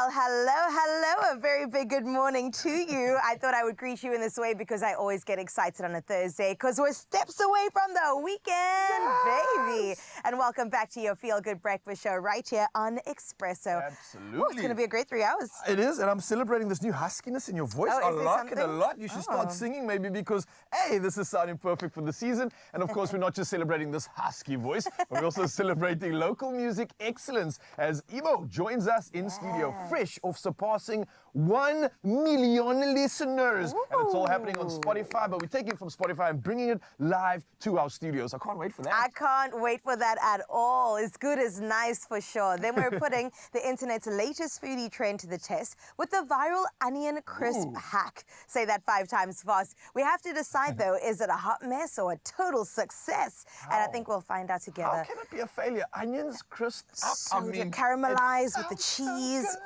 Well, hello. A very big good morning to you. I thought I would greet you in this way because I always get excited on a Thursday because we're steps away from the weekend, baby. And welcome back to your Feel Good Breakfast show right here on Expresso. Absolutely. Ooh, it's going to be a great 3 hours. It is, and I'm celebrating this new huskiness in your voice. Oh, I is there like it a something? lot. You should start singing maybe because, hey, this is sounding perfect for the season. And of course, we're not just celebrating this husky voice, but we're also celebrating local music excellence as Eemoh joins us in studio, fresh off surpassing 1 million listeners. Ooh. And it's all happening on Spotify, but we're taking it from Spotify and bringing it live to our studios. I can't wait for that. I can't wait for that at all. It's good as nice for sure. Then we're putting the internet's latest foodie trend to the test with the viral onion crisp hack. Say that 5 times fast. We have to decide though, is it a hot mess or a total success? And I think we'll find out together. How can it be a failure? Onions crisped up. So caramelized with the cheese.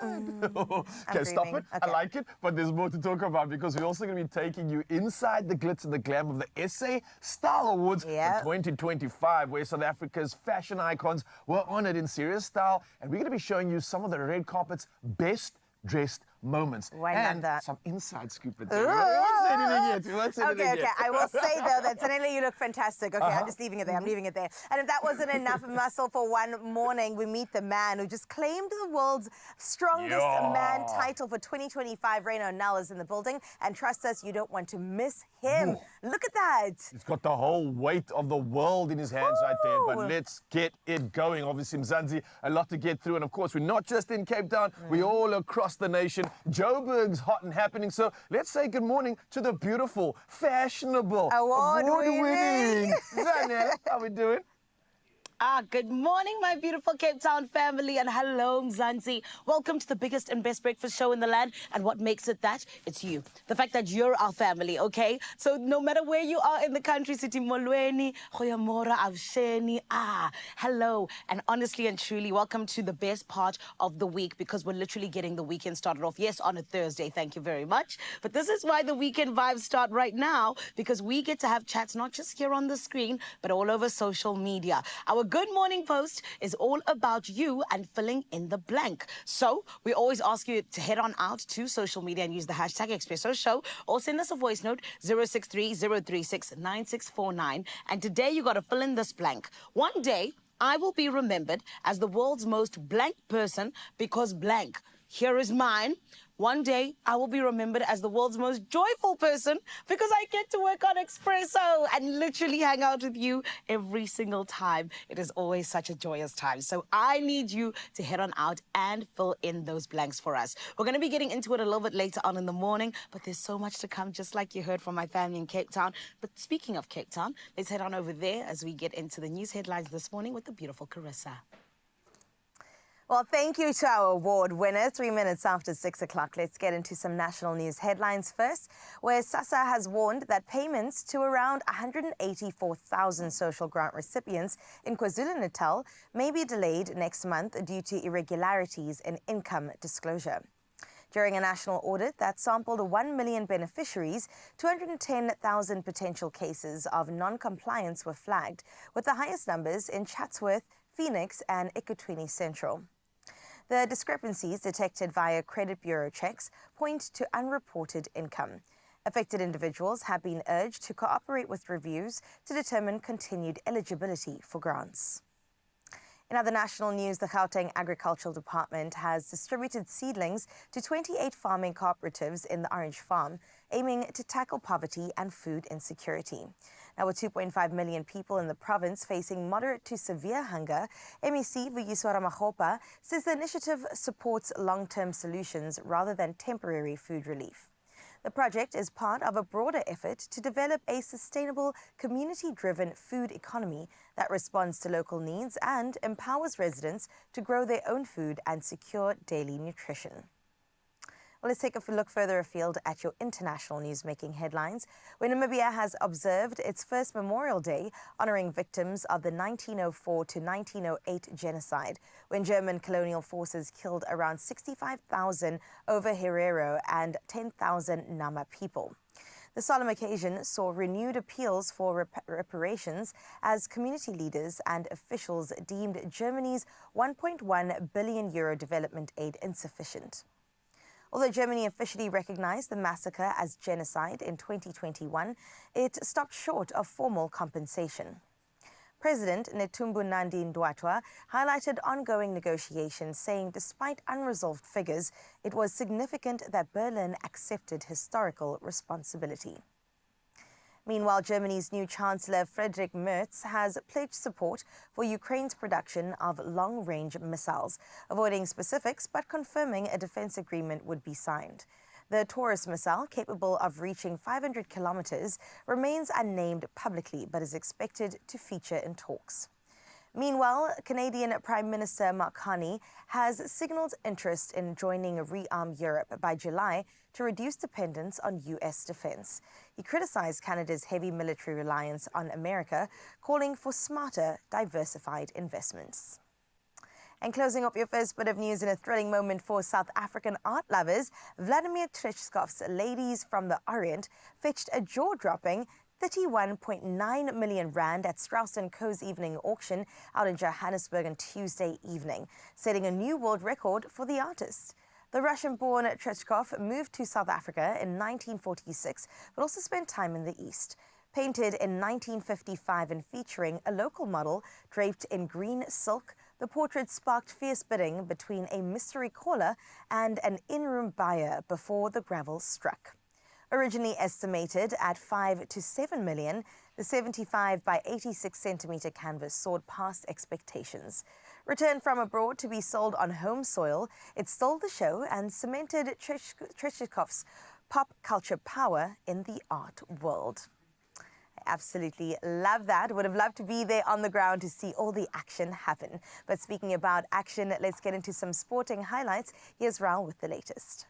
Okay, stop it. Okay. I like it, but there's more to talk about because we're also going to be taking you inside the glitz and the glam of the SA Style Awards for 2025, where South Africa's fashion icons were honored in serious style, and we're going to be showing you some of the red carpet's best dressed moments. And some inside scoop at the We won't say anything yet. Okay. I will say though that Tanele, you look fantastic. Okay, I'm just leaving it there. I'm leaving it there. And if that wasn't enough muscle for one morning, we meet the man who just claimed the world's strongest man title for 2025. Reino Nell is in the building, and trust us, you don't want to miss him. Look at that. He's got the whole weight of the world in his hands right there. But let's get it going. Obviously, Mzansi, a lot to get through. And of course, we're not just in Cape Town. We're all across the nation. Joburg's hot and happening. So let's say good morning to the beautiful, fashionable, award-winning Zanel. How we doing? Good morning, my beautiful Cape Town family, and hello, Mzansi. Welcome to the biggest and best breakfast show in the land. And what makes it that? It's you. The fact that you're our family, okay? So no matter where you are in the country, Siti Molweni, Khoyamora, Avsheni, hello. And honestly and truly, welcome to the best part of the week because we're literally getting the weekend started off. Yes, on a Thursday, thank you very much. But this is why the weekend vibes start right now, because we get to have chats not just here on the screen, but all over social media. Our Good Morning Post is all about you and filling in the blank. So we always ask you to head on out to social media and use the hashtag Expresso Show, or send us a voice note 063-036-9649. And today you got to fill in this blank. One day I will be remembered as the world's most blank person because blank. Here is mine. One day, I will be remembered as the world's most joyful person because I get to work on Expresso and literally hang out with you every single time. It is always such a joyous time. So I need you to head on out and fill in those blanks for us. We're going to be getting into it a little bit later on in the morning, but there's so much to come, just like you heard from my family in Cape Town. But speaking of Cape Town, let's head on over there as we get into the news headlines this morning with the beautiful Carissa. Well, thank you to our award winner. 3 minutes after 6 o'clock, let's get into some national news headlines first, where SASSA has warned that payments to around 184,000 social grant recipients in KwaZulu-Natal may be delayed next month due to irregularities in income disclosure. During a national audit that sampled 1 million beneficiaries, 210,000 potential cases of non-compliance were flagged, with the highest numbers in Chatsworth, Phoenix and eKutini Central. The discrepancies detected via credit bureau checks point to unreported income. Affected individuals have been urged to cooperate with reviews to determine continued eligibility for grants. In other national news, the Gauteng Agricultural Department has distributed seedlings to 28 farming cooperatives in the Orange Farm, aiming to tackle poverty and food insecurity. Now, with 2.5 million people in the province facing moderate to severe hunger, MEC Vuyiswa Ramokgopa says the initiative supports long-term solutions rather than temporary food relief. The project is part of a broader effort to develop a sustainable, community-driven food economy that responds to local needs and empowers residents to grow their own food and secure daily nutrition. Well, let's take a look further afield at your international news-making headlines, where Namibia has observed its first Memorial Day honoring victims of the 1904 to 1908 genocide, when German colonial forces killed around 65,000 over Herero and 10,000 Nama people. The solemn occasion saw renewed appeals for reparations as community leaders and officials deemed Germany's €1.1 billion development aid insufficient. Although Germany officially recognized the massacre as genocide in 2021, it stopped short of formal compensation. President Netumbo Nandi-Ndaitwah highlighted ongoing negotiations, saying despite unresolved figures, it was significant that Berlin accepted historical responsibility. Meanwhile, Germany's new Chancellor Friedrich Merz has pledged support for Ukraine's production of long-range missiles, avoiding specifics but confirming a defense agreement would be signed. The Taurus missile, capable of reaching 500 kilometers, remains unnamed publicly but is expected to feature in talks. Meanwhile, Canadian Prime Minister Mark Carney has signalled interest in joining Rearm Europe by July to reduce dependence on U.S. defence. He criticised Canada's heavy military reliance on America, calling for smarter, diversified investments. And closing up your first bit of news in a thrilling moment for South African art lovers, Vladimir Tereshkov's Ladies from the Orient fetched a jaw-dropping 31.9 million rand at Strauss & Co.'s evening auction out in Johannesburg on Tuesday evening, setting a new world record for the artist. The Russian-born Tereshkov moved to South Africa in 1946, but also spent time in the East. Painted in 1955 and featuring a local model draped in green silk, the portrait sparked fierce bidding between a mystery caller and an in-room buyer before the gravel struck. Originally estimated at 5 to 7 million, the 75 by 86 centimeter canvas soared past expectations. Returned from abroad to be sold on home soil, it stole the show and cemented Tereshkov's pop culture power in the art world. Absolutely love that. Would have loved to be there on the ground to see all the action happen. But speaking about action, let's get into some sporting highlights. Here's Raul with the latest.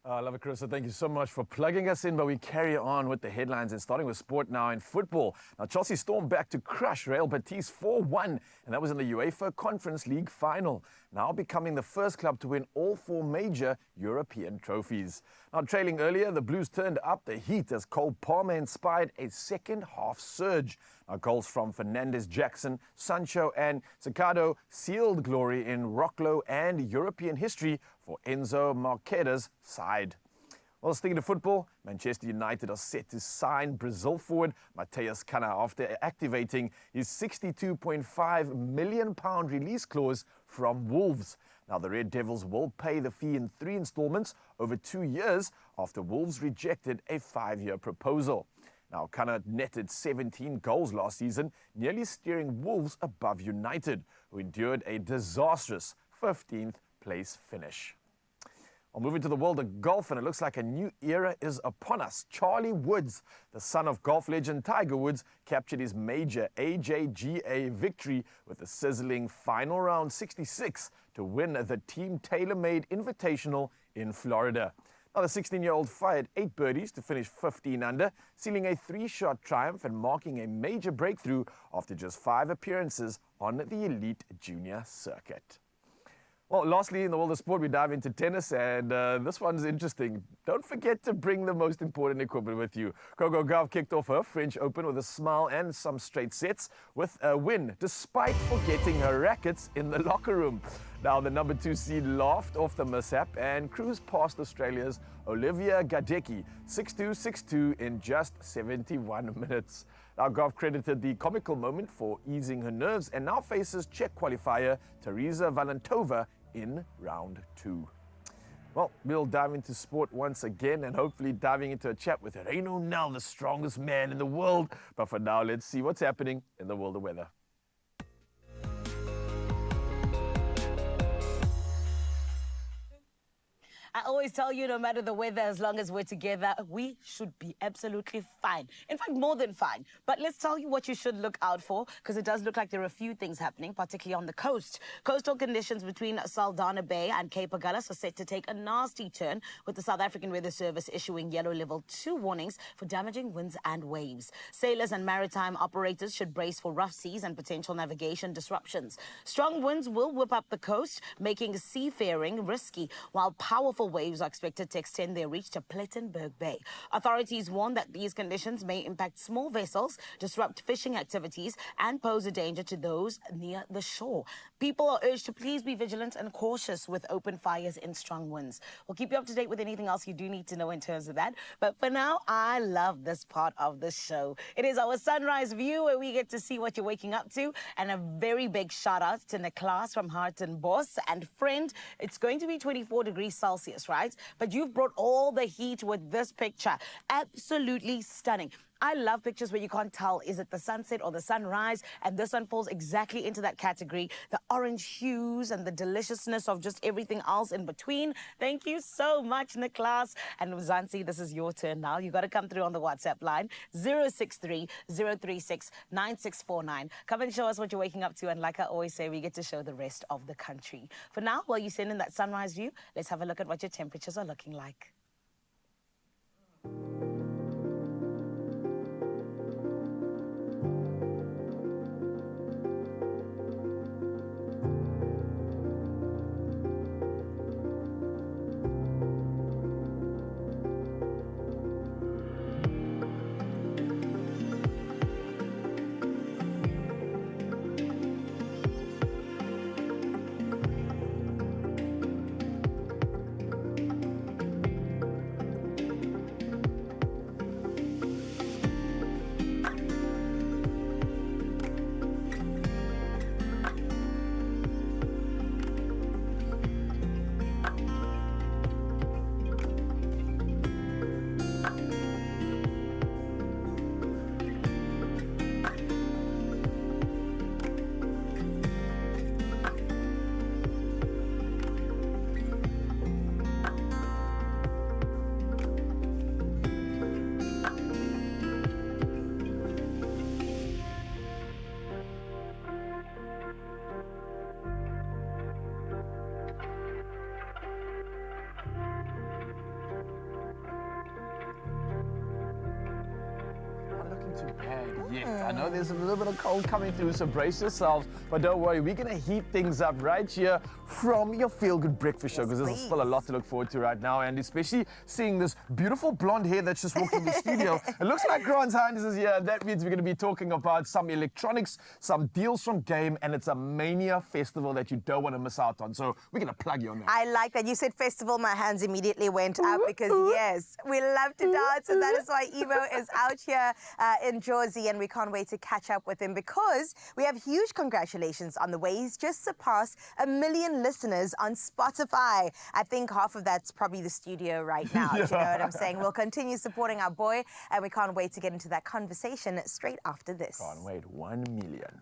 I love it, Carissa. Thank you so much for plugging us in, but we carry on with the headlines and starting with sport now in football. Now, Chelsea stormed back to crush Real Betis 4-1, and that was in the UEFA Conference League final, now becoming the first club to win all 4 major European trophies. Now, trailing earlier, the Blues turned up the heat as Cole Palmer inspired a second-half surge. Now, goals from Fernandes, Jackson, Sancho and Sacado sealed glory in Rocklow and European history for Enzo Marqueda's side. Well, sticking to football, Manchester United are set to sign Brazil forward Matheus Cunha after activating his £62.5 million release clause from Wolves. Now, the Red Devils will pay the fee in 3 installments over 2 years after Wolves rejected a 5-year proposal. Now, Cunha netted 17 goals last season, nearly steering Wolves above United, who endured a disastrous 15th place finish. Well, moving to the world of golf, and it looks like a new era is upon us. Charlie Woods, the son of golf legend Tiger Woods, captured his major AJGA victory with a sizzling final round 66 to win the Team TaylorMade Invitational in Florida. Now, the 16-year-old fired 8 birdies to finish 15 under, sealing a 3-shot triumph and marking a major breakthrough after just 5 appearances on the elite junior circuit. Well, lastly, in the world of sport, we dive into tennis, and this one's interesting. Don't forget to bring the most important equipment with you. Coco Gauff kicked off her French Open with a smile and some straight sets with a win, despite forgetting her rackets in the locker room. Now, the number 2 seed laughed off the mishap and cruised past Australia's Olivia Gadecki 6-2, 6-2 in just 71 minutes. Now, Gauff credited the comical moment for easing her nerves and now faces Czech qualifier Teresa Valentova in round 2. Well, we'll dive into sport once again and hopefully diving into a chat with Reino Nel, the strongest man in the world. But for now, let's see what's happening in the world of weather. I always tell you, no matter the weather, as long as we're together, we should be absolutely fine. In fact, more than fine. But let's tell you what you should look out for, because it does look like there are a few things happening, particularly on the coast. Coastal conditions between Saldanha Bay and Cape Agulhas are set to take a nasty turn, with the South African Weather Service issuing yellow level 2 warnings for damaging winds and waves. Sailors and maritime operators should brace for rough seas and potential navigation disruptions. Strong winds will whip up the coast, making seafaring risky, while powerful waves are expected to extend their reach to Plettenberg Bay. Authorities warn that these conditions may impact small vessels, disrupt fishing activities, and pose a danger to those near the shore. People are urged to please be vigilant and cautious with open fires in strong winds. We'll keep you up to date with anything else you do need to know in terms of that. But for now, I love this part of the show. It is our sunrise view where we get to see what you're waking up to. And a very big shout out to Niklas from Hartenbos. And friend, it's going to be 24 degrees Celsius, right? But you've brought all the heat with this picture. Absolutely stunning. I love pictures where you can't tell, is it the sunset or the sunrise? And this one falls exactly into that category. The orange hues and the deliciousness of just everything else in between. Thank you so much, Niklas. And Zansi, this is your turn now. You got to come through on the WhatsApp line, 063 036 9649. Come and show us what you're waking up to. And like I always say, we get to show the rest of the country. For now, while you send in that sunrise view, let's have a look at what your temperatures are looking like. Too bad yet. I know there's a little bit of cold coming through, so brace yourselves. But don't worry, we're going to heat things up right here from your Feel Good Breakfast Show, because there's still a lot to look forward to right now, and especially seeing this beautiful blonde hair that's just walking in the studio. It looks like Grant's Highness is here. That means we're going to be talking about some electronics, some deals from Game, and it's a Mania festival that you don't want to miss out on. So we're going to plug you on that. I like that. You said festival, my hands immediately went up because, yes, we love to dance, and that is why Eemoh is out here in Jersey, and we can't wait to catch up with him because we have huge congratulations on the way he's just surpassed 1 million listeners on Spotify. I think half of that's probably the studio right now. Yeah. Do you know what I'm saying? We'll continue supporting our boy, and we can't wait to get into that conversation straight after this. Can't wait, 1 million.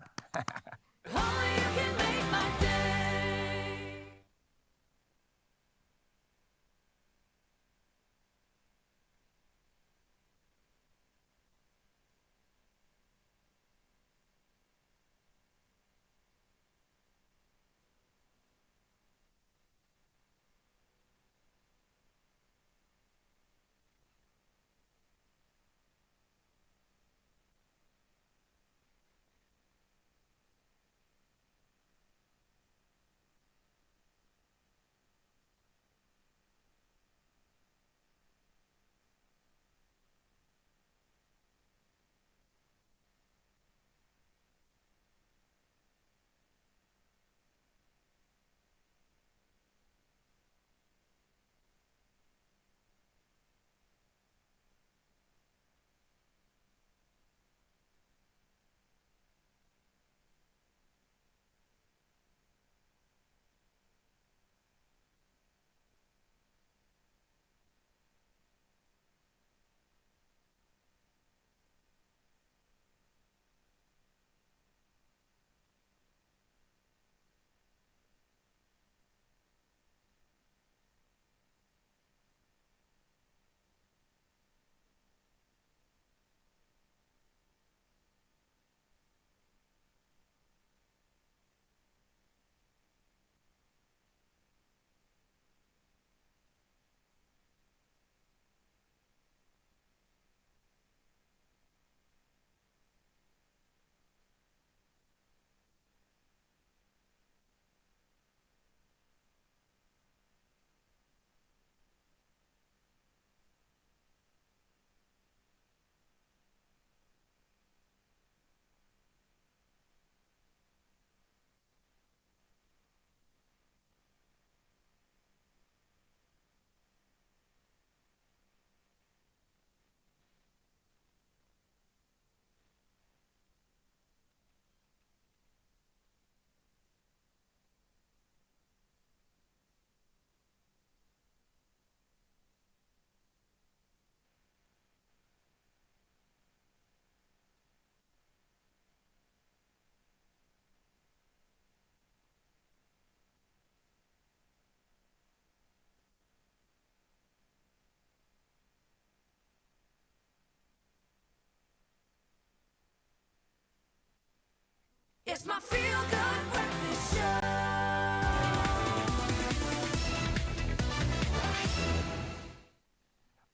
It's my feel-good breakfast show.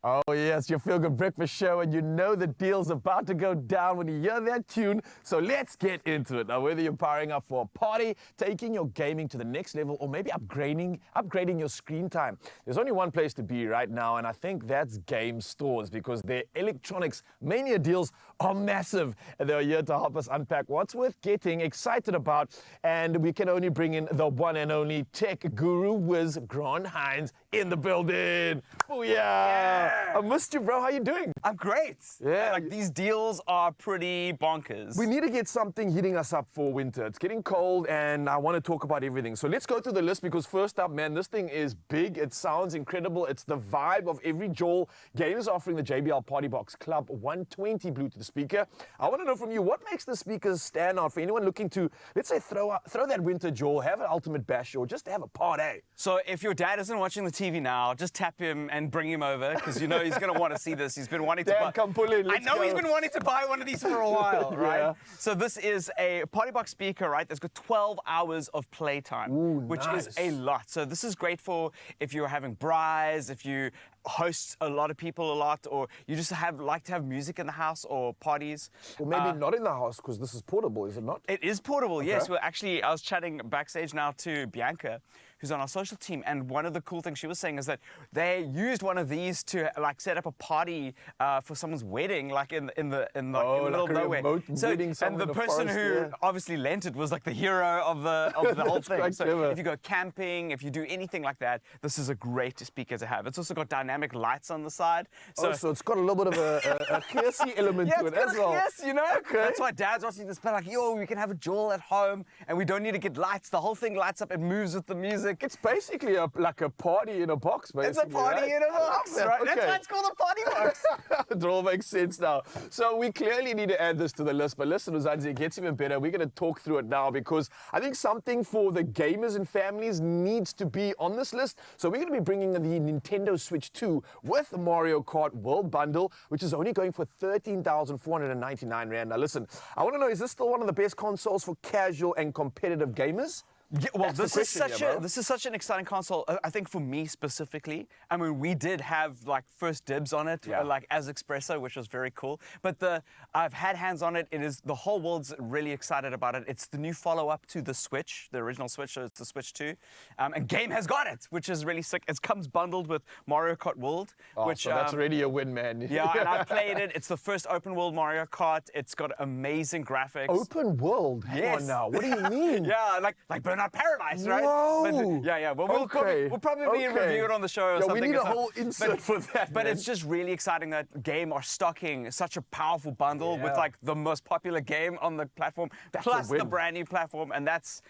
Oh yes, your Feel Good Breakfast Show, and you know the deal's about to go down when you hear that tune. So let's get into it. Now, whether you're powering up for a party, taking your gaming to the next level, or maybe upgrading your screen time, there's only one place to be right now, and I think that's game stores, because their electronics Mania deals are massive, and they're here to help us unpack what's worth getting excited about. And we can only bring in the one and only tech guru whiz Grant Hines in the building. Booyah! I missed you, bro. How you doing? I'm great. Yeah. Like, these deals are pretty bonkers. We need to get something heating us up for winter. It's getting cold, and I want to talk about everything. So let's go through the list, because first up, man, this thing is big. It sounds incredible. It's the vibe of every Joel. Gamers offering the JBL Party Box Club 120 Bluetooth speaker. I want to know from you, what makes the speakers stand out for anyone looking to, let's say, throw that winter Joel, have an ultimate bash, or just have a party? So if your dad isn't watching the TV now, just tap him and bring him over, because you know he's going to want to see this. He's been wanting to buy. Dad, come pull in. I Let's know go. he's been wanting to buy one of these for a while, right? Yeah. So this is a Party Box speaker, right? That's got 12 hours of playtime, which is a lot. So this is great for if you're having braais, if you host a lot of people a lot, or you just like to have music in the house or parties. Or maybe not in the house, because this is portable, is it not? It is portable, yes. Well, actually, I was chatting backstage now to Bianca, who's on our social team, and one of the cool things she was saying is that they used one of these to like set up a party for someone's wedding, like in the middle of nowhere. And the person who obviously lent it was like the hero of the whole thing. So clever. if you go camping, if you do anything like that, this is a great speaker to have. It's also got dynamic lights on the side. So it's got a little bit of a gearsy element to it as well. Yes, you know. Okay. That's why Dad's watching this, but like, yo, we can have a Joel at home, and we don't need to get lights. The whole thing lights up. It moves with the music. It's basically like a party in a box, basically. It's a party right? in a box, that. right? Okay. That's why it's called a party box. It all makes sense now. So we clearly need to add this to the list. But listen, Uzanzi, it gets even better. We're going to talk through it now, because I think something for the gamers and families needs to be on this list. So we're going to be bringing the Nintendo Switch 2 with the Mario Kart World Bundle, which is only going for 13,499 Rand. Now listen, I want to know, is this still one of the best consoles for casual and competitive gamers? Yeah, well, That's this is such an exciting console. I think for me specifically. I mean, we did have like first dibs on it, like as Expresso, which was very cool. But I've had hands on it. The whole world's really excited about it. It's the new follow-up to the Switch, the original Switch. So it's the Switch 2, and Game has got it, which is really sick. It comes bundled with Mario Kart World, which so that's already a win, man. Yeah, and I played it. It's the first open world Mario Kart. It's got amazing graphics. Open world? Hang on now. What do you mean? Yeah, like Burnout Paradise, right? Whoa. But, yeah. Well, we'll probably review it on the show or something. We need a whole insert for that. But man. it's just really exciting that Game are stocking such a powerful bundle with like the most popular game on the platform, plus the brand new platform, and that's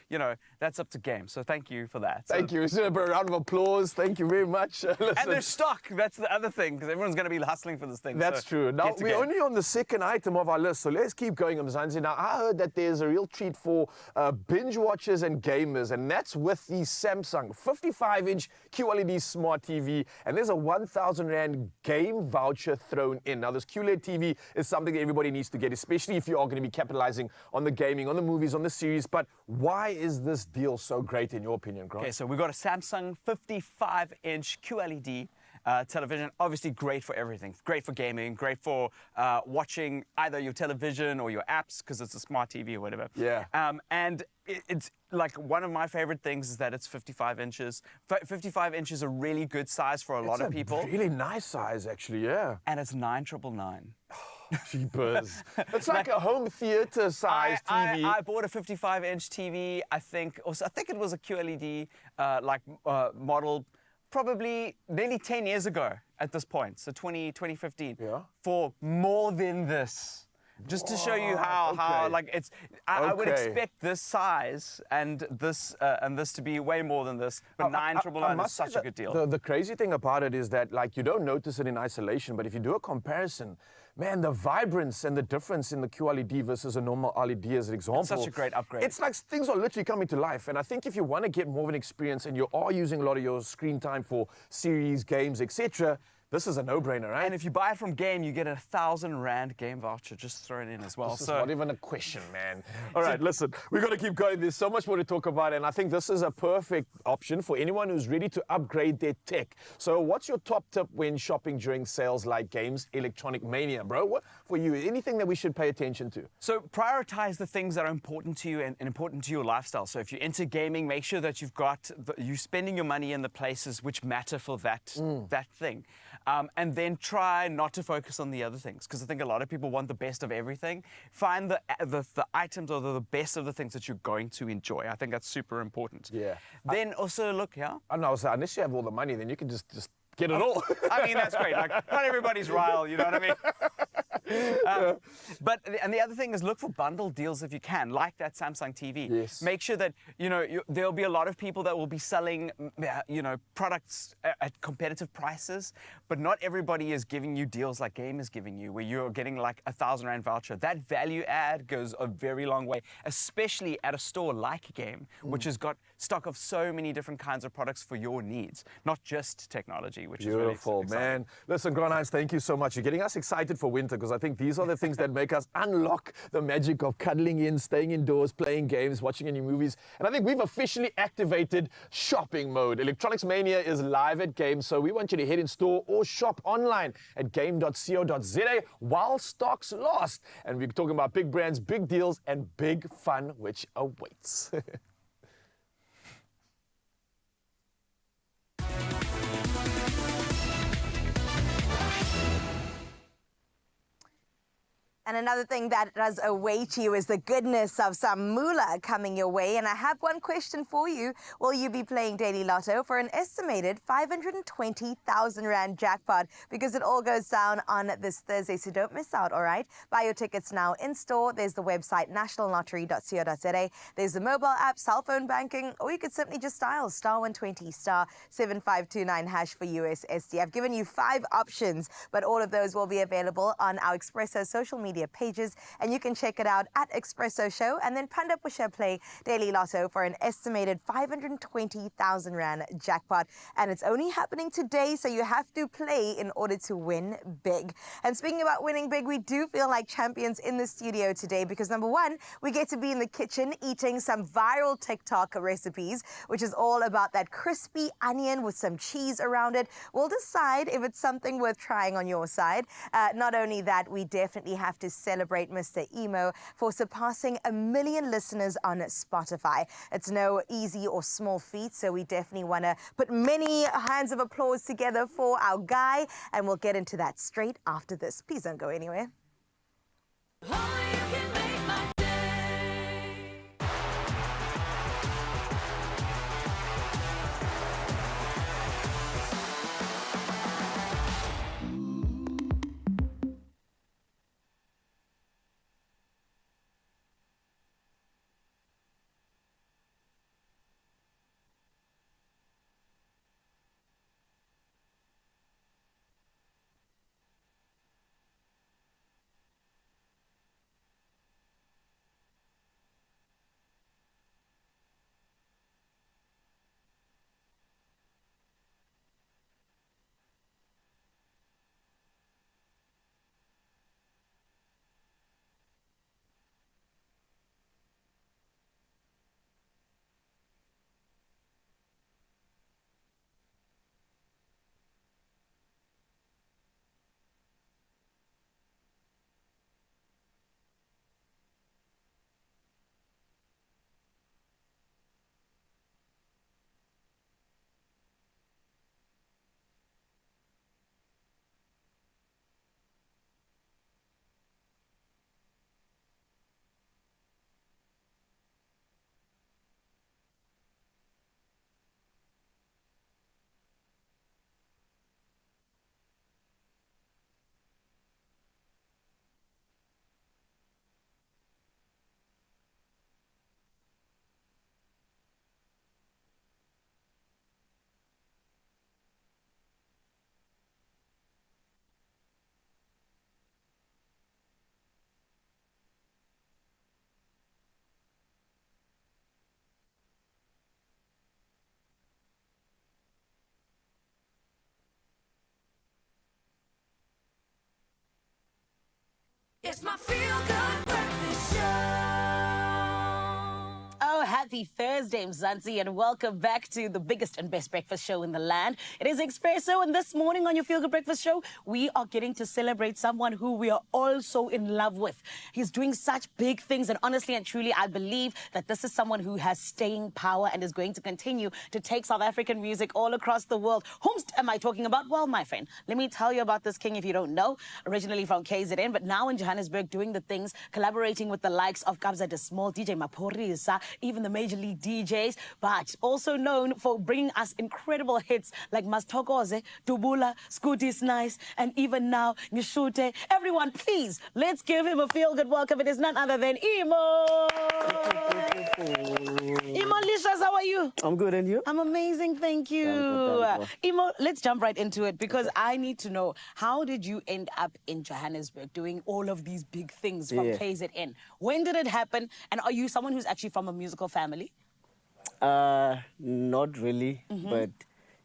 up to Game. So thank you for that. Thank you. A round of applause. Thank you very much. And there's stock. That's the other thing, because everyone's going to be hustling for this thing. That's true. Now, we're only on the second item of our list, so let's keep going, Mzansi. Now, I heard that there's a real treat for binge watchers and gamers, and that's with the Samsung 55-inch QLED Smart TV, and there's a 1,000 Rand game voucher thrown in. Now, this QLED TV is something that everybody needs to get, especially if you are going to be capitalizing on the gaming, on the movies, on the series. But why is this deal so great, in your opinion, Grant? Okay, so we've got a Samsung 55-inch QLED television. Obviously great for everything. Great for gaming, great for watching either your television or your apps, because it's a smart TV or whatever. Yeah. And it's like one of my favorite things is that it's 55 inches. 55 inches is a really good size for a lot of people. It's a really nice size, actually, yeah. And it's 9,999. Cheapers. It's like a home theater size TV. I bought a 55-inch TV. I think it was a QLED model, probably nearly 10 years ago at this point, so 2015, for more than this. Just to show you how like it's, I would expect this size and this to be way more than this, but 9,999 is such a good deal. The crazy thing about it is that, like, you don't notice it in isolation, but if you do a comparison, man, the vibrance and the difference in the QLED versus a normal LED as an example. It's such a great upgrade. It's like things are literally coming to life. And I think if you want to get more of an experience and you are using a lot of your screen time for series, games, etc., This is a no-brainer, right? And if you buy it from Game, you get a 1,000 Rand game voucher just thrown in as well. This is not even a question, man. All right, listen, we've got to keep going. There's so much more to talk about, and I think this is a perfect option for anyone who's ready to upgrade their tech. So what's your top tip when shopping during sales like Games Electronic Mania, bro? What for you? Anything that we should pay attention to? So prioritize the things that are important to you and important to your lifestyle. So if you're into gaming, make sure that you're spending your money in the places which matter for that thing. And then try not to focus on the other things, because I think a lot of people want the best of everything. Find the items or the best of the things that you're going to enjoy. I think that's super important. Yeah. Then also look, yeah? I don't know, so unless you have all the money, then you can just get it all. I mean, that's great. Like, not everybody's Ryle, you know what I mean? And the other thing is look for bundle deals if you can, like that Samsung TV. Yes. Make sure that, there'll be a lot of people that will be selling, products at competitive prices, but not everybody is giving you deals like Game is giving you, where you're getting like a 1,000 Rand voucher. That value add goes a very long way, especially at a store like Game, which has got stock of so many different kinds of products for your needs, not just technology, which is really Beautiful, exciting. man. Listen, Grant, thank you so much. You're getting us excited for winter, because I think these are the things that make us unlock the magic of cuddling in, staying indoors, playing games, watching any movies. And I think we've officially activated shopping mode. Electronics Mania is live at Game, so we want you to head in store or shop online at game.co.za while stocks last. And we're talking about big brands, big deals, and big fun, which awaits. And another thing that does await you is the goodness of some moolah coming your way. And I have one question for you. Will you be playing Daily Lotto for an estimated 520,000 Rand jackpot? Because it all goes down on this Thursday, so don't miss out, all right? Buy your tickets now in store. There's the website, nationallottery.co.za. There's the mobile app, cell phone banking, or you could simply just dial *120 *7529# for USSD. I've given you 5 options, but all of those will be available on our Expresso social media pages, and you can check it out at Expresso Show. And then Panda Pusha play Daily Lotto for an estimated 520,000 Rand jackpot. And it's only happening today, so you have to play in order to win big. And speaking about winning big, we do feel like champions in the studio today, because number one, we get to be in the kitchen eating some viral TikTok recipes, which is all about that crispy onion with some cheese around it. We'll decide if it's something worth trying on your side. Not only that, we definitely have to celebrate Mr. Eemoh for surpassing 1 million listeners on Spotify. It's no easy or small feat, so we definitely want to put many hands of applause together for our guy, and we'll get into that straight after this. Please don't go anywhere. Only you can make my day. Happy Thursday, Mzansi, and welcome back to the biggest and best breakfast show in the land. It is Expresso, and this morning on your Feel Good Breakfast Show, we are getting to celebrate someone who we are all so in love with. He's doing such big things, and honestly and truly, I believe that this is someone who has staying power and is going to continue to take South African music all across the world. Whom am I talking about? Well, my friend, let me tell you about this king if you don't know. Originally from KZN, but now in Johannesburg doing the things, collaborating with the likes of Absa, the small DJ Maporisa, even the major league DJs, but also known for bringing us incredible hits like Mastokoze, Dubula, Scooty's Nice, and even now Nishute. Everyone, please, let's give him a feel-good welcome. It is none other than Eemoh. Eemoh Lishas, how are you? I'm good, and you? I'm amazing, thank you. Thank you. Eemoh, let's jump right into it because I need to know, how did you end up in Johannesburg doing all of these big things from KZN? When did it happen? And are you someone who's actually from a musical family? Not really, but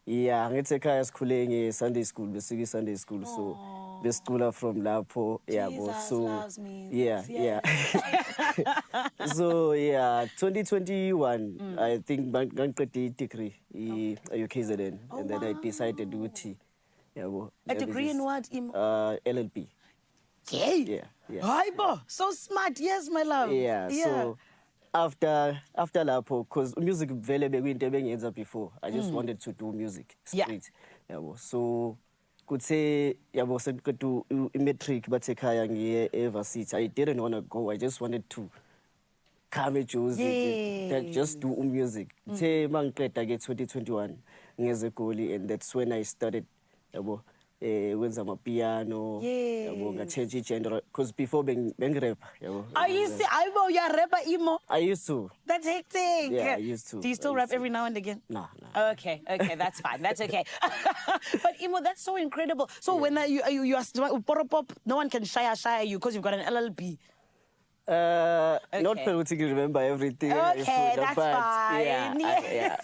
yeah, ngithi ekhaya sikhule Sunday school, besithi Sunday school, so besicula from lapho, yeah, Jesus so loves me. yeah. So yeah, 2021, I think ngangiqeda degree KZN, and then I decided to do A degree in what, Eemoh? LLB. Yeah. Hi, bo. So smart, yes, my love. Yeah. So after lapho, because music vele bekuyinto ebengiyenza before, I just wanted to do music straight. Yabo. So could say yabo sengiqeda imatric bathe ekhaya ngiye eVarsity. I didn't want to go. I just wanted to come and just do music. The mangiqeda ke 2021 ngeze eGoli, and that's when I started yabo wenza amapiano, yabo ngachange genre because before bengirap, yabo. Are you see? Aibo, you're a rapper, Eemoh. I used to. That's hectic. Yeah, I used to. Do you still rap every now and again? No. Okay, that's fine. That's okay. But Eemoh, that's so incredible. So when you are pop, no one can shy you because you've got an LLB. Not to remember everything. Okay, that's fine. Yeah.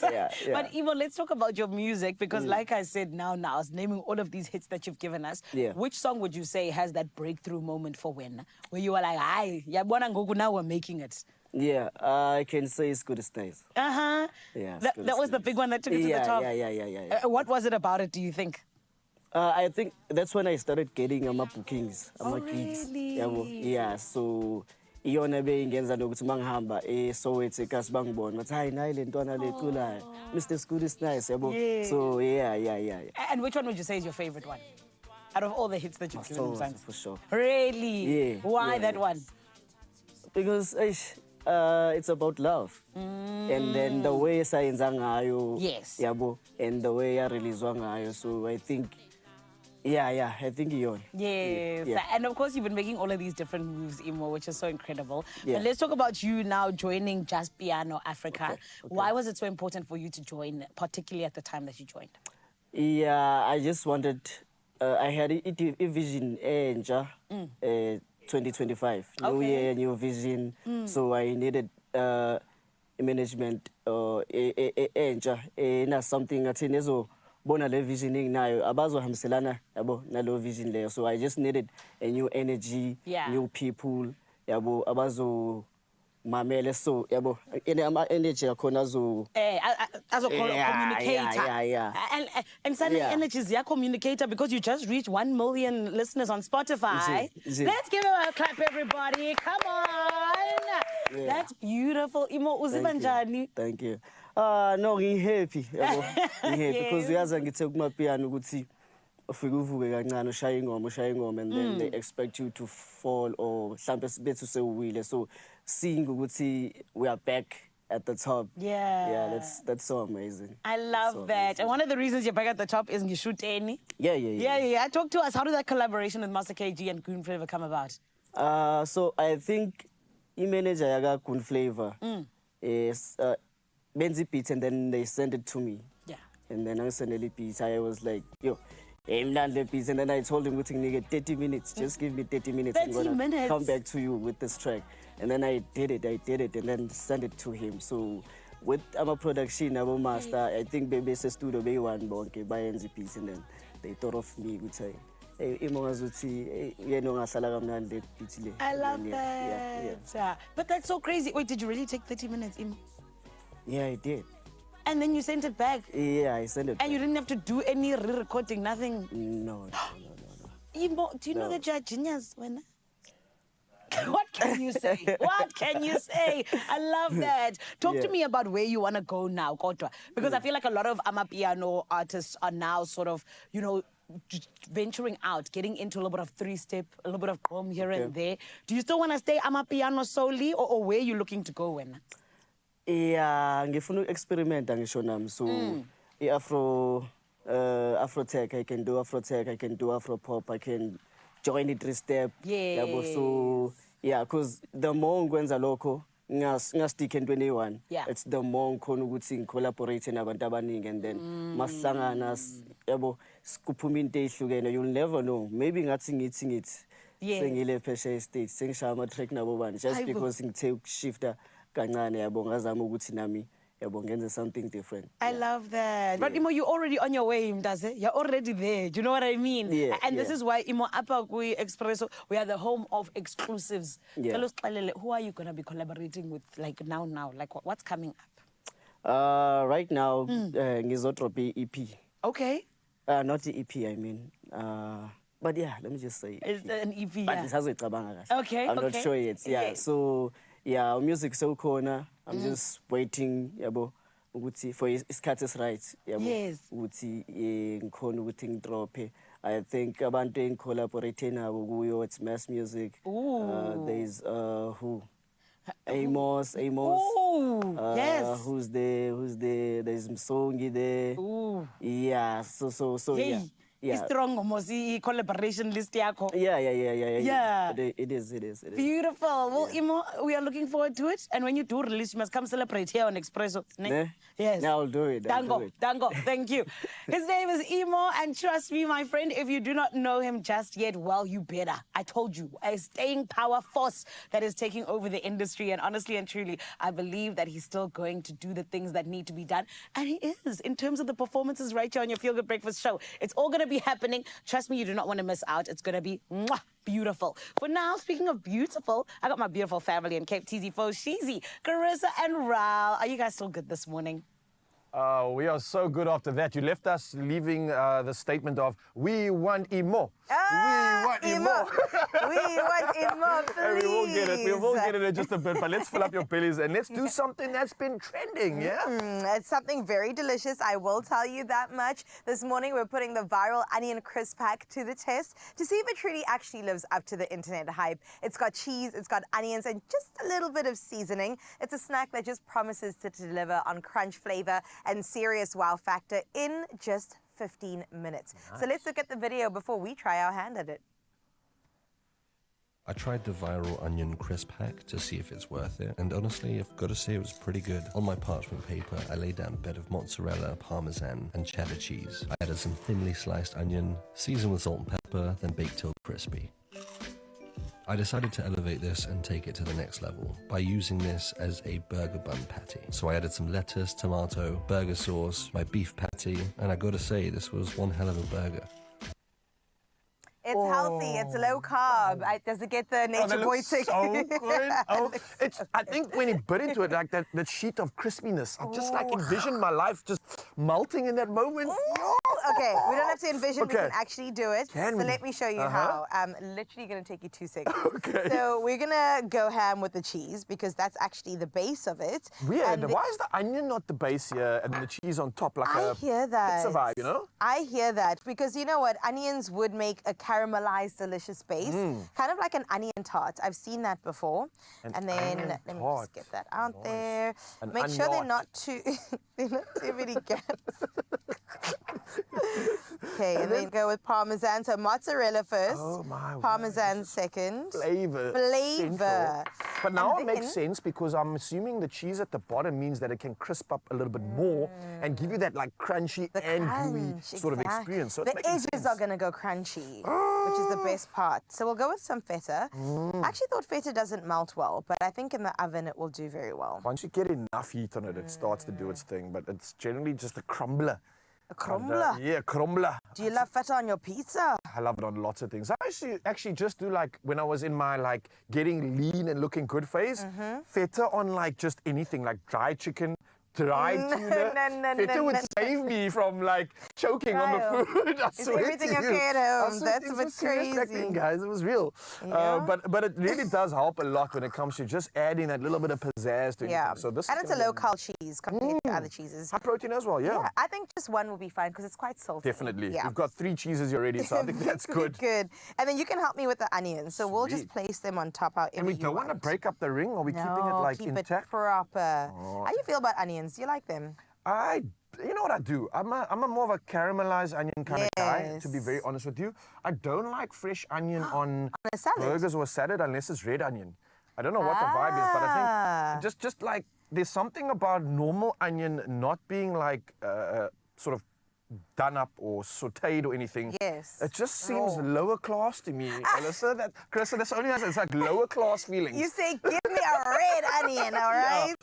But Eemoh, let's talk about your music because like I said, now I was naming all of these hits that you've given us. Yeah. Which song would you say has that breakthrough moment for when? Where you were like, "Aye, yabona ngoku, now we're making it." Yeah, I can say it's good styles. Yeah, that was the big one that took it to the top. Yeah. What was it about it, do you think? I think that's when I started getting bookings, gigs. Really? Yeah, so iyona beyingenza nokuthi mangihamba Soweto eKasi bangibona bathi hayi nayi le ntwana leculayo Mr. Scooty is nice, yabo. So yeah. And which one would you say is your favorite one? Out of all the hits that you've given So, him, for sure. Really? Yeah. Why that one? Because it's about love. And then the way sayenza ngayo, Yes. yabo, and the way I release ngayo. So I think I think you're. Yes. Yeah. And of course, you've been making all of these different moves, Eemoh, which is so incredible. Yeah. But let's talk about you now joining Jazz Piano Africa. Okay. Why was it so important for you to join, particularly at the time that you joined? Yeah, I just wanted, I had a vision, 2025. New year, new vision. So I needed management, something at bona le vision nayo abazohambiselana yabo nalo vision leyo, so I just needed a new energy, new people yabo abazo mamele, so yabo ama energy yakhona As a communicator. And suddenly energies, yeah, communicator, because you just reached 1 million listeners on Spotify. Let's give him a clap, everybody. Come on. That's beautiful. Eemoh, uziva njani? Thank you. No, ngihappy yabo. Ngihappy because uyazi ngithe kumapiano ukuthi ufike uvuke kancane ushaye ingoma, and then they expect you to fall or mhlambe bethu sewuwile, so seeing ukuthi we are back at the top. Yeah, that's so amazing. I love so that. amazing. And one of the reasons you're back at the top is Ngishuteni. Yeah. Talk to us. How did that collaboration with Master KG and Goon Flavor come about? So I think manager yaga Goon Flavor is Benzi beats, and then they sent it to me. Yeah. And then I sent the beats. I was like, yo, aim down the beats. And then I told him, nigga, 30 minutes. Just give me 30 minutes. 30 I'm gonna minutes. come back to you with this track. And then I did it, and then sent it to him. So with our production, our master, I think baby says studio bay one bonke by NZPs, and then they thought of me. Good say, hey, Eemoh ngazuthi yena ongahlala kamnandi le beat le. I love that. Yeah. But that's so crazy. Wait, did you really take 30 minutes, Eemoh? Yeah, I did. And then you sent it back. Yeah, I sent it. And you didn't have to do any re-recording, nothing. No. Eemoh, do you know that you're a genius? What can you say? What can you say? I love that. Talk to me about where you want to go now, Kodwa. Because I feel like a lot of amapiano artists are now sort of, you know, just venturing out, getting into a little bit of three-step, a little bit of home here and there. Do you still want to stay amapiano solely, or where are you looking to go when? Yeah, ngifuna experimenta ngisho nami. So, Afro tech, I can do Afro tech, I can do Afro pop, I can join the three-step. Yeah. So, yeah, because the more ngwenza lokho, stick in 21. Yeah. It's the more ngikhona ukuthi collaborate nabantu abaningi, and then masangana yabo sikuphuma into ehlukene. You'll never know. Maybe ngathi ngithi sengile phesheya state sengishaya ama track nabo bani just because ngithe ukushifta kancane yabo ngazama ukuthi nami yabo ngenze something different. I love that. But Eemoh, you're already on your way, Mdaze. You're already there. Do you know what I mean? Yeah, and this is why Eemoh Appa Kui Expresso, we are the home of exclusives. Yeah. Tell us, who are you gonna be collaborating with like now? Like what's coming up? Right now, ngizodrop EP. Okay. Not the EP, I mean. But yeah, let me just say. It's an EP, But yeah. it's hazicabanga kahle. Okay, I'm not okay. sure yet. Yeah. Yes. So yeah, music so corner. I'm just waiting, yabo, ukuthi for isikhathi is right, yabo. Yes. Ukuthi ngikhona ukuthi ngidrop. I think abantu engicollaborate nabo kuyo, it's mass music. Ooh. There's who? Eemoh. Ooh, yes. Who's there? There's Msongi there. Ooh. Yeah. So Hey, yeah. Yeah. it's strong, Mosi collaboration list yako. Yeah. Yeah. It is. Beautiful. Well, Eemoh, we are looking forward to it. And when you do release, you must come celebrate here on Expresso. Ne? Yes. Now I'll do it. Dango. Thank you. His name is Eemoh, and trust me, my friend, if you do not know him just yet, well, you better. I told you, a staying power force that is taking over the industry. And honestly and truly, I believe that he's still going to do the things that need to be done. And he is, in terms of the performances right here on your Feel Good Breakfast show. It's all going to be happening. Trust me, you do not want to miss out. It's going to be mwah, beautiful. For now, speaking of beautiful, I got my beautiful family in Cape TZ Fo, Sheezy, Carissa, and Ral. Are you guys still good this morning? We are so good after that. You left us leaving the statement of, we want Eemoh. We want Eemoh. We want Eemoh, please. And we will get it. We will get it in just a bit. But let's fill up your bellies and let's do something that's been trending, yeah? It's something very delicious, I will tell you that much. This morning, we're putting the viral onion crisp pack to the test to see if it really actually lives up to the internet hype. It's got cheese, it's got onions, and just a little bit of seasoning. It's a snack that just promises to deliver on crunch flavor and serious wow factor in just 15 minutes. Nice. So let's look at the video before we try our hand at it. I tried the viral onion crisp hack to see if it's worth it, and honestly, I've got to say it was pretty good. On my parchment paper, I laid down a bed of mozzarella, parmesan, and cheddar cheese. I added some thinly sliced onion, seasoned with salt and pepper, then baked till crispy. I decided to elevate this and take it to the next level by using this as a burger bun patty. So I added some lettuce, tomato, burger sauce, my beef patty, and I gotta say, this was one hell of a burger. It's healthy, it's low carb. Does it get the nature boy tick? So good. I think when he bit into it, like that sheet of crispiness, I just like envisioned my life just melting in that moment. Okay, we don't have to envision, we can actually do it. Can so we? let me show you how. I'm literally going to take you 2 seconds. Okay. So we're going to go ham with the cheese because that's actually the base of it. Weird. And Why is the onion not the base here and the cheese on top like I a hear that. pizza vibe, you know? I hear that because you know what? Onions would make a caramelized, delicious base, kind of like an onion tart. I've seen that before. And then let me just get that out there. Make sure they're not too many gaps. Okay, and then go with parmesan. So mozzarella first, parmesan second. Flavor. Flavor. But now And it makes then- sense because I'm assuming the cheese at the bottom means that it can crisp up a little bit more and give you that like crunchy The and gooey crunch, sort of exactly. experience. So it's the making edges sense. are going to go crunchy, which is the best part. So we'll go with some feta. I actually thought feta doesn't melt well, but I think in the oven it will do very well. Once you get enough heat on it, it starts to do its thing. But it's generally just a crumbler. A crumbler? Yeah, crumbler. Do you love feta on your pizza? I love it on lots of things. I actually just do like when I was in my like getting lean and looking good phase, feta on like just anything like dried chicken, dried tuna. Feta would save me from like choking on the food. I Is swear everything to you. okay at I home? swear That's things a bit were serious back crazy. then, guys. It was real. Yeah. But it really does help a lot when it comes to just adding that little bit of pizzazz to Yeah. anything. So this And is it's a gonna be low-carb cheese compared to other cheeses. high protein as well. Yeah, I think just one will be fine because it's quite salty. Definitely. Yeah. We've got 3 cheeses already, so I think that's good. Good. And then you can help me with the onions. So we'll just Sweet. place them on top however And we you don't want to want. break up the ring. Are we keeping it No, like keep intact? it proper. How you feel about onions? Do you like them? You know what I do? I'm a more of a caramelized onion kind of guy, to be very Yes. honest with you. I don't like fresh onion on a salad? burgers or a salad unless it's red onion. I don't know what the vibe is, but I think just like there's something about normal onion not being like sort of done up or sauteed or anything. Yes. It just seems Raw. lower class to me, Alyssa. Carissa, that's only it's like lower class feelings. You say, give me a red onion, all right?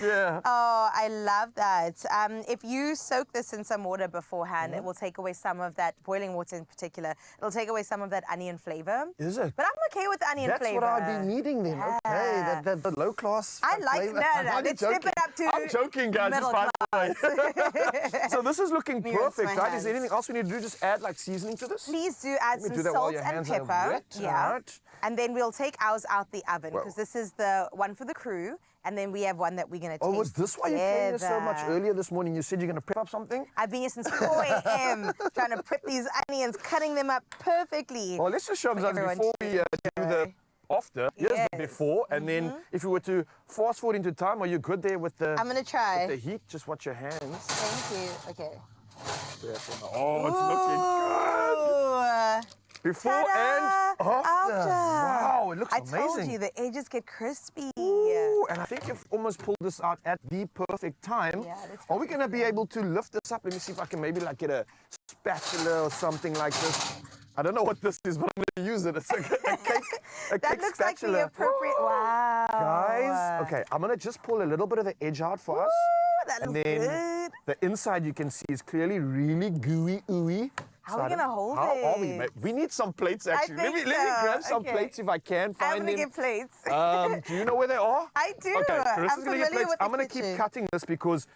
Yeah. Oh, I love that. If you soak this in some water beforehand, it will take away some of that, boiling water in particular, it'll take away some of that onion flavor. Is it? But I'm okay with the onion That's flavor. what I'd be needing then. Yeah. Okay, the low class. I like flavor. no. I'm Let's step joking. it up to I'm joking, guys. It's middle fine. class. So this is looking Me rinse perfect, my right? Is there hands. anything else we need to do? Just add like seasoning to this? Please do add Let me some do that while salt your and hands are pepper. wet, Yeah. right. And then we'll take ours out the oven Well. because this is the one for the crew. And then we have one that we're going to taste Oh, was this why you came here so much together. earlier this morning? You said you're going to prep up something? I've been here since 4 a.m. trying to prep these onions, cutting them up perfectly. Well, let's just show them everyone before we do the enjoy. after. Here's the Yes. Mm-hmm. before, and then if you were to fast forward into time, are you good there with the? I'm going to try. with the heat. Just watch your hands. Thank you. Okay. Oh, it's looking good. Ooh. Before Ta-da! and after. After. Wow, it looks I amazing. told you, the edges get crispy. Ooh, and I think you've almost pulled this out at the perfect time. Yeah, that's Are we going to be able to lift this up? Let me see if I can maybe like get a spatula or something like this. I don't know what this is, but I'm going to use it. It's like a cake, That cake looks spatula. like the appropriate. Wow. Guys, okay, I'm going to just pull a little bit of the edge out for us. Ooh, that And looks then good. the inside you can see is clearly really gooey, ooey. How are we I don't- gonna hold How are we, it? mate? We need some plates actually. Let think me so. grab some Okay. plates if I can I'm find going to them. get plates. Do you know where they are? I do. Okay, I'm Carissa's gonna get familiar plates. with the I'm gonna keep kitchen. cutting this because,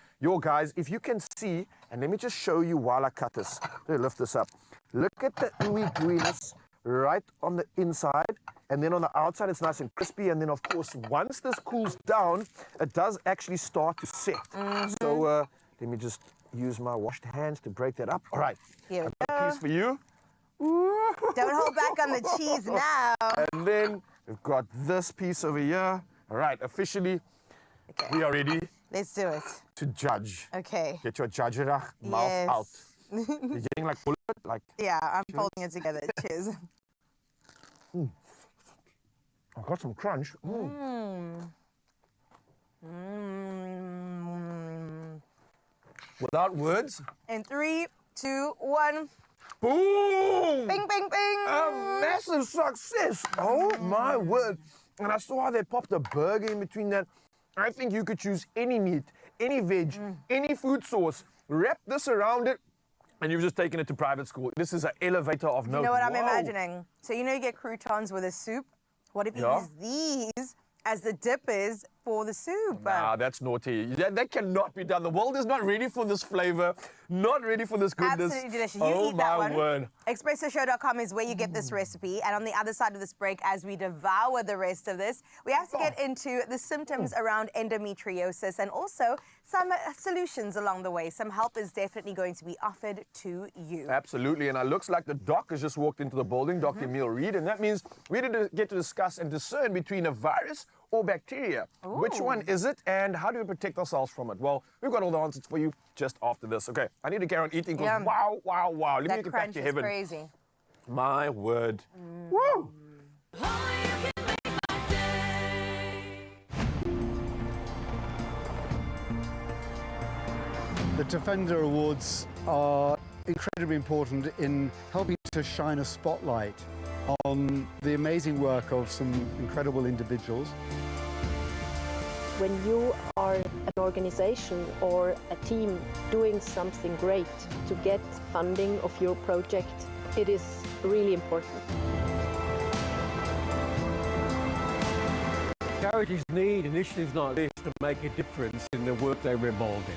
guys, if you can see, and let me just show you while I cut this. Let me lift this up. Look at the ooey gooiness right on the inside, and then on the outside it's nice and crispy. And then, of course, once this cools down, it does actually start to set. Mm-hmm. So let me just use my washed hands to break that up. All right, Here we I've got a go. piece for you. Don't hold back on the cheese now. And then we've got this piece over here. All right, officially, Okay. we are ready Let's do it. to judge. Okay. Get your judgerach mouth Yes. out. You're getting like bullet, like Yeah, I'm folding it together. Cheers. I've got some crunch. Without words. In 3, 2, 1. Boom! Bing, bing, bing. A massive success. Oh my word. And I saw how they popped a burger in between that. I think you could choose any meat, any veg, any food source, wrap this around it, and you've just taken it to private school. This is an elevator of note. You know what I'm Wow. imagining? So you know you get croutons with a soup? What if you Yeah. use these as the dippers for the soup? Nah, that's naughty. That cannot be done. The world is not ready for this flavor, not ready for this goodness. Absolutely delicious. You Oh eat that my one. word. ExpressoShow.com is where you get this recipe. And on the other side of this break, as we devour the rest of this, we have to get into the symptoms around endometriosis and also some solutions along the way. Some help is definitely going to be offered to you. Absolutely, and it looks like the doc has just walked into the building, Dr. Mm-hmm. Emil Reed, and that means we get to discuss and discern between a virus or bacteria. Which one is it, and how do we protect ourselves from it? Well, we've got all the answers for you just after this. Okay, I need to carry on eating because Yum. wow. Let me That get back crunch to is heaven. crazy. My word. Mm. Woo! Only you can make my day. The Defender Awards are incredibly important in helping to shine a spotlight on the amazing work of some incredible individuals. When you are an organization or a team doing something great to get funding of your project, it is really important. Charities need initiatives like this to make a difference in the work they were involved in.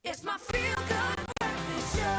It's my feel-good breakfast show.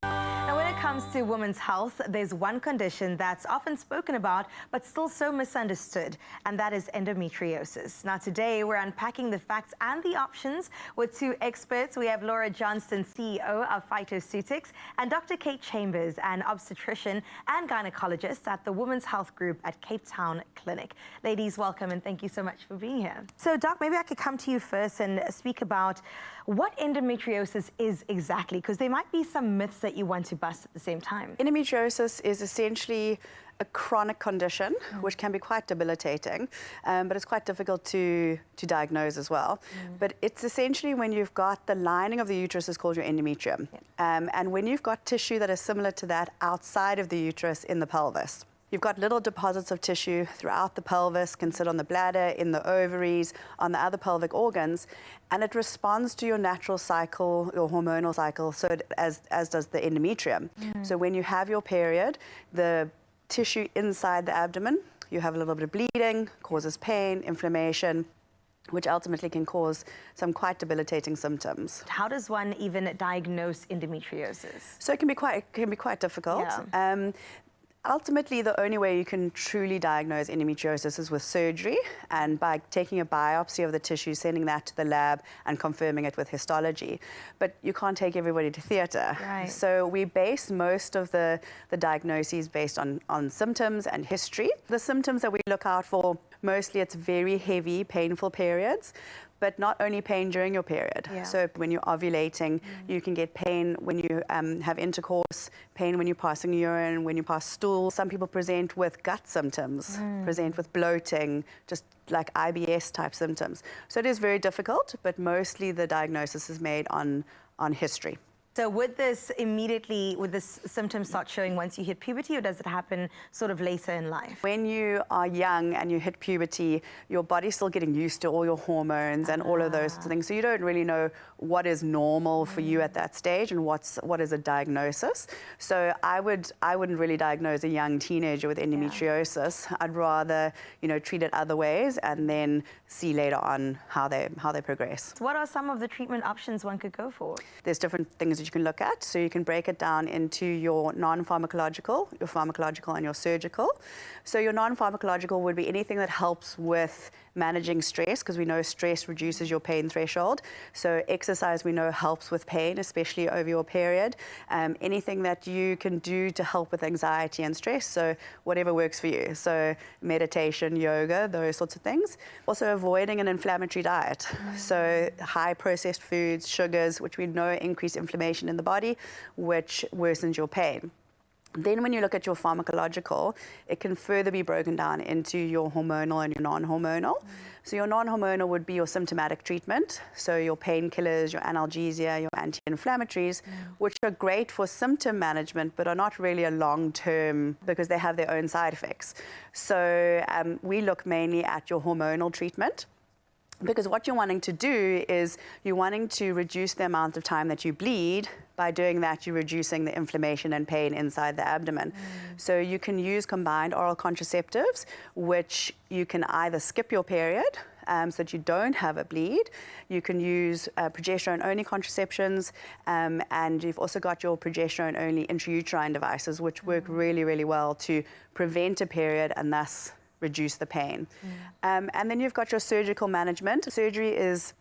Now, when it comes to women's health, there's one condition that's often spoken about, but still so misunderstood, and that is endometriosis. Now, today, we're unpacking the facts and the options with two experts. We have Laura Johnston, CEO of Phytoceutics, and Dr. Kate Chambers, an obstetrician and gynecologist at the Women's Health Group at Cape Town Clinic. Ladies, welcome, and thank you so much for being here. So, Doc, maybe I could come to you first and speak about what endometriosis is exactly, because there might be some myths that you want to bust at the same time. Endometriosis is essentially a chronic condition which can be quite debilitating, but it's quite difficult to diagnose as well. But it's essentially when you've got the lining of the uterus is called your endometrium. And when you've got tissue that is similar to that outside of the uterus in the pelvis. You've got little deposits of tissue throughout the pelvis, can sit on the bladder, in the ovaries, on the other pelvic organs, and it responds to your natural cycle, your hormonal cycle, so as does the endometrium. So when you have your period, the tissue inside the abdomen, you have a little bit of bleeding, causes pain, inflammation, which ultimately can cause some quite debilitating symptoms. How does one even diagnose endometriosis? So it can be quite difficult. Ultimately, the only way you can truly diagnose endometriosis is with surgery and by taking a biopsy of the tissue, sending that to the lab and confirming it with histology. But you can't take everybody to theatre. Right. So we base most of the diagnoses based on symptoms and history. The symptoms that we look out for, mostly it's very heavy, painful periods, but not only pain during your period. So when you're ovulating, you can get pain when you have intercourse, pain when you're passing urine, when you pass stool. Some people present with gut symptoms, present with bloating, just like IBS type symptoms. So it is very difficult, but mostly the diagnosis is made on history. So would this symptoms start showing once you hit puberty, or does it happen sort of later in life? When you are young and you hit puberty, your body's still getting used to all your hormones and all of those things. So you don't really know what is normal for you at that stage and what is a diagnosis. So I wouldn't really diagnose a young teenager with endometriosis. I'd rather, treat it other ways and then see later on how they progress. So what are some of the treatment options one could go for? There's different things that you can look at. So you can break it down into your non-pharmacological, your pharmacological, and your surgical. So your non-pharmacological would be anything that helps with managing stress, because we know stress reduces your pain threshold. So exercise, we know, helps with pain, especially over your period. Anything that you can do to help with anxiety and stress, so whatever works for you. So meditation, yoga, those sorts of things. Also avoiding an inflammatory diet. So high processed foods, sugars, which we know increase inflammation in the body, which worsens your pain. Then when you look at your pharmacological, it can further be broken down into your hormonal and your non-hormonal. So your non-hormonal would be your symptomatic treatment, so your painkillers, your analgesia, your anti-inflammatories, which are great for symptom management, but are not really a long-term because they have their own side effects. So we look mainly at your hormonal treatment. Because what you're wanting to do is you're wanting to reduce the amount of time that you bleed. By doing that, you're reducing the inflammation and pain inside the abdomen. So you can use combined oral contraceptives, which you can either skip your period so that you don't have a bleed. You can use progesterone-only contraceptions, and you've also got your progesterone-only intrauterine devices, which work really, really well to prevent a period and thus reduce the pain. And then you've got your surgical management. Surgery is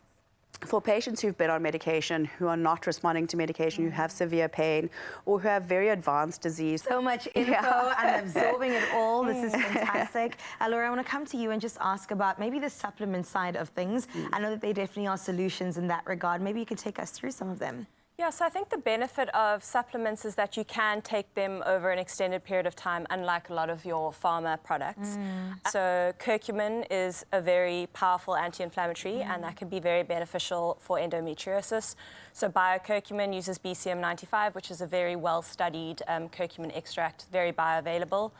for patients who've been on medication, who are not responding to medication, who have severe pain, or who have very advanced disease. So much info. I'm absorbing it all. This is fantastic. Laura, I want to come to you and just ask about maybe the supplement side of things. I know that there definitely are solutions in that regard. Maybe you could take us through some of them. Yeah, so I think the benefit of supplements is that you can take them over an extended period of time, unlike a lot of your pharma products. So curcumin is a very powerful anti-inflammatory, and that can be very beneficial for endometriosis. So biocurcumin uses BCM95, which is a very well-studied curcumin extract, very bioavailable.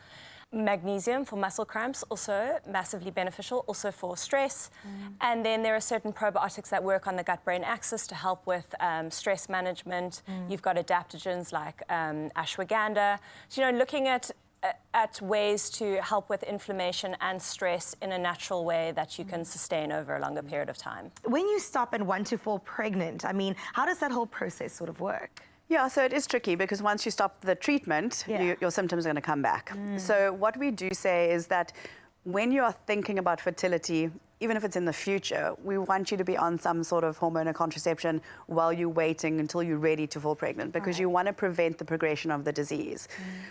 Magnesium for muscle cramps, also massively beneficial, also for stress. And then there are certain probiotics that work on the gut-brain axis to help with stress management. You've got adaptogens like ashwagandha. So, you know, looking at ways to help with inflammation and stress in a natural way that you can sustain over a longer period of time. When you stop and want to fall pregnant, I mean, how does that whole process sort of work? Yeah, so it is tricky because once you stop the treatment, your symptoms are going to come back. So what we do say is that when you are thinking about fertility, even if it's in the future, we want you to be on some sort of hormonal contraception while you're waiting until you're ready to fall pregnant, because you want to prevent the progression of the disease.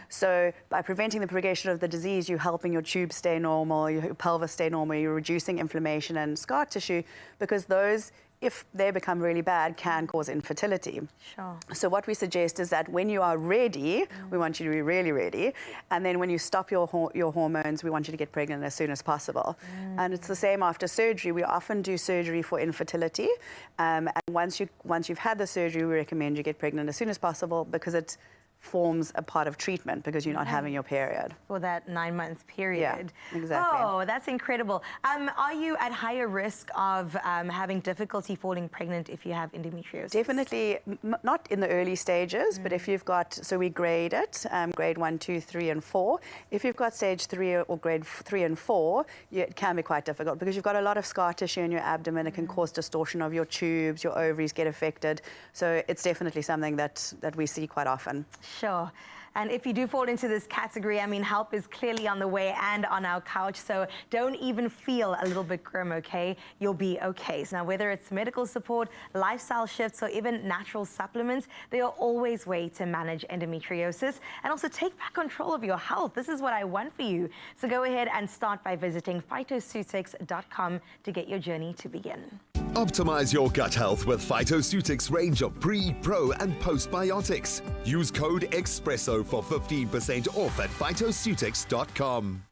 So by preventing the progression of the disease, you're helping your tubes stay normal, your pelvis stay normal, you're reducing inflammation and scar tissue, because those, if they become really bad, can cause infertility. Sure. So what we suggest is that when you are ready, we want you to be really ready, and then when you stop your hormones, we want you to get pregnant as soon as possible. And it's the same after surgery. We often do surgery for infertility, and once you've had the surgery, we recommend you get pregnant as soon as possible, because it forms a part of treatment because you're not having your period. For that 9-month period. Yeah, exactly. Oh, that's incredible. Are you at higher risk of having difficulty falling pregnant if you have endometriosis? Definitely, not in the early stages, but if you've got, so we grade it, grade 1, 2, 3, and 4. If you've got stage 3 or grade 3 and 4, it can be quite difficult because you've got a lot of scar tissue in your abdomen. It can cause distortion of your tubes, your ovaries get affected. So it's definitely something that we see quite often. Sure. And if you do fall into this category, I mean, help is clearly on the way and on our couch. So don't even feel a little bit grim, okay? You'll be okay. So now, whether it's medical support, lifestyle shifts, or even natural supplements, there are always ways to manage endometriosis and also take back control of your health. This is what I want for you. So go ahead and start by visiting phytoceutics.com to get your journey to begin. Optimize your gut health with Phytoceutics range of pre, pro, and postbiotics. Use code Expresso for 15% off at phytoceutics.com.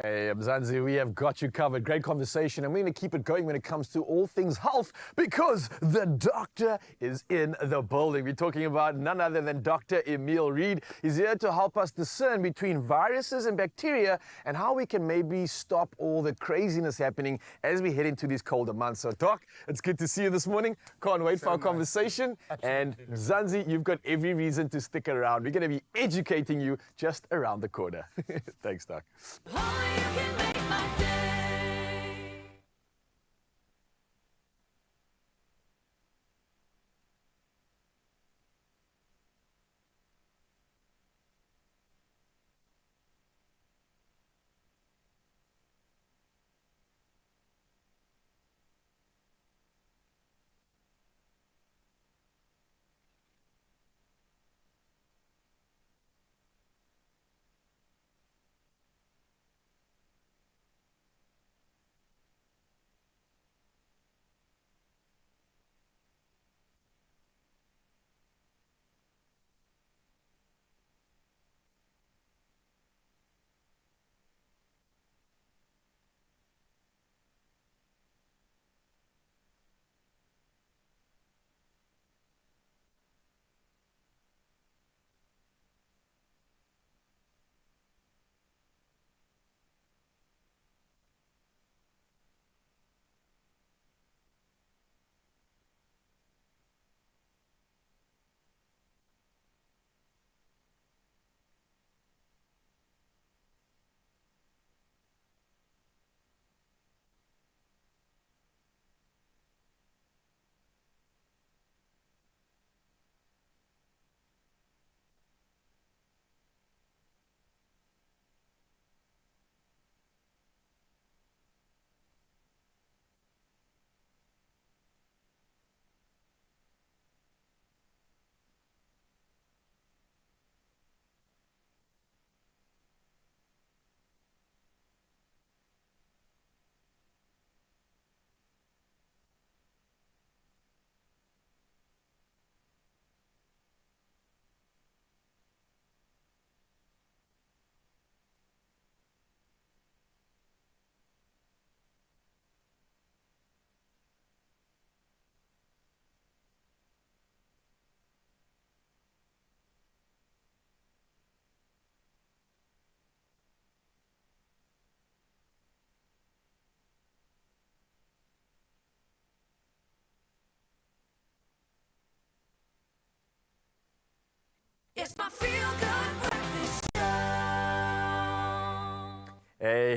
Hey, Mzansi, we have got you covered. Great conversation, and we're going to keep it going when it comes to all things health, because the doctor is in the building. We're talking about none other than Dr. Emil Reed. He's here to help us discern between viruses and bacteria and how we can maybe stop all the craziness happening as we head into these colder months. So, Doc, it's good to see you this morning. Can't wait for our conversation. And Mzansi, you've got every reason to stick around. We're going to be educating you just around the corner. Thanks, Doc. You can make my day.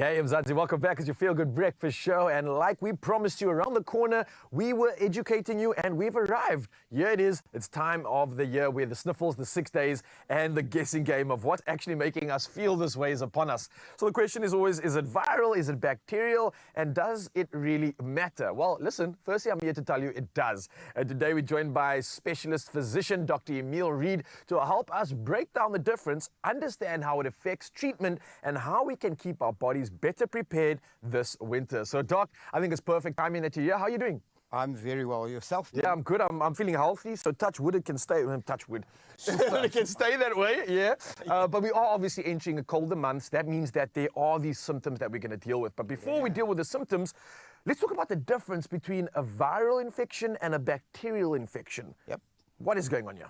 Hey, Mzansi, welcome back. It's your Feel Good Breakfast Show. And like we promised you around the corner, we were educating you and we've arrived. Here it is. It's time of the year where the sniffles, the 6 days, and the guessing game of what's actually making us feel this way is upon us. So the question is always, is it viral? Is it bacterial? And does it really matter? Well, listen, firstly, I'm here to tell you it does. And today we're joined by specialist physician, Dr. Eemoh Reed, to help us break down the difference, understand how it affects treatment, and how we can keep our bodies better prepared this winter. So, Doc, I think it's perfect timing that you're here. How are you doing? I'm very well. Yourself? Yeah, I'm good. I'm feeling healthy. So touch wood, it can stay. Touch wood. It can stay that way, yeah. But we are obviously entering a colder month. That means that there are these symptoms that we're going to deal with. But before we deal with the symptoms, let's talk about the difference between a viral infection and a bacterial infection. Yep. What is going on here?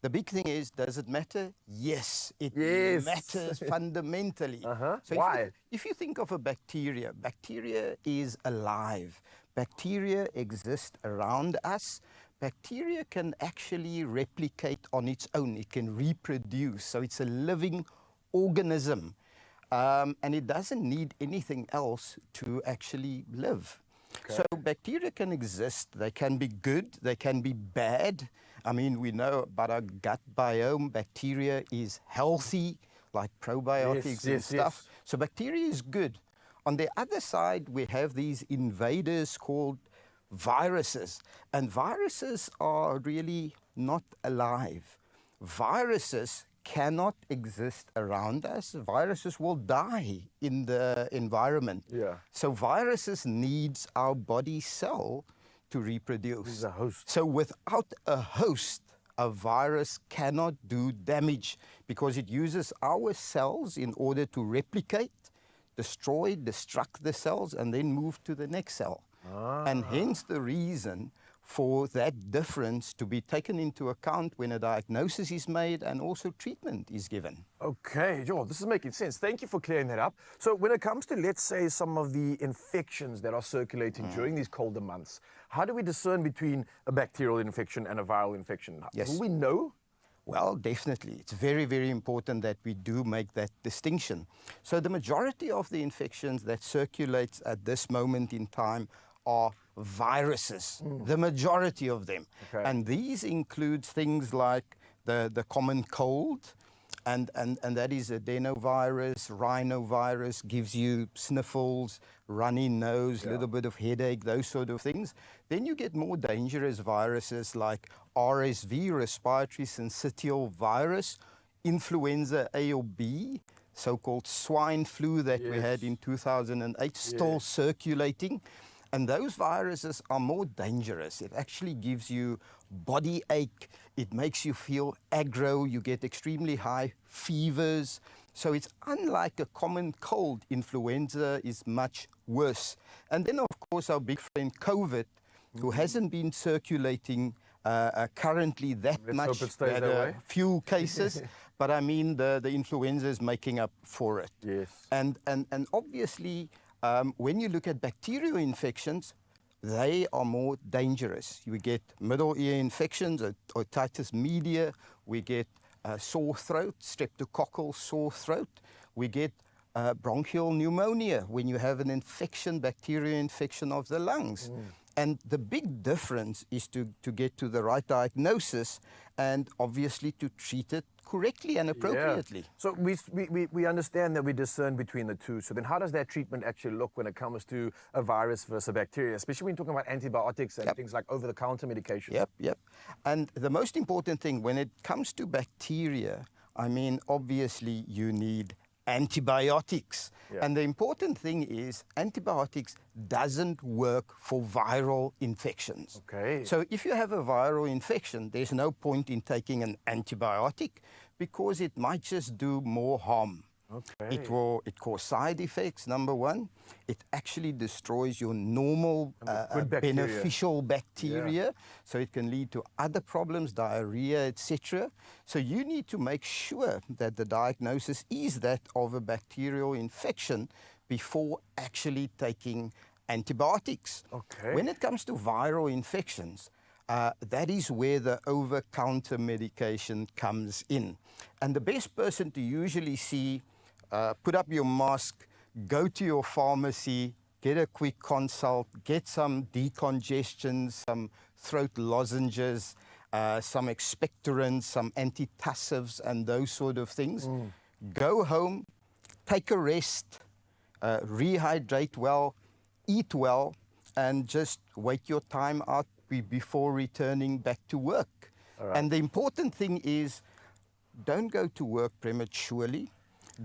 The big thing is, does it matter? Yes, it matters fundamentally. So why? If you think of a bacteria, bacteria is alive. Bacteria exist around us. Bacteria can actually replicate on its own. It can reproduce. So it's a living organism. And it doesn't need anything else to actually live. Okay. So bacteria can exist. They can be good. They can be bad. I mean, we know about our gut biome. Bacteria is healthy, like probiotics and stuff. So bacteria is good. On the other side, we have these invaders called viruses. And viruses are really not alive. Viruses cannot exist around us. Viruses will die in the environment. Yeah. So viruses needs our body cell to reproduce. This is a host. So without a host, a virus cannot do damage because it uses our cells in order to replicate, destroy, destruct the cells, and then move to the next cell. And hence the reason for that difference to be taken into account when a diagnosis is made and also treatment is given. Okay, Joel, this is making sense. Thank you for clearing that up. So when it comes to, let's say, some of the infections that are circulating during these colder months, how do we discern between a bacterial infection and a viral infection? Yes. Will we know? Well, definitely. It's very, very important that we do make that distinction. So the majority of the infections that circulates at this moment in time are viruses, the majority of them. Okay. And these include things like the common cold, and that is adenovirus, rhinovirus, gives you sniffles, runny nose, little bit of headache, those sort of things. Then you get more dangerous viruses like RSV, respiratory syncytial virus, influenza A or B, so-called swine flu that we had in 2008, still circulating. And those viruses are more dangerous. It actually gives you body ache. It makes you feel aggro. You get extremely high fevers. So it's unlike a common cold. Influenza is much worse. And then, of course, our big friend COVID, who hasn't been circulating currently that much. Hope it stays that way. Few cases. But I mean, the influenza is making up for it. Yes. And obviously, when you look at bacterial infections, they are more dangerous. We get middle ear infections, otitis media. We get sore throat, streptococcal sore throat. We get bronchial pneumonia when you have an infection, bacterial infection of the lungs. And the big difference is to get to the right diagnosis and obviously to treat it correctly and appropriately. Yeah. So we understand that we discern between the two. So then how does that treatment actually look when it comes to a virus versus a bacteria, especially when you're talking about antibiotics and things like over-the-counter medication? Yep. And the most important thing when it comes to bacteria, I mean, obviously you need antibiotics. And the important thing is antibiotics doesn't work for viral infections. Okay. So if you have a viral infection, there's no point in taking an antibiotic because it might just do more harm. Okay. It causes side effects, number one. It actually destroys your normal beneficial bacteria. So it can lead to other problems, diarrhea, etc. So you need to make sure that the diagnosis is that of a bacterial infection before actually taking antibiotics. Okay. When it comes to viral infections, that is where the over-counter medication comes in. And the best person to usually see, put up your mask, go to your pharmacy, get a quick consult, get some decongestion, some throat lozenges, some expectorants, some antitussives, and those sort of things. Go home, take a rest, rehydrate well, eat well, and just wait your time out before returning back to work. And the important thing is, don't go to work prematurely.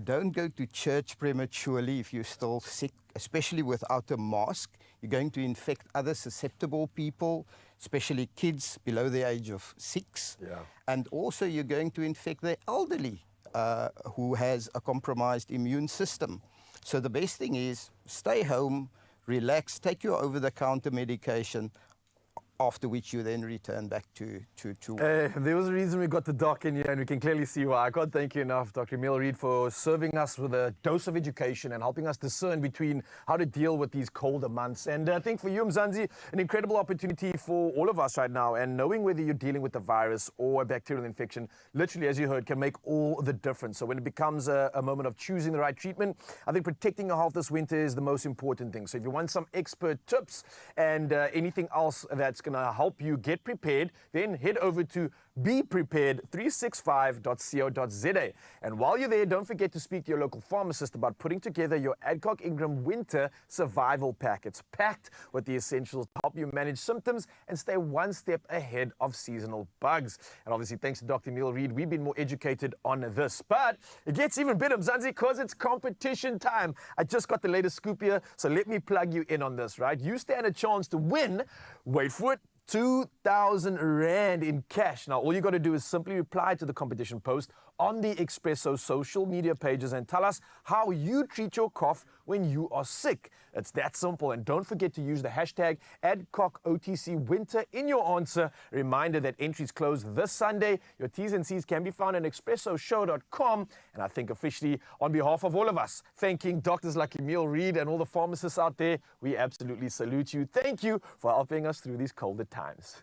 Don't go to church prematurely if you're still sick, especially without a mask. You're going to infect other susceptible people, especially kids below the age of 6. And also you're going to infect the elderly who has a compromised immune system. So the best thing is stay home, relax, take your over-the-counter medication, after which you then return back to There was a reason we got the doc in here, and we can clearly see why. I can't thank you enough, Dr. Eemoh Reid, for serving us with a dose of education and helping us discern between how to deal with these colder months. And I think for you, Mzansi, an incredible opportunity for all of us right now. And knowing whether you're dealing with a virus or a bacterial infection, literally, as you heard, can make all the difference. So when it becomes a moment of choosing the right treatment, I think protecting your health this winter is the most important thing. So if you want some expert tips and anything else that's going to help you get prepared, then head over to beprepared365.co.za. And while you're there, don't forget to speak to your local pharmacist about putting together your Adcock Ingram Winter Survival Pack. It's packed with the essentials to help you manage symptoms and stay one step ahead of seasonal bugs. And obviously, thanks to Dr. Eemoh Reid, we've been more educated on this. But it gets even better, Mzansi, because it's competition time. I just got the latest scoop here, so let me plug you in on this, right? You stand a chance to win, wait for it, 2,000 Rand in cash. Now, all you got to do is simply reply to the competition post on the Expresso social media pages and tell us how you treat your cough when you are sick. It's that simple. And don't forget to use the hashtag AdcockOTCWinter in your answer. Reminder that entries close this Sunday. Your T's and C's can be found on expressoshow.com. And I think officially, on behalf of all of us, thanking doctors like Eemoh Reid and all the pharmacists out there, we absolutely salute you. Thank you for helping us through these colder times.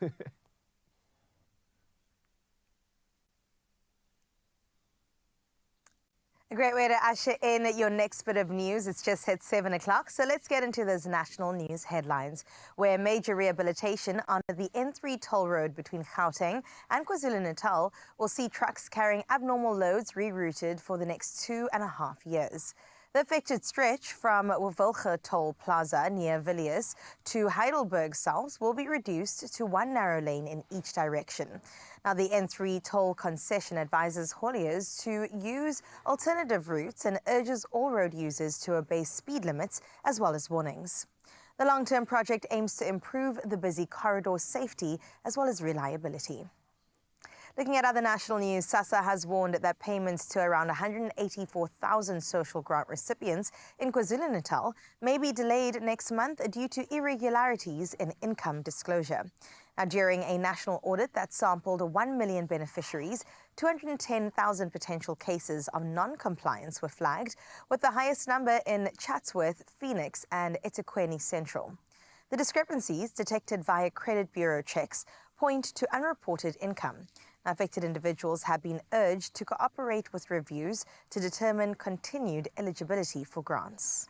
A great way to usher in your next bit of news. It's just hit 7 o'clock. So let's get into those national news headlines, where major rehabilitation on the N3 toll road between Gauteng and KwaZulu-Natal will see trucks carrying abnormal loads rerouted for the next 2.5 years. The affected stretch from Woolworths Toll Plaza near Villiers to Heidelberg South will be reduced to one narrow lane in each direction. Now, the N3 toll concession advises hauliers to use alternative routes and urges all road users to obey speed limits as well as warnings. The long-term project aims to improve the busy corridor safety as well as reliability. Looking at other national news, SASSA has warned that payments to around 184,000 social grant recipients in KwaZulu-Natal may be delayed next month due to irregularities in income disclosure. Now, during a national audit that sampled 1 million beneficiaries, 210,000 potential cases of non-compliance were flagged, with the highest number in Chatsworth, Phoenix and eThekwini Central. The discrepancies detected via credit bureau checks point to unreported income. Affected individuals have been urged to cooperate with reviews to determine continued eligibility for grants.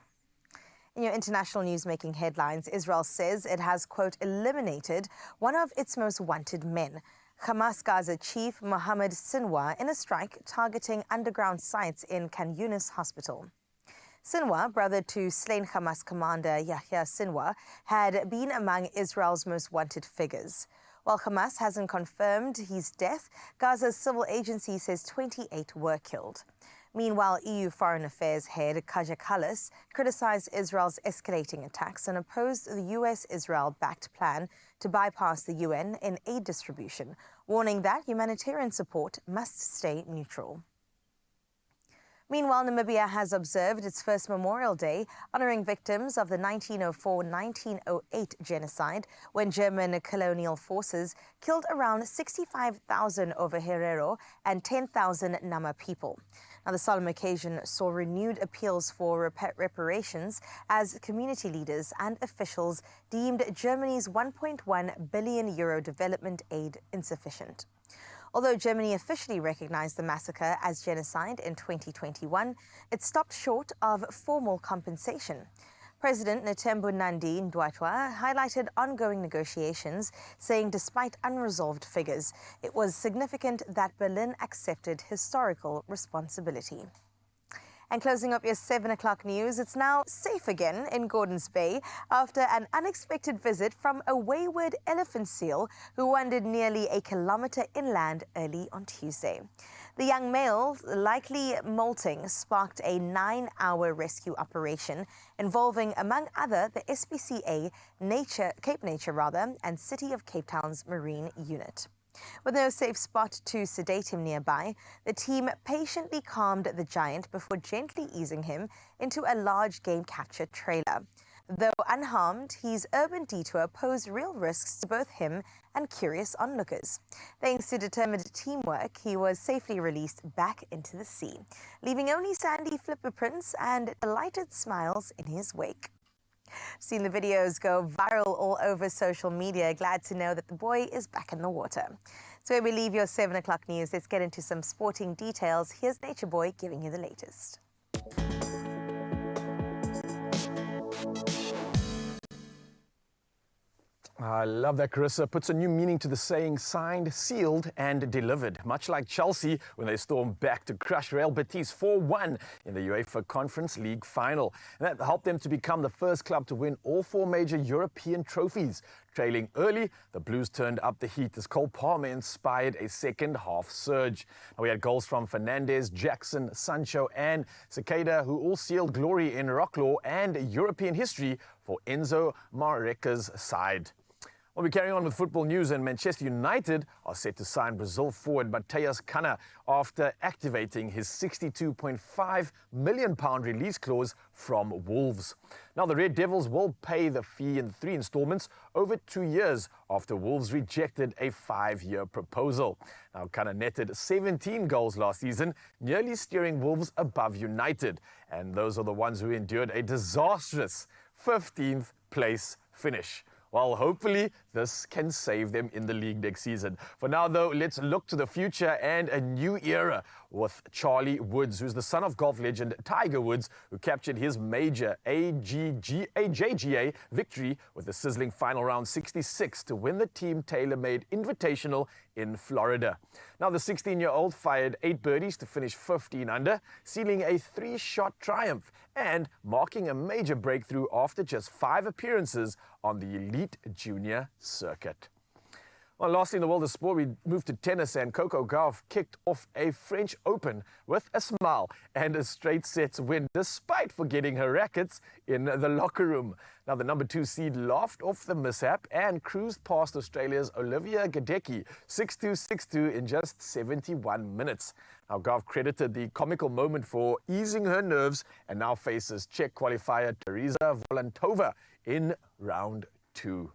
In your international news making headlines, Israel says it has, quote, eliminated one of its most wanted men, Hamas Gaza chief Mohammed Sinwar, in a strike targeting underground sites in Khan Yunis Hospital. Sinwar, brother to slain Hamas commander Yahya Sinwar, had been among Israel's most wanted figures. While Hamas hasn't confirmed his death, Gaza's civil agency says 28 were killed. Meanwhile, EU Foreign Affairs head Kaja Kallas criticized Israel's escalating attacks and opposed the US-Israel-backed plan to bypass the UN in aid distribution, warning that humanitarian support must stay neutral. Meanwhile, Namibia has observed its first Memorial Day, honoring victims of the 1904-1908 genocide, when German colonial forces killed around 65,000 Ovaherero and 10,000 Nama people. Now, the solemn occasion saw renewed appeals for reparations as community leaders and officials deemed Germany's €1.1 billion development aid insufficient. Although Germany officially recognized the massacre as genocide in 2021, it stopped short of formal compensation. President Netembo Nandi-Ndaitwah highlighted ongoing negotiations, saying despite unresolved figures, it was significant that Berlin accepted historical responsibility. And closing up your 7 o'clock news, it's now safe again in Gordons Bay after an unexpected visit from a wayward elephant seal who wandered nearly a kilometre inland early on Tuesday. The young male, likely molting, sparked a 9-hour rescue operation involving, among other, the SPCA Cape Nature and City of Cape Town's Marine Unit. With no safe spot to sedate him nearby, the team patiently calmed the giant before gently easing him into a large game capture trailer. Though unharmed, his urban detour posed real risks to both him and curious onlookers. Thanks to determined teamwork, he was safely released back into the sea, leaving only sandy flipper prints and delighted smiles in his wake. Seen the videos go viral all over social media. Glad to know that the boy is back in the water. So where we leave your 7 o'clock news, let's get into some sporting details. Here's Nature Boy giving you the latest. I love that, Carissa. Puts a new meaning to the saying signed, sealed and delivered. Much like Chelsea when they stormed back to crush Real Betis 4-1 in the UEFA Conference League final. And that helped them to become the first club to win all 4 major European trophies. Trailing early, the Blues turned up the heat as Cole Palmer inspired a second-half surge. Now, we had goals from Fernandes, Jackson, Sancho and Cicada, who all sealed glory in Rocklaw and European history for Enzo Maresca's side. Well, we're carrying on with football news, and Manchester United are set to sign Brazil forward Matheus Cunha after activating his £62.5 million release clause from Wolves. Now, the Red Devils will pay the fee in 3 installments over 2 years after Wolves rejected a 5-year proposal. Now, Cunha netted 17 goals last season, nearly steering Wolves above United, and those are the ones who endured a disastrous 15th place finish. Well, hopefully this can save them in the league next season. For now, though, let's look to the future and a new era with Charlie Woods, who's the son of golf legend Tiger Woods, who captured his major AJGA victory with a sizzling final round 66 to win the Team Tailor-Made Invitational in Florida. Now, the 16-year-old fired 8 birdies to finish 15 under, sealing a 3-shot triumph and marking a major breakthrough after just 5 appearances on the elite junior circuit. Well, lastly, in the world of sport, we moved to tennis, and Coco Gauff kicked off a French Open with a smile and a straight sets win, despite forgetting her rackets in the locker room. Now, the number 2 seed laughed off the mishap and cruised past Australia's Olivia Gadecki 6-2, 6-2 in just 71 minutes. Now, Gauff credited the comical moment for easing her nerves and now faces Czech qualifier Teresa Volantova in round 2.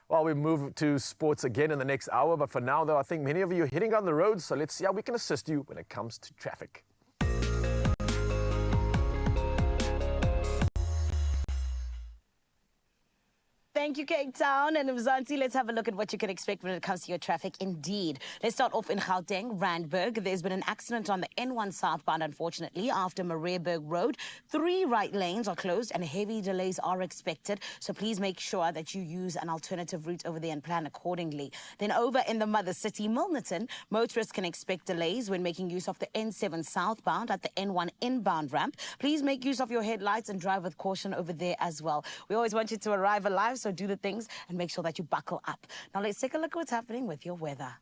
Well, we move to sports again in the next hour, but for now, though, I think many of you are heading on the road, so let's see how we can assist you when it comes to traffic. Thank you, Cape Town. And Mzansi, let's have a look at what you can expect when it comes to your traffic. Indeed. Let's start off in Gauteng, Randburg. There's been an accident on the N1 southbound, unfortunately, after Mariaburg Road. 3 right lanes are closed and heavy delays are expected. So please make sure that you use an alternative route over there and plan accordingly. Then over in the mother city, Milnerton, motorists can expect delays when making use of the N7 southbound at the N1 inbound ramp. Please make use of your headlights and drive with caution over there as well. We always want you to arrive alive, so do the things and make sure that you buckle up. Now let's take a look at what's happening with your weather.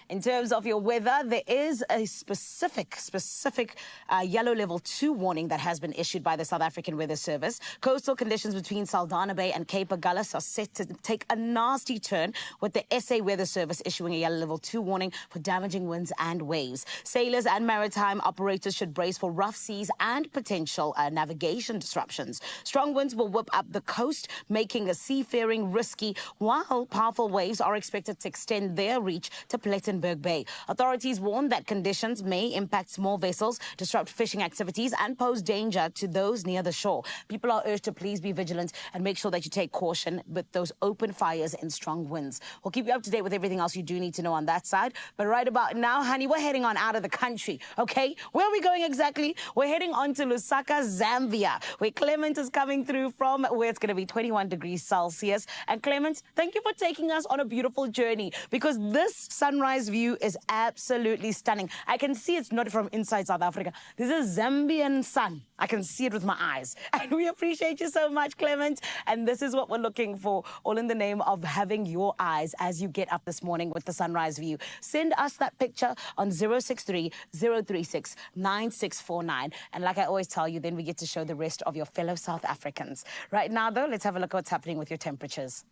In terms of your weather, there is a specific yellow level 2 warning that has been issued by the South African Weather Service. Coastal conditions between Saldanha Bay and Cape Agulhas are set to take a nasty turn, with the SA Weather Service issuing a yellow level 2 warning for damaging winds and waves. Sailors and maritime operators should brace for rough seas and potential navigation disruptions. Strong winds will whip up the coast, making seafaring risky, while powerful waves are expected to extend their reach to Platinum Drakensberg Bay. Authorities warn that conditions may impact small vessels, disrupt fishing activities, and pose danger to those near the shore. People are urged to please be vigilant and make sure that you take caution with those open fires and strong winds. We'll keep you up to date with everything else you do need to know on that side. But right about now, honey, we're heading on out of the country, okay? Where are we going exactly? We're heading on to Lusaka, Zambia, where Clement is coming through from, where it's going to be 21 degrees Celsius. And Clement, thank you for taking us on a beautiful journey, because this sunrise view is absolutely stunning. I can see it's not from inside South Africa. This is Zambian sun. I can see it with my eyes. And we appreciate you so much, Clement. And this is what we're looking for, all in the name of having your eyes as you get up this morning with the sunrise view. Send us that picture on 063 036 9649. And like I always tell you, then we get to show the rest of your fellow South Africans. Right now, though, let's have a look at what's happening with your temperatures.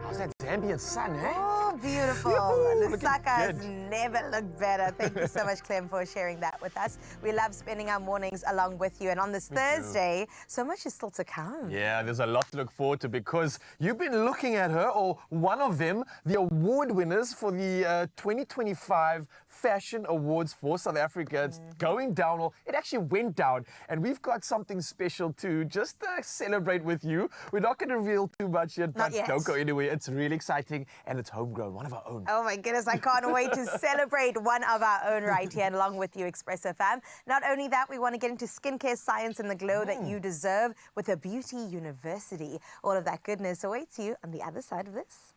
How's that Zambian sun, eh? Oh, beautiful. Yoo-hoo, Lusaka has looking never looked better. Thank you so much, Clem, for sharing that with us. We love spending our mornings along with you. And on this Thursday, so much is still to come. Yeah, there's a lot to look forward to, because you've been looking at her, or one of them, the award winners for the 2025 Fashion Awards for South Africa. It's going down, or it actually went down. And we've got something special to just celebrate with you. We're not going to reveal too much yet, Not but yet. don't go anywhere. It's really exciting, and it's homegrown, one of our own. Oh my goodness, I can't wait to celebrate one of our own right here along with you, Expresso fam. Not only that, we want to get into skincare science and the glow that you deserve with a beauty university. All of that goodness awaits you on the other side of this.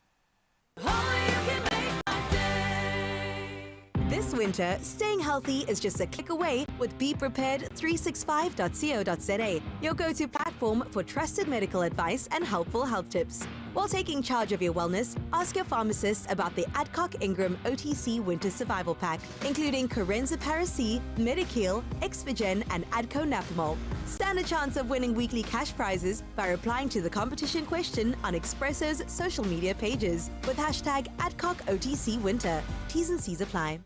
This winter, staying healthy is just a click away with BePrepared365.co.za, your go-to platform for trusted medical advice and helpful health tips. While taking charge of your wellness, ask your pharmacist about the Adcock Ingram OTC Winter Survival Pack, including Corenza Paracy, Medikil, Exvigen, and Adco Napamol. Stand a chance of winning weekly cash prizes by replying to the competition question on Expresso's social media pages with hashtag AdcockOTCWinter. T's and C's apply.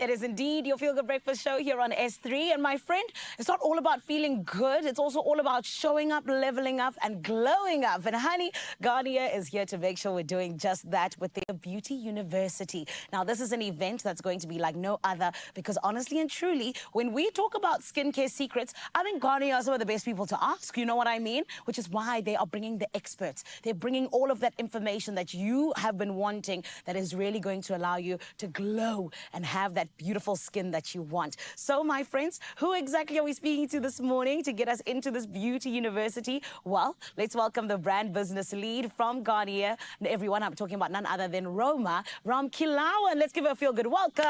It is indeed your Feel Good Breakfast show here on S3. And my friend, it's not all about feeling good. It's also all about showing up, leveling up, and glowing up. And honey, Garnier is here to make sure we're doing just that with their Beauty University. Now, this is an event that's going to be like no other because honestly and truly, when we talk about skincare secrets, I think Garnier are some of the best people to ask. You know what I mean? Which is why they are bringing the experts. They're bringing all of that information that you have been wanting that is really going to allow you to glow and have that beautiful skin that you want. So, my friends, who exactly are we speaking to this morning to get us into this Beauty University? Well, let's welcome the brand business lead from Garnier. And everyone, I'm talking about none other than Roma Ramkilawa. Let's give her a feel-good welcome.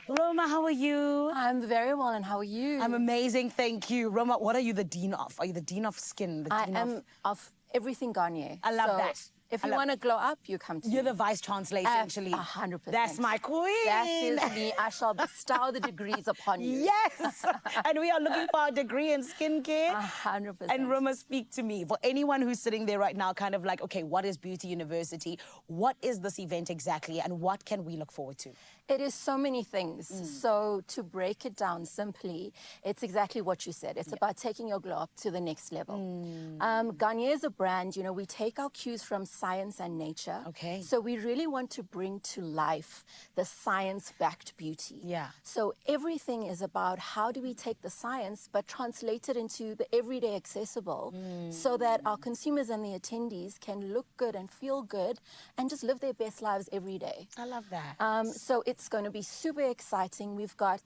Roma, how are you? I'm very well, and how are you? I'm amazing, thank you. Roma, what are you the dean of? Are you the dean of skin? I am of everything Garnier. I love So that. If you want to glow up, you come to me. You're the vice chancellor, essentially. 100%. That's my queen. That is me. I shall bestow the degrees upon you. Yes. And we are looking for a degree in skincare. 100%. And Roma, speak to me. For anyone who's sitting there right now, kind of like, okay, what is Beauty University? What is this event exactly? And what can we look forward to? It is so many things. So to break it down simply, it's exactly what you said. It's about taking your glow up to the next level. Garnier is a brand, you know, we take our cues from science and nature. Okay. So we really want to bring to life the science-backed beauty. Yeah. So everything is about how do we take the science but translate it into the everyday accessible so that our consumers and the attendees can look good and feel good and just live their best lives every day. I love that. So it's going to be super exciting. We've got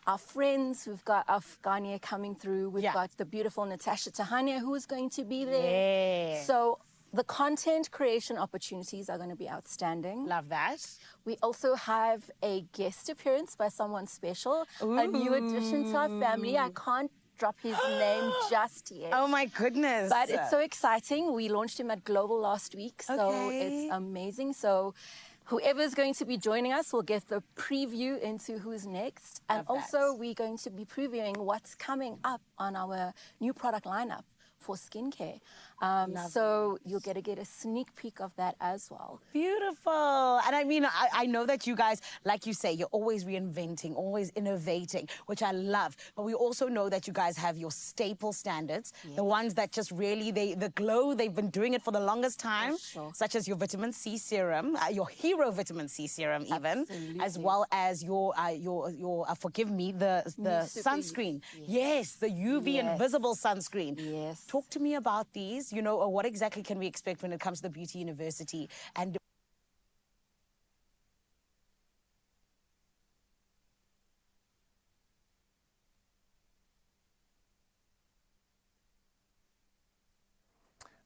our friends, we've got our Garnier coming through, we've got the beautiful Natasha Tahania who is going to be there. Yeah. So the content creation opportunities are going to be outstanding. Love that. We also have a guest appearance by someone special, a new addition to our family. I can't drop his name just yet. Oh my goodness. But it's so exciting. We launched him at Global last week, so Okay. it's amazing. So whoever's going to be joining us will get the preview into who's next. And also we're going to be previewing what's coming up on our new product lineup for skincare. So you'll get a sneak peek of that as well. Beautiful. And I mean, I know that you guys, like you say, you're always reinventing, always innovating, which I love. But we also know that you guys have your staple standards, the ones that just really, the glow, they've been doing it for the longest time, such as your vitamin C serum, your hero vitamin C serum even, as well as your forgive me, the sunscreen. Yes, the UV invisible sunscreen. Yes. Talk to me about these, you know, or what exactly can we expect when it comes to the Beauty University? And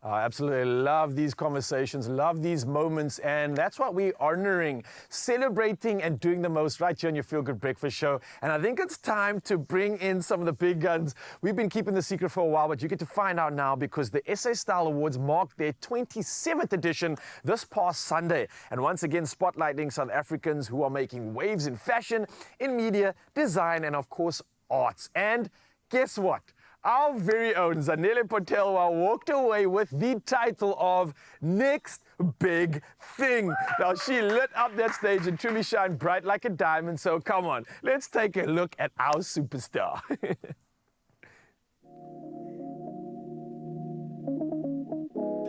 I absolutely love these conversations, love these moments, and that's what we're honoring, celebrating and doing the most right here on your Feel Good Breakfast show. And I think it's time to bring in some of the big guns. We've been keeping the secret for a while, but you get to find out now because the SA Style Awards marked their 27th edition this past Sunday. And once again, spotlighting South Africans who are making waves in fashion, in media, design, and of course, arts. And guess what? Our very own Zanele Potelwa walked away with the title of Next Big Thing. Now, she lit up that stage and truly shined bright like a diamond. So come on, let's take a look at our superstar.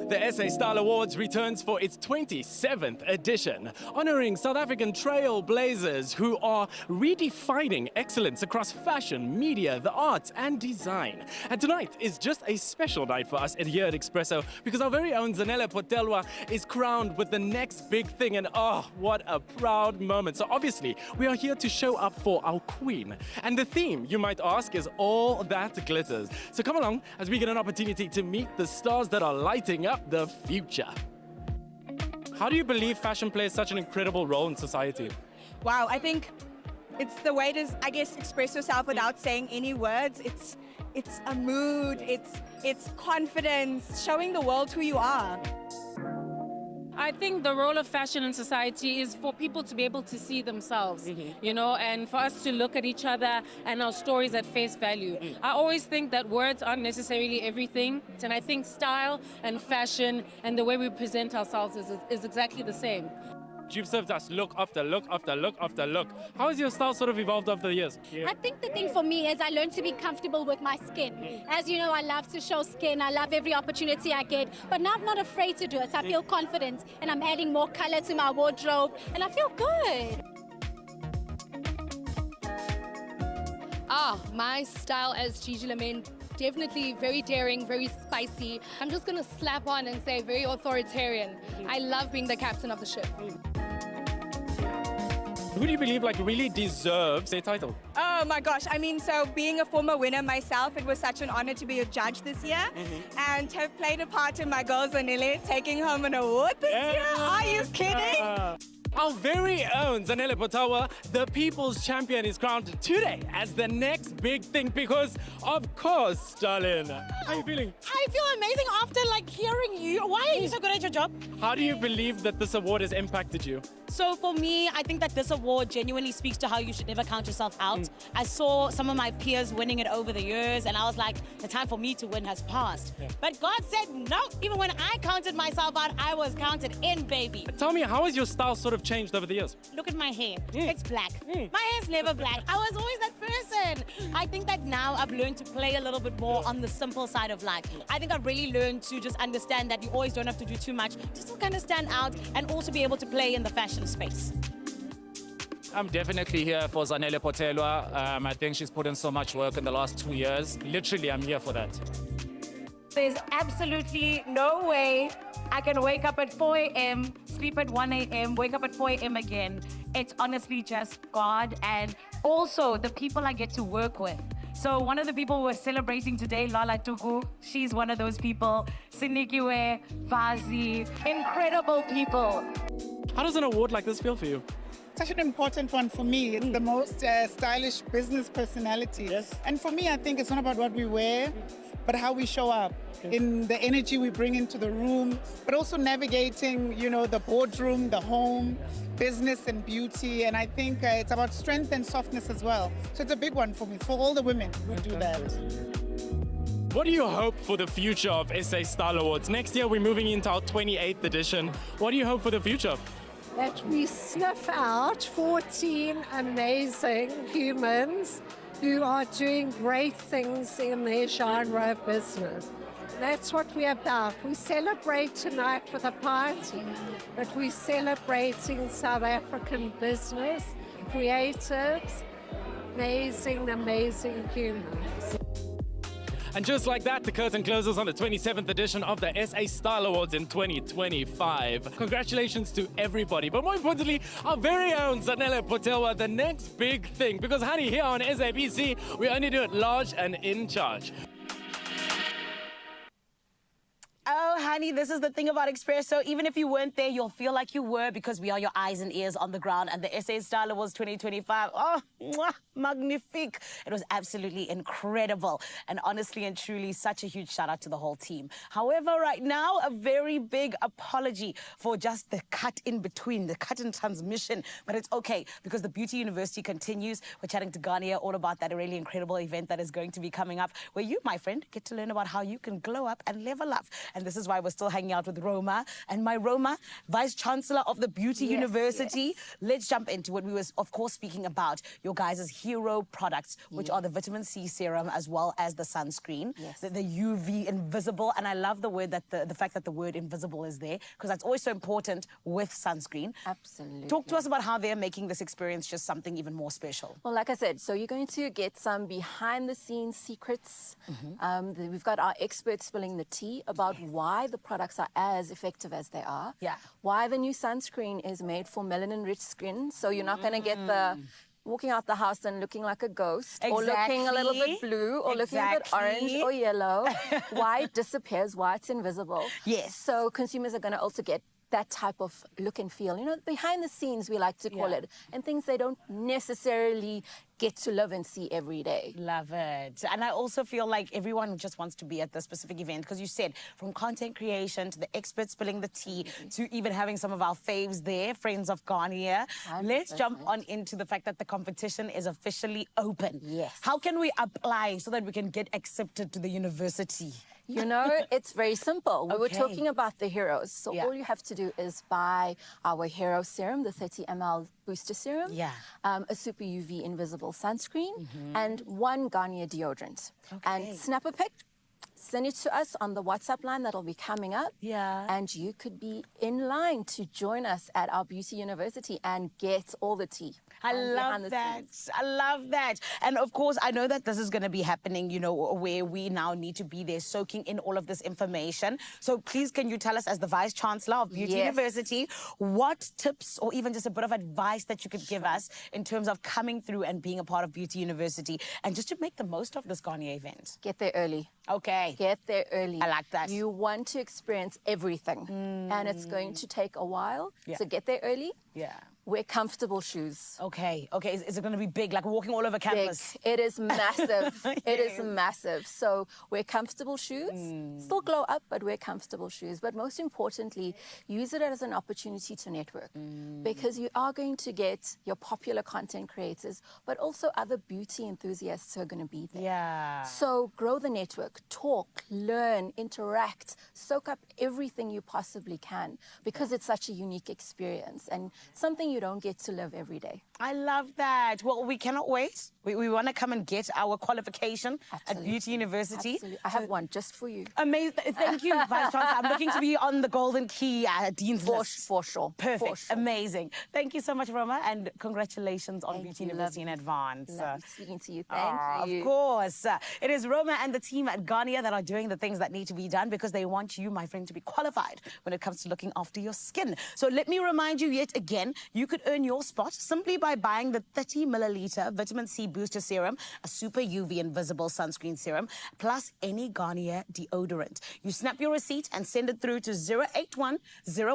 The SA Style Awards returns for its 27th edition, honoring South African trailblazers who are redefining excellence across fashion, media, the arts, and design. And tonight is just a special night for us here at Expresso because our very own Zanele Potelwa is crowned with the next big thing. And oh, what a proud moment. So obviously, we are here to show up for our queen. And the theme, you might ask, is all that glitters. So come along as we get an opportunity to meet the stars that are lighting up the future. How do you believe fashion plays such an incredible role in society? Wow, I think it's the way to, I guess, express yourself without saying any words. It's a mood, it's confidence, showing the world who you are. I think the role of fashion in society is for people to be able to see themselves, you know, and for us to look at each other and our stories at face value. I always think that words aren't necessarily everything, and I think style and fashion and the way we present ourselves is exactly the same. You've served us look after look after look after look. How has your style sort of evolved over the years? I think the thing for me is I learned to be comfortable with my skin. As you know, I love to show skin. I love every opportunity I get, but now I'm not afraid to do it. I feel confident and I'm adding more color to my wardrobe and I feel good. My style as Gigi Lamin, definitely very daring, very spicy. I'm just gonna slap on and say very authoritarian. I love being the captain of the ship. Who do you believe like really deserves a title? Oh my gosh, I mean, so being a former winner myself, it was such an honor to be a judge this year and to have played a part in my girls Zanele taking home an award this year. Are you kidding? Our very own Zanele Potawa, the People's Champion, is crowned today as the next big thing because, of course, darling. How are you feeling? I feel amazing after hearing you. Why are you so good at your job? How do you believe that this award has impacted you? So for me, I think that this award genuinely speaks to how you should never count yourself out. I saw some of my peers winning it over the years and I was like, the time for me to win has passed. But God said no. Even when I counted myself out, I was counted in, baby. Tell me, how has your style sort of changed over the years? Look at my hair. It's black. My hair's never black. I was always that person. I think that now I've learned to play a little bit more on the simple side of life. I think I've really learned to just understand that you always don't have to do too much just to kind of stand out and also be able to play in the fashion space. I'm definitely here for Zanele Potelwa. I think she's put in so much work in the last 2 years. Literally, I'm here for that. There's absolutely no way I can wake up at 4 a.m., sleep at 1 a.m., wake up at 4 a.m. again. It's honestly just God and also the people I get to work with. So one of the people we're celebrating today, Lala Tuku, she's one of those people. Sinikiwe, Vazi, incredible people. How does an award like this feel for you? Such an important one for me. It's the most stylish business personality. And for me, I think it's not about what we wear, but how we show up, in the energy we bring into the room, but also navigating, the boardroom, the home, business and beauty. And I think it's about strength and softness as well. So it's a big one for me, for all the women who do that. What do you hope for the future of SA Style Awards? Next year, we're moving into our 28th edition. What do you hope for the future? That we sniff out 14 amazing humans who are doing great things in their genre of business. That's what we're about. We celebrate tonight with a party, but we're celebrating South African business, creatives, amazing, amazing humans. And just like that, the curtain closes on the 27th edition of the SA Style Awards in 2025. Congratulations to everybody, but more importantly, our very own Zanele Potelwa, the next big thing. Because honey, here on SABC, we only do it large and in charge. Oh, honey, this is the thing about Expresso. Even if you weren't there, you'll feel like you were because we are your eyes and ears on the ground. And the SA Style Awards 2025, oh, mwah, magnifique. It was absolutely incredible. And honestly and truly, such a huge shout out to the whole team. However, right now, a very big apology for just the cut in between, the cut in transmission. But it's okay because the Beauty University continues. We're chatting to Garnier all about that really incredible event that is going to be coming up where you, my friend, get to learn about how you can glow up and level up. And this is why we're still hanging out with Roma. And my Roma, Vice Chancellor of the Beauty University. Let's jump into what we was, of course, speaking about. Your guys' hero products, which are the vitamin C serum as well as the sunscreen. The UV invisible. And I love the word that the fact that the word invisible is there because that's always so important with sunscreen. Absolutely. Talk to us about how they're making this experience just something even more special. Well, like I said, so you're going to get some behind-the-scenes secrets. We've got our experts spilling the tea about why the products are as effective as they are. Why the new sunscreen is made for melanin-rich skin, so you're not going to get the walking out the house and looking like a ghost or looking a little bit blue or looking a bit orange or yellow. Why it disappears, why it's invisible. So consumers are going to also get that type of look and feel, behind the scenes, we like to call it, and things they don't necessarily get to live and see every day. Love it. And I also feel like everyone just wants to be at this specific event because you said from content creation to the experts spilling the tea to even having some of our faves there, friends of Garnier. 100%. Let's jump on into the fact that the competition is officially open. How can we apply so that we can get accepted to the university? You know, it's very simple. We were Okay. talking about the heroes. So all you have to do is buy our hero serum, the 30 ml booster serum, a super UV invisible sunscreen, and 1 Garnier deodorant. And snap a pic, send it to us on the WhatsApp line that'll be coming up. And you could be in line to join us at our beauty university and get all the tea. I and love behind the that. scenes. I love that. And of course, I know that this is going to be happening, you know, where we now need to be there soaking in all of this information. So please, can you tell us, as the Vice Chancellor of Beauty University, what tips or even just a bit of advice that you could give us in terms of coming through and being a part of Beauty University and just to make the most of this Garnier event? Get there early. Okay. Get there early. I like that. You want to experience everything, and it's going to take a while. Yeah. So get there early. Yeah. Wear comfortable shoes. Okay. Okay. Is it going to be big, like walking all over campus? Big. It is massive. It is massive. So wear comfortable shoes. Still glow up, but wear comfortable shoes. But most importantly, use it as an opportunity to network, because you are going to get your popular content creators, but also other beauty enthusiasts who are going to be there. Yeah. So grow the network, talk, learn, interact, soak up everything you possibly can, because it's such a unique experience and something you don't get to live every day. I love that. Well, we cannot wait. We want to come and get our qualification at Beauty University. Absolutely. I have one just for you. Amazing. Thank you, Vice Chancellor. I'm looking to be on the Golden Key Dean's list. For sure. Perfect. For sure. Amazing. Thank you so much, Roma, and congratulations on Beauty University in advance. Lovely speaking to you. Thank you. Of course. It is Roma and the team at Garnier that are doing the things that need to be done because they want you, my friend, to be qualified when it comes to looking after your skin. So let me remind you yet again, you could earn your spot simply by buying the 30 milliliter vitamin C booster serum, a super UV invisible sunscreen serum, plus any Garnier deodorant. You snap your receipt and send it through to 081 010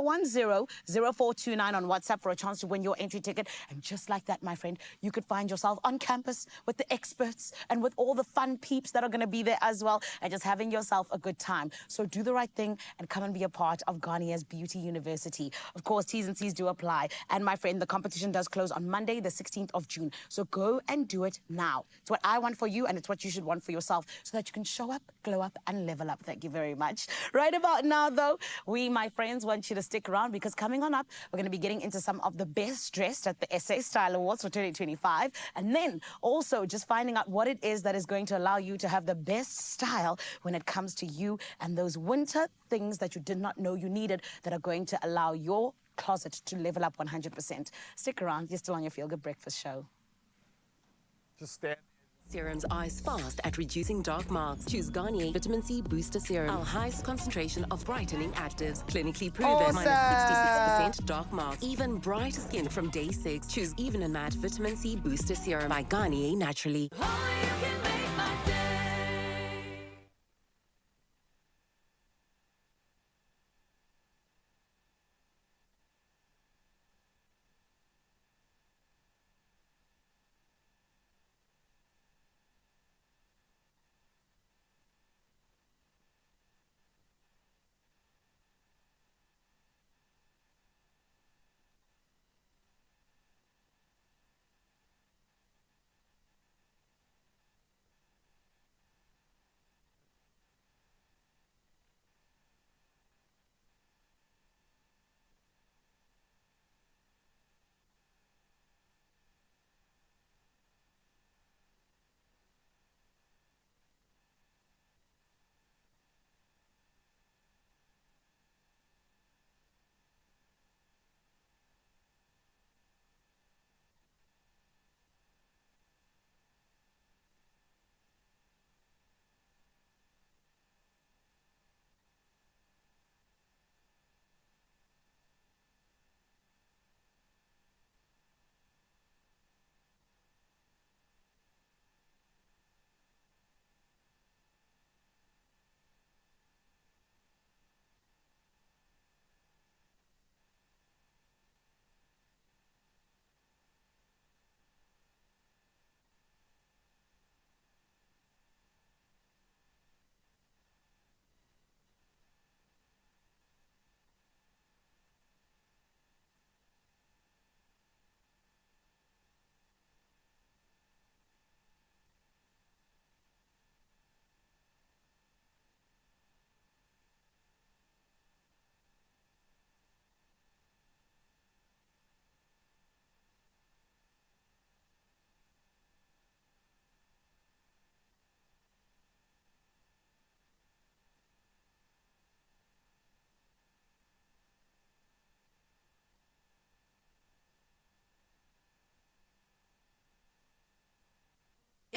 0429 on WhatsApp for a chance to win your entry ticket. And just like that, my friend, you could find yourself on campus with the experts and with all the fun peeps that are going to be there as well, and just having yourself a good time. So do the right thing and come and be a part of Garnier's Beauty University. Of course, T's and C's do apply. And my friend, the competition does close on Monday, the 16th of June. So go and do it now. It's what I want for you, and it's what you should want for yourself, so that you can show up, glow up, and level up. Thank you very much. Right about now, though, we, my friends, want you to stick around, because coming on up, we're going to be getting into some of the best dressed at the SA Style Awards for 2025. And then also just finding out what it is that is going to allow you to have the best style when it comes to you and those winter things that you did not know you needed that are going to allow your closet to level up 100%. Stick around. You're still on your Feel Good Breakfast show. Just stand. Serum's eyes fast at reducing dark marks. Choose Garnier Vitamin C Booster Serum. Our highest concentration of brightening actives. Clinically proven. Awesome. Minus 66% dark marks. Even brighter skin from day 6. Choose Even and Matte Vitamin C Booster Serum by Garnier Naturally.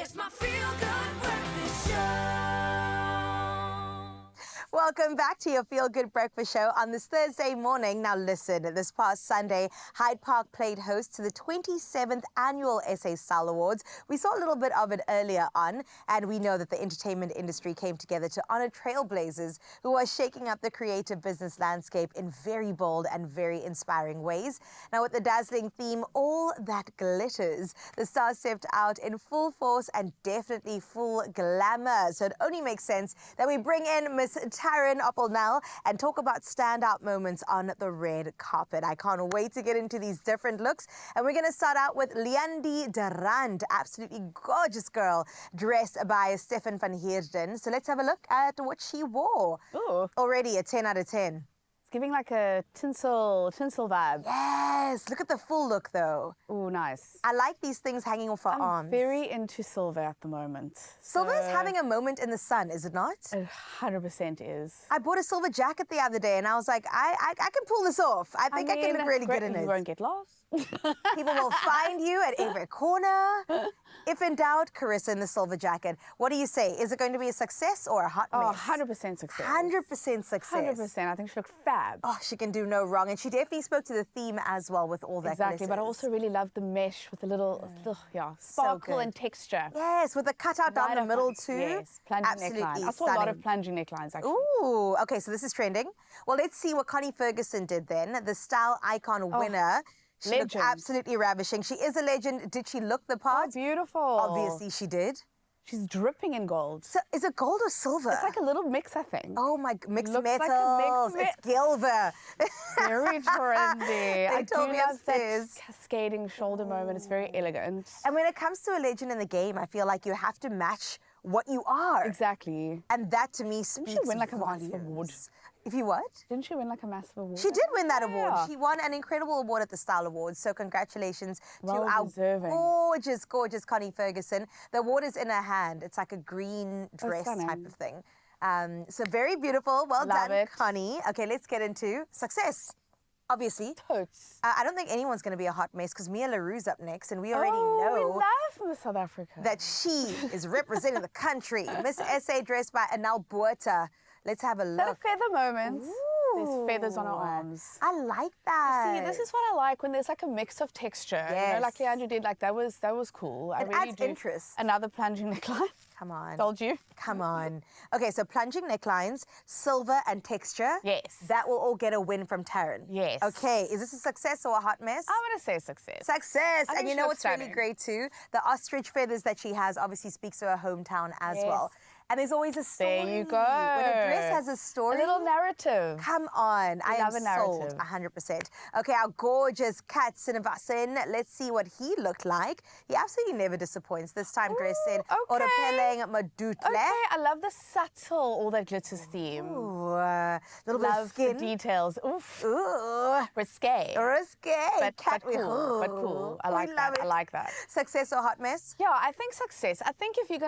It's my feel-good breakfast show. Welcome back to your Feel Good Breakfast Show on this Thursday morning. Now listen, this past Sunday, Hyde Park played host to the 27th Annual SA Style Awards. We saw a little bit of it earlier on, and we know that the entertainment industry came together to honor trailblazers who are shaking up the creative business landscape in very bold and very inspiring ways. Now with the dazzling theme, All That Glitters, the stars stepped out in full force and definitely full glamour. So it only makes sense that we bring in Miss Taryn Opelnell and talk about standout moments on the red carpet. I can't wait to get into these different looks. And we're going to start out with Leandi Durand, absolutely gorgeous girl, dressed by Stefan van Heerden. So let's have a look at what she wore. Ooh. Already a 10 out of 10. It's giving like a tinsel vibe. Yes, look at the full look though. Oh, nice. I like these things hanging off her arms. I'm very into silver at the moment. Silver is having a moment in the sun, is it not? It 100% is. I bought a silver jacket the other day and I was like, I can pull this off. I think I can look really good in it. You won't get lost. People will find you at every corner. If in doubt, Carissa in the silver jacket. What do you say? Is it going to be a success or a hot mess? 100% success. 100% success. 100%. I think she looked fab. Oh, she can do no wrong. And she definitely spoke to the theme as well with all that Exactly, but I glitters. also really love the mesh with the little, sparkle good. and texture. Yes, with the cutout down the middle too. Yes, plunging Absolutely neckline. I saw a lot stunning. of plunging necklines actually. Ooh, okay, so this is trending. Well, let's see what Connie Ferguson did then, the style icon winner. She looked legend. absolutely ravishing. She is a legend. Did she look the part? Oh, beautiful. Obviously she did. She's dripping in gold. So is it gold or silver? It's like a little mix, I think. Oh my, mixed Looks like metals. a mixed It's Gilver. Very trendy. I told do me love upstairs. that cascading shoulder moment. It's very elegant. And when it comes to a legend in the game, I feel like you have to match what you are. Exactly. And that to me speaks Didn't she win like a massive volumes. award? If you what? Didn't she win like a massive award? She did win that award. Yeah. She won an incredible award at the Style Awards. So congratulations to Well our deserving. gorgeous, gorgeous Connie Ferguson. The award is in her hand. It's like a green dress stunning. type of thing. So very beautiful. Well Love done, it. Connie. Okay, let's get into success. Obviously. Totes. I don't think anyone's going to be a hot mess because Mia LaRue's up next, and we already We know love Miss South Africa. that she is representing the country. Miss SA dressed by Anel Buerta. Let's have a Is that a look. feather moment? There's feathers on her arms. I like that. See, this is what I like when there's like a mix of texture. You know, like Yes. Leandro did, like that was cool. I It really adds do. interest. Another plunging neckline. Come on. Told you. Come on. Okay, so plunging necklines, silver and texture. Yes. That will all get a win from Taryn. Yes. Okay, is this a success or a hot mess? I'm gonna say success. Success. I think And you she know looks what's really stunning. great too? The ostrich feathers that she has obviously speaks to her hometown as Yes. well. And there's always a story. There you go. When a dress has a story. A little narrative. Come on. I am love a sold narrative. 100%. Okay, our gorgeous Kat Sinivasan. Let's see what he looked like. He absolutely never disappoints. This time dressed in Orapeleng Madutle. Okay, I love the subtle, all that glitters theme. Ooh, little bit of Love skin. the details. Oof. Ooh. Risque. Risque. But Kat, cool. But cool. I like that. I like that. Success or hot mess? Yeah, I think success. I think if you're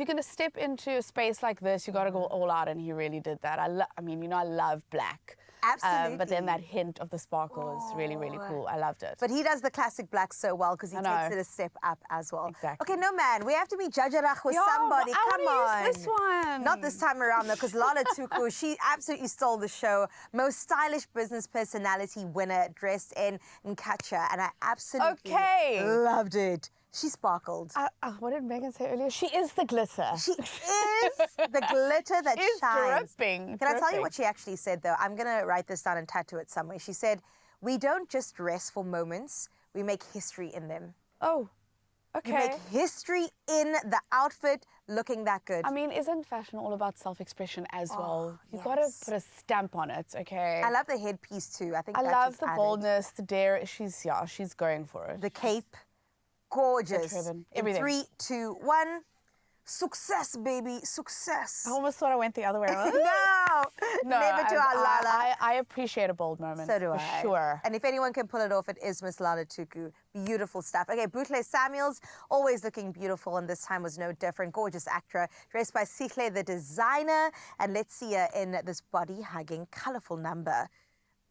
gonna step into a space like this, you got to go all out, and he really did that. I mean, you know, I love black. Absolutely. But then that hint of the sparkle is really, really cool. I loved it. But he does the classic black so well because he I takes know. it a step up as well. Exactly. Okay, no man, we have to be Jajarach with Yo, somebody. I Come wanna on. use this one. Not this time around though, because Lala Tuku, she absolutely stole the show. Most stylish business personality winner dressed in Nkacha, and I absolutely loved it. She sparkled. What did Megan say earlier? She is the glitter. She is the glitter that Is shines. dripping. Can I tell you dripping. what she actually said though? I'm gonna write this down and tattoo it somewhere. She said, "We don't just dress for moments; we make history in them." Oh, okay. You make history in the outfit looking that good. I mean, isn't fashion all about self-expression as well? You got to yes. put a stamp on it, okay? I love the headpiece too. I think I that love just the added. boldness, the dare. She's going for it. The cape, gorgeous. The turban, In everything. 3, 2, 1. Success, baby, success. I almost thought I went the other way around. No, never to our Lala. I appreciate a bold moment. So do for I. Sure. And if anyone can pull it off, it is Miss Lala Tuku. Beautiful stuff. Okay, Butle Samuels, always looking beautiful, and this time was no different. Gorgeous actor, dressed by Sihle, the designer. And let's see her in this body-hugging, colorful number.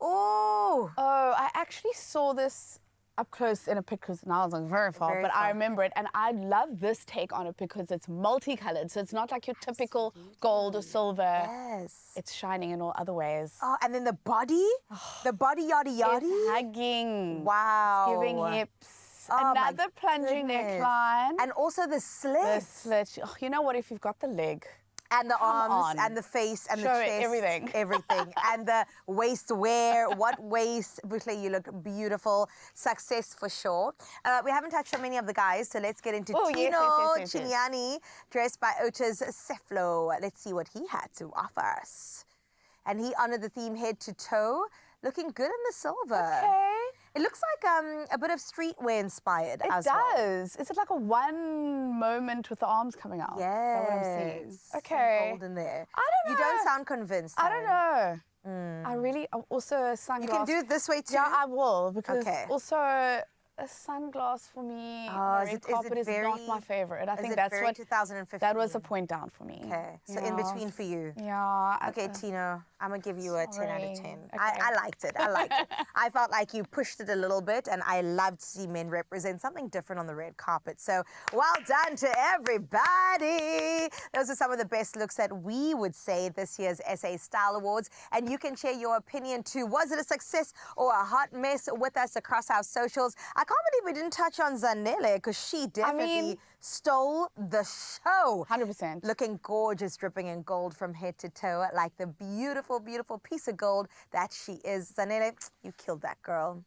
Oh! Oh, I actually saw this up close in a pic because now it's like very far, but I remember it, and I love this take on it because it's multicolored, so it's not like your typical gold or silver. Yes. It's shining in all other ways. Oh, and then the body yaddy yaddy. It's hugging. Wow. It's giving hips. Oh, my Another plunging goodness. neckline. And also the slit. The slit. Oh, you know what? If you've got the leg. And the Come arms on. and the face and Show the it, chest. everything. Everything. And the waist wear. What waist? Butle, you look beautiful. Success for sure. We haven't touched on many of the guys, so let's get into Tino yes. Chinyani, dressed by Ota's Ceflo. Let's see what he had to offer us. And he honored the theme head to toe, looking good in the silver. Okay. It looks like a bit of streetwear inspired as well. It does. Is it like a one moment with the arms coming out? Yes. Is that what I'm seeing? Some Okay. gold in there. I don't know. You don't sound convinced. I don't know. Mm. I'm also a sunglass. You can do it this way too? Yeah, I will, because Okay. also a sunglass for me on is red carpet is not my favorite. I think that's very what 2015? that was a point down for me. Okay, so in Yeah. between for you. Yeah. Okay, Tino, I'm gonna give you a 10 out of 10. Sorry. I liked it. I liked it. I felt like you pushed it a little bit, and I loved to see men represent something different on the red carpet. So well done to everybody. Those are some of the best looks that we would say this year's SA Style Awards, and you can share your opinion too. Was it a success or a hot mess with us across our socials? I can't believe we didn't touch on Zanele, because she definitely stole the show. 100%. Looking gorgeous, dripping in gold from head to toe, like the beautiful, beautiful piece of gold that she is. Zanele, you killed that girl.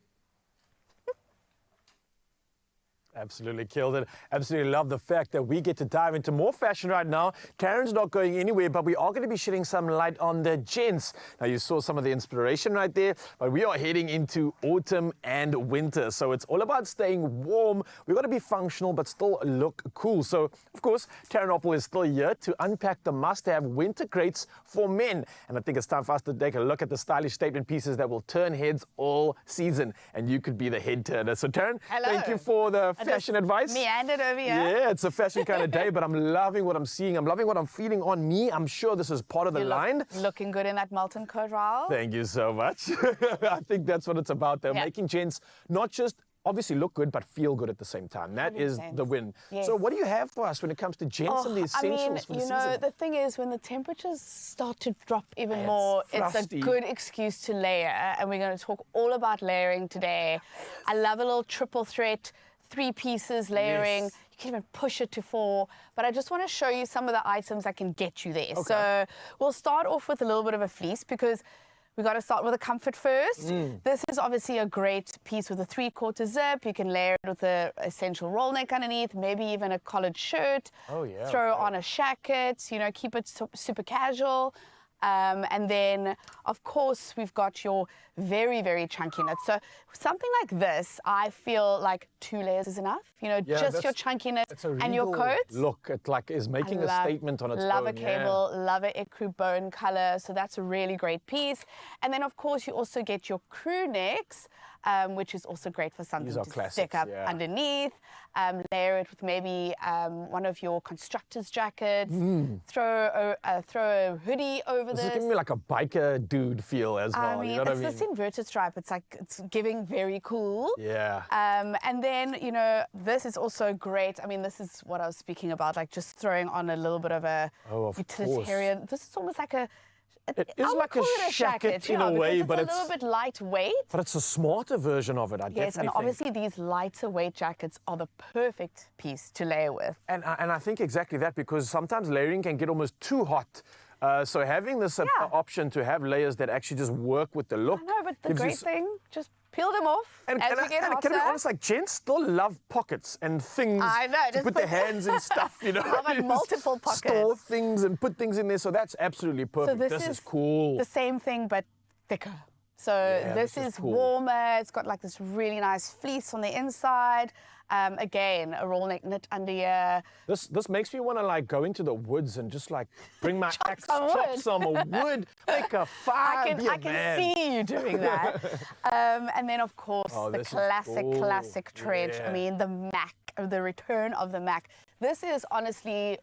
Absolutely killed it. Absolutely love the fact that we get to dive into more fashion right now. Karen's not going anywhere, but we are going to be shedding some light on the gents. Now, you saw some of the inspiration right there, but we are heading into autumn and winter. So it's all about staying warm. We've got to be functional, but still look cool. So, of course, Karen Oppel is still here to unpack the must-have winter crates for men. And I think it's time for us to take a look at the stylish statement pieces that will turn heads all season. And you could be the head turner. So, Karen, thank you for the fashion advice. Meandered over here. Yeah, it's a fashion kind of day, but I'm loving what I'm seeing. I'm loving what I'm feeling on me. I'm sure this is part of the line. Looking good in that molten coat, Raul. Thank you so much. I think that's what it's about, though. Making gents not just obviously look good, but feel good at the same time. That is the win. Yes. So what do you have for us when it comes to gents and the essentials for the season? You know, the thing is, when the temperatures start to drop even more, it's frosty. a good excuse to layer. And we're going to talk all about layering today. I love a little triple threat, 3 pieces layering. Yes. You can even push it to 4. But I just want to show you some of the items that can get you there. Okay. So we'll start off with a little bit of a fleece, because we got to start with a comfort first. This is obviously a great piece with a 3/4 zip. You can layer it with a essential roll neck underneath, maybe even a collared shirt. Oh, yeah. Throw on a jacket, you know, keep it super casual. And then, of course, we've got your very, very chunky knit. So something like this, I feel like 2 layers is enough. You know, just your chunky knit and your coat. Look, it like is making a statement on its own. Love a cable, love a ecru bone color. So that's a really great piece. And then, of course, you also get your crew necks, which is also great for something to stick up underneath. Layer it with maybe one of your constructor's jackets. Throw a hoodie over this. This is giving me like a biker dude feel as well. I mean, you know what it's this inverted stripe. It's like, it's giving very cool. Yeah. And then, you know, this is also great. I mean, this is what I was speaking about, like just throwing on a little bit of a utilitarian. This is almost like a... It is like a jacket in a way, but it's a little bit lightweight. But it's a smarter version of it, I Yes, and definitely obviously these lighter weight jackets are the perfect piece to layer with. And I think exactly that, because sometimes layering can get almost too hot. So having this option to have layers that actually just work with the look. I know, but the great thing, just peel them off as we get hotter. Can I be honest, like, gents still love pockets and things to put their hands in stuff, you know. Love multiple pockets. Store things and put things in there, so that's absolutely perfect. So this is cool. The same thing, but thicker. So this is cool. warmer. It's got like this really nice fleece on the inside. Again, a roll neck knit under here. This makes me want to like go into the woods and just like bring my axe, chop some wood, make a fire. I can see you doing that. And then, of course, the classic trench. I mean, the Mac, the return of the Mac. This is honestly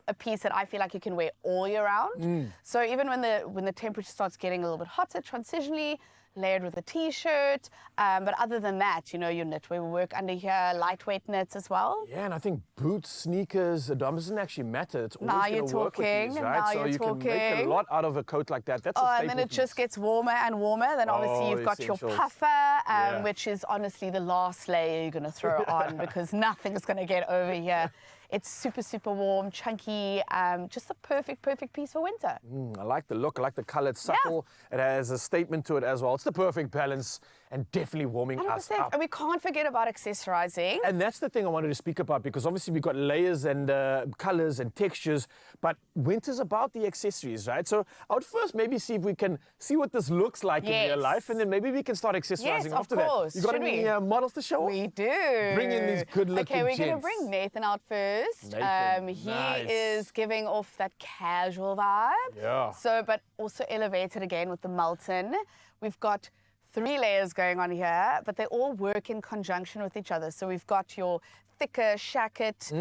a piece that I feel like you can wear all year round. So even when the temperature starts getting a little bit hotter transitionally, layered with a t-shirt. But other than that, you know, your knitwear will work under here, lightweight knits as well. Yeah, and I think boots, sneakers, it doesn't actually matter. It's always Now going you're to work with talking. these, right? Now so you're you can make a talking. lot out of a coat like that. That's a Oh, staple and then it piece. just gets warmer and warmer. Then obviously Oh, you've got your essentials. puffer, Yeah. which is honestly the last layer you're going to throw on because nothing's going to get over here. It's super, super warm, chunky, just a perfect piece for winter. I like the look, I like the color. It's subtle. It has a statement to it as well. It's the perfect balance and definitely warming us 100%. up. And we can't forget about accessorizing. And that's the thing I wanted to speak about because obviously we've got layers and colors and textures, but winter's about the accessories, right? So I would first maybe see if we can see what this looks like in real life, and then maybe we can start accessorizing Yes, after of course. that. You got Should any we? models to show off? We do. Bring in these good-looking Okay, we're going to gents. bring Nathan out first. Nathan, He nice. is giving off that casual vibe. Yeah. So, but also elevated again with the Melton. We've got 3 layers going on here, but they all work in conjunction with each other. So we've got your thicker shacket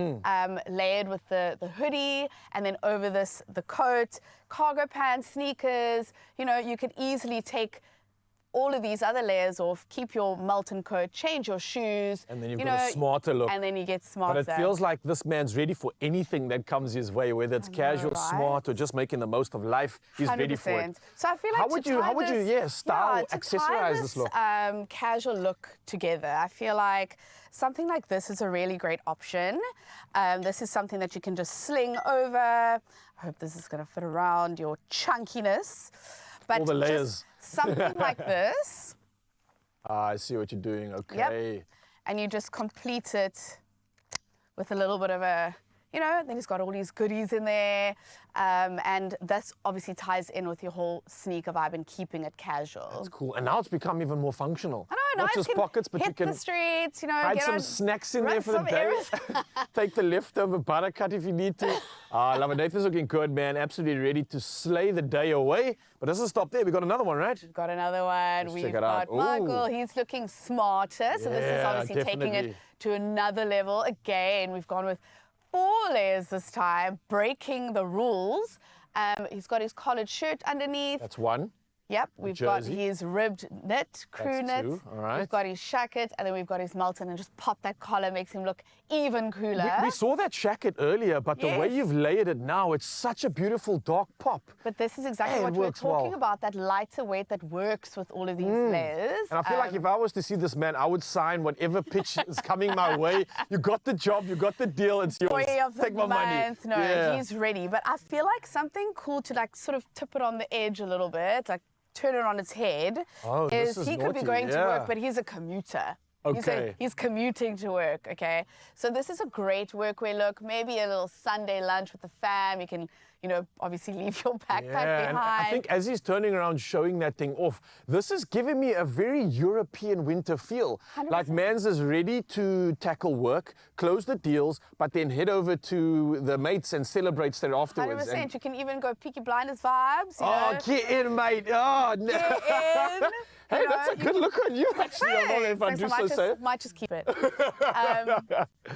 layered with the hoodie, and then over this, the coat, cargo pants, sneakers. You know, you could easily take all of these other layers off, keep your Melton coat, change your shoes. And then you've you got know, a smarter look. And then you get smarter. But it feels like this man's ready for anything that comes his way, whether it's casual, right? smart, or just making the most of life. He's ready for it. 100%. So I feel like How would you, style, accessorize this look? Casual look together. I feel like something like this is a really great option. This is something that you can just sling over. I hope this is going to fit around your chunkiness. But All the layers. just something like this. I see what you're doing. Okay. Yep. And you just complete it with a little bit of a, you know, then he's got all these goodies in there. And this obviously ties in with your whole sneaker vibe and keeping it casual. That's cool. And now it's become even more functional. I know, Not now just you can pockets, but you hit can the streets, you know, hide get some on, snacks in run there for the some day. errands. Take the leftover buttercut if you need to. I love it. Nathan's looking good, man. Absolutely ready to slay the day away. But it doesn't stop there. We've got another one, right? We've got another one. Let's We've check it out. got Michael. Ooh. He's looking smarter. So this is Yeah, obviously taking definitely. it to another level. Again, we've gone with 4 layers this time, breaking the rules. He's got his collared shirt underneath. That's one. Yep, we've got jersey. his ribbed knit, crew That's knit. 2, all right. We've got his shacket, and then we've got his Melton, and just pop that collar, makes him look even cooler. We saw that jacket earlier, but the way Yes. you've layered it now, it's such a beautiful dark pop. But this is exactly Hey, it what we're works talking well. about, that lighter weight that works with all of these layers. And I feel like if I was to see this man, I would sign whatever pitch is coming my way. You got the job, you got the deal, it's yours. Boy of the Take my money. month. No, Yeah. he's ready. But I feel like something cool to like sort of tip it on the edge a little bit, like turn it on its head. Oh, this is he could be naughty, going to yeah. work, but he's a commuter. Okay. He's commuting to work, okay? So this is a great workwear look. Maybe a little Sunday lunch with the fam. You can, you know, obviously leave your backpack Yeah, behind. and I think as he's turning around showing that thing off, this is giving me a very European winter feel. 100%. Like Mans is ready to tackle work, close the deals, but then head over to the mates and celebrate straight afterwards. 100%. And- You can even go Peaky Blinders vibes. You oh, know? get in, mate. Oh, no. Get in. Hey, You know, that's a you good can- look on you, actually. I'm not if I Thanks, do might so say. might just keep it.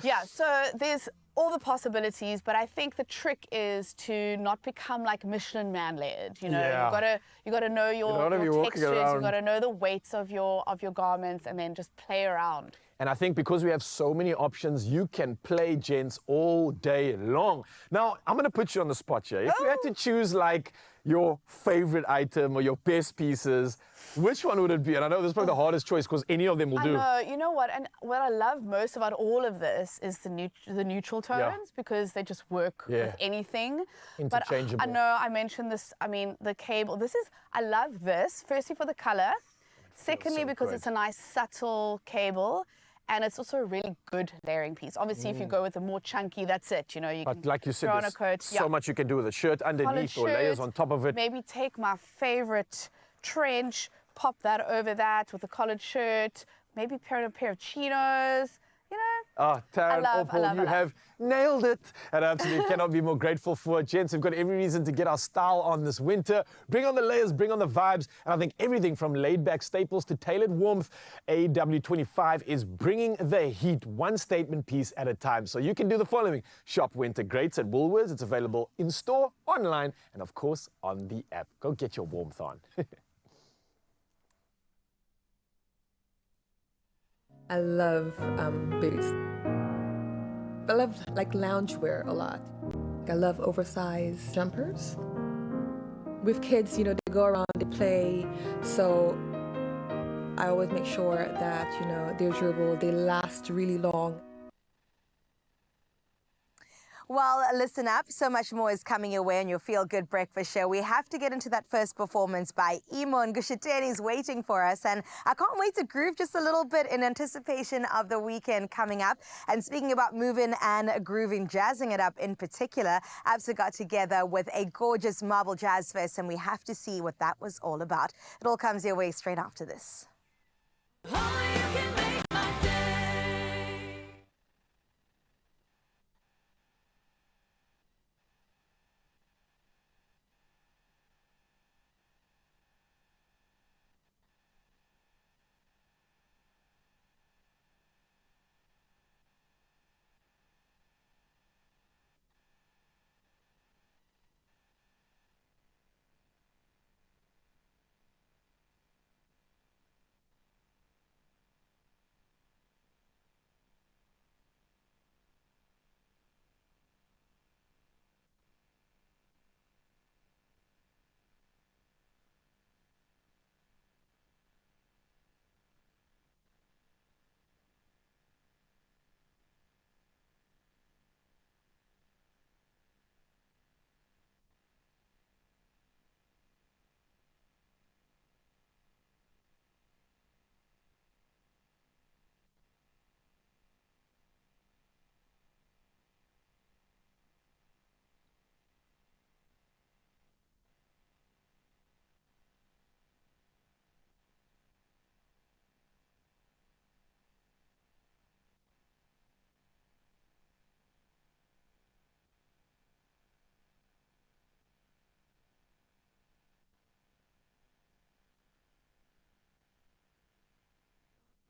Yeah, so there's all the possibilities, but I think the trick is to not become like Michelin man layered. You know, Yeah. you gotta know your, don't be your walking textures, around. you gotta know the weights of your garments, and then just play around. And I think because we have so many options, you can play, gents, all day long. Now, I'm going to put you on the spot here. If you had to choose, like, your favorite item or your best pieces, which one would it be? And I know this is probably the hardest choice because any of them will I do. know, you know what? And what I love most about all of this is the neutral tones Yeah. because they just work Yeah. with anything. Interchangeable. But I know I mentioned this, I mean, the cable. I love this, firstly for the color. Secondly, so because great. it's a nice subtle cable. And it's also a really good layering piece. Obviously, if you go with a more chunky, that's it. You know, you But can like you said, throw on a there's coat. so much you can do with a shirt underneath or layers on top of it. Maybe take my favorite trench, pop that over that with a collared shirt. Maybe pair on a pair of chinos. You know. Ah, Taryn, Opal, you have nailed it. And I absolutely cannot be more grateful for it. Gents, we've got every reason to get our style on this winter. Bring on the layers, bring on the vibes. And I think everything from laid-back staples to tailored warmth, AW25 is bringing the heat, one statement piece at a time. So you can do the following. Shop winter greats at Woolworths. It's available in-store, online, and of course, on the app. Go get your warmth on. I love boots. I love like loungewear a lot. I love oversized jumpers. With kids, you know, they go around, they play, so I always make sure that, you know, they're durable, they last really long. Well, listen up. So much more is coming your way on your Feel Good Breakfast Show. We have to get into that first performance by Eemoh, and Gusheteni is waiting for us. And I can't wait to groove just a little bit in anticipation of the weekend coming up. And speaking about moving and grooving, jazzing it up in particular, Absa got together with a gorgeous Marble Jazz Fest, and we have to see what that was all about. It all comes your way straight after this.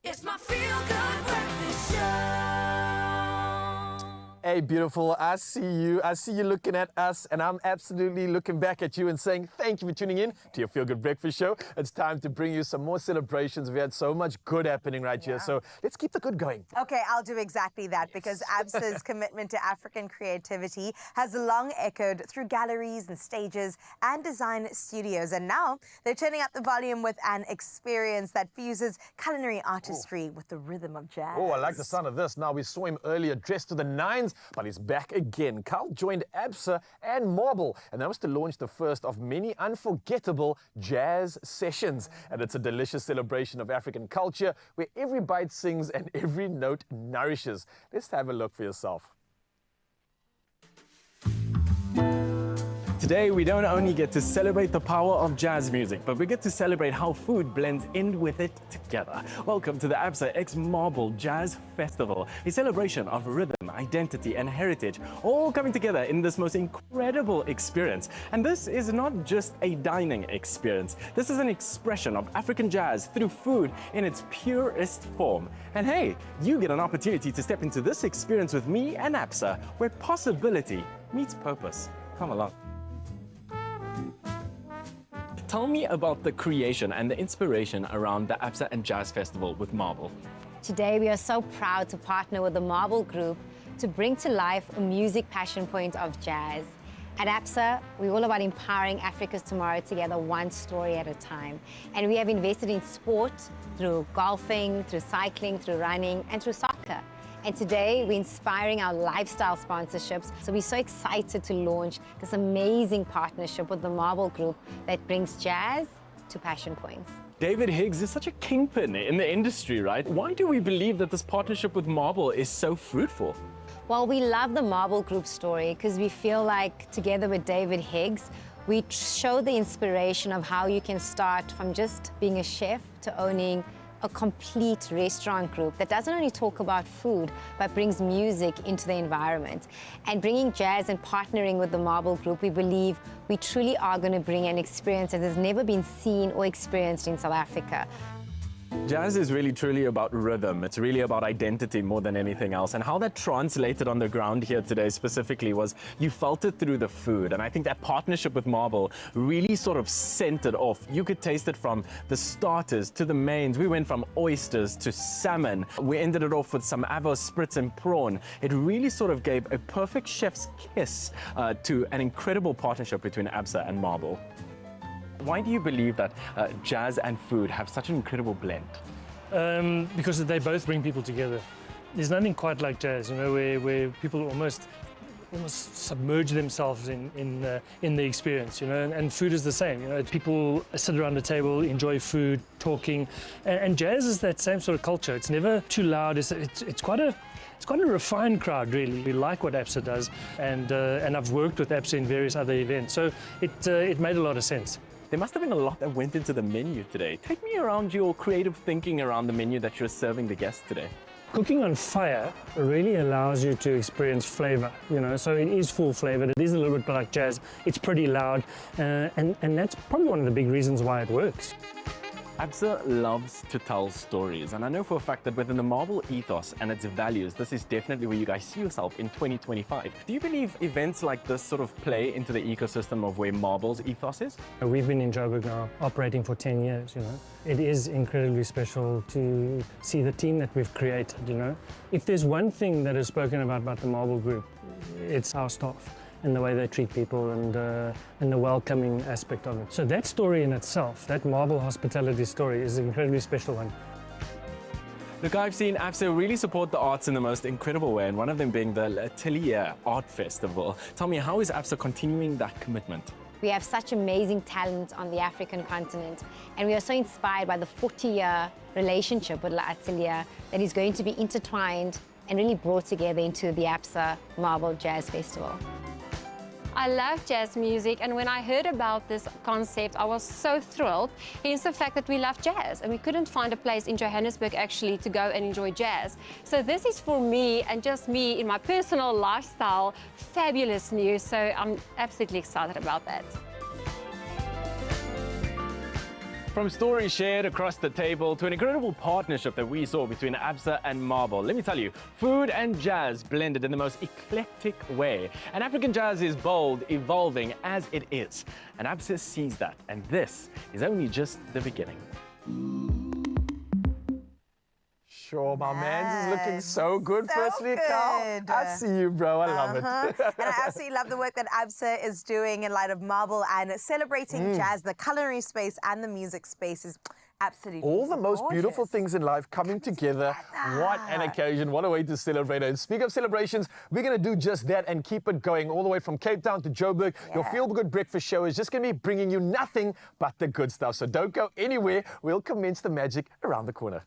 It's my Feel Good Breakfast Show. Hey, beautiful. I see you. I see you looking at us, and I'm absolutely looking back at you and saying thank you for tuning in to your Feel Good Breakfast Show. It's time to bring you some more celebrations. We had so much good happening right here, so let's keep the good going. Okay, I'll do exactly that because Absa's commitment to African creativity has long echoed through galleries and stages and design studios. And now they're turning up the volume with an experience that fuses culinary artistry with the rhythm of jazz. Oh, I like the sound of this. Now, we saw him earlier dressed to the nines, but he's back again. Carl joined Absa and Marble, and that was to launch the first of many unforgettable jazz sessions. And it's a delicious celebration of African culture where every bite sings and every note nourishes. Let's have a look for yourself. Today, we don't only get to celebrate the power of jazz music, but we get to celebrate how food blends in with it together. Welcome to the Absa X Marble Jazz Festival, a celebration of rhythm, identity, and heritage, all coming together in this most incredible experience. And this is not just a dining experience. This is an expression of African jazz through food in its purest form. And hey, you get an opportunity to step into this experience with me and Absa, where possibility meets purpose. Come along. Tell me about the creation and the inspiration around the Absa and Jazz Festival with Marble. Today, we are so proud to partner with the Marble Group to bring to life a music passion point of jazz. At Absa, we're all about empowering Africa's tomorrow together, one story at a time. And we have invested in sport through golfing, through cycling, through running, and through soccer. And today, we're inspiring our lifestyle sponsorships. So we're so excited to launch this amazing partnership with the Marble Group that brings jazz to passion points. David Higgs is such a kingpin in the industry, right? Why do we believe that this partnership with Marble is so fruitful? Well, we love the Marble Group story because we feel like together with David Higgs, we show the inspiration of how you can start from just being a chef to owning a complete restaurant group that doesn't only talk about food, but brings music into the environment. And bringing jazz and partnering with the Marble Group, we believe we truly are going to bring an experience that has never been seen or experienced in South Africa. Jazz is really truly about rhythm. It's really about identity more than anything else. And how that translated on the ground here today specifically was you felt it through the food. And I think that partnership with Marble really sort of sent it off. You could taste it from the starters to the mains. We went from oysters to salmon. We ended it off with some avo spritz and prawn. It really sort of gave a perfect chef's kiss to an incredible partnership between Absa and Marble. Why do you believe that jazz and food have such an incredible blend? Because they both bring people together. There's nothing quite like jazz, you know, where people almost submerge themselves in the experience, you know, and food is the same. You know, people sit around the table, enjoy food, talking, and jazz is that same sort of culture. It's never too loud. It's quite a refined crowd, really. We like what Absa does, and I've worked with Absa in various other events, so it made a lot of sense. There must have been a lot that went into the menu today. Take me around your creative thinking around the menu that you're serving the guests today. Cooking on fire really allows you to experience flavor, you know, so it is full flavored. It is a little bit like jazz. It's pretty loud, and that's probably one of the big reasons why it works. Absa loves to tell stories, and I know for a fact that within the Marble ethos and its values, this is definitely where you guys see yourself in 2025. Do you believe events like this sort of play into the ecosystem of where Marble's ethos is? We've been in Joburg now operating for 10 years, you know. It is incredibly special to see the team that we've created, you know. If there's one thing that is spoken about the Marble Group, it's our staff and the way they treat people and the welcoming aspect of it. So that story in itself, that Marble hospitality story, is an incredibly special one. Look, I've seen Absa really support the arts in the most incredible way, and one of them being the Atelier Art Festival. Tell me, how is Absa continuing that commitment? We have such amazing talent on the African continent, and we are so inspired by the 40-year relationship with L'Atelier that is going to be intertwined and really brought together into the Absa Marble Jazz Festival. I love jazz music, and when I heard about this concept, I was so thrilled. Hence the fact that we love jazz, and we couldn't find a place in Johannesburg actually to go and enjoy jazz. So this is for me, and just me in my personal lifestyle, fabulous news. So I'm absolutely excited about that. From stories shared across the table to an incredible partnership that we saw between Absa and Marble, let me tell you, food and jazz blended in the most eclectic way. And African jazz is bold, evolving as it is. And Absa sees that, and this is only just the beginning. Sure, my man's is looking so good. So Firstly, Carl, I see you, bro. I love it. And I absolutely love the work that Absa is doing in light of Marble and celebrating jazz. The culinary space and the music space is absolutely all the most gorgeous. beautiful things in life coming together. What an occasion. What a way to celebrate. And speak of celebrations, we're going to do just that and keep it going all the way from Cape Town to Joburg. Your Feel Good Breakfast show is just going to be bringing you nothing but the good stuff. So don't go anywhere. We'll commence the magic around the corner.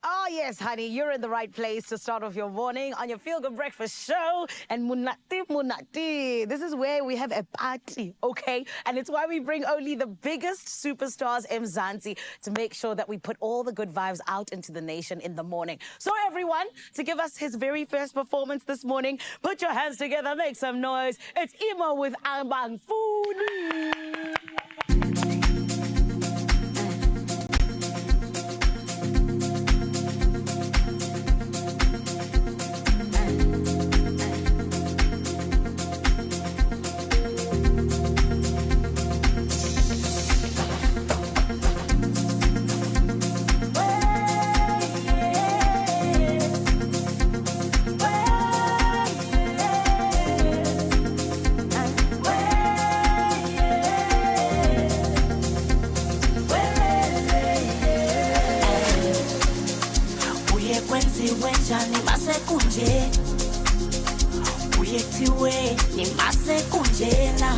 Oh, yes, honey, you're in the right place to start off your morning on your Feel Good Breakfast show. And Munati, this is where we have a party, okay? And it's why we bring only the biggest superstars Mzansi to make sure that we put all the good vibes out into the nation in the morning. So everyone, to give us his very first performance this morning, put your hands together, make some noise. It's Eemoh with Ambangfuni. Ni masekunje uyetiwe ni masekunjena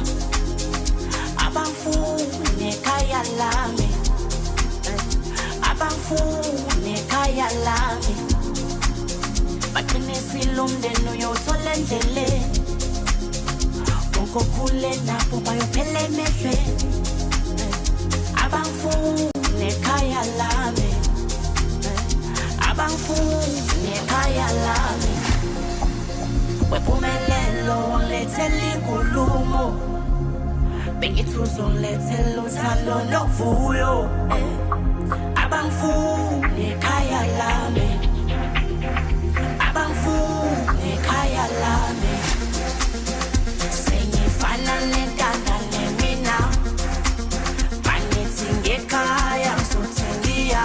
abangfune kaya lami abangfune kaya lami baqinisile umndeni uyothola endleleni konkokhule napho bayophela emehlweni abangfune kaya lami abangfune kaya lami ungilethele inkulumo bengithi uzongilethela uthando novuyo abangifuni ekhaya lami abangifuni ekhaya lami sengifana nentanda nemina bangithi ngekhaya ngizothengiya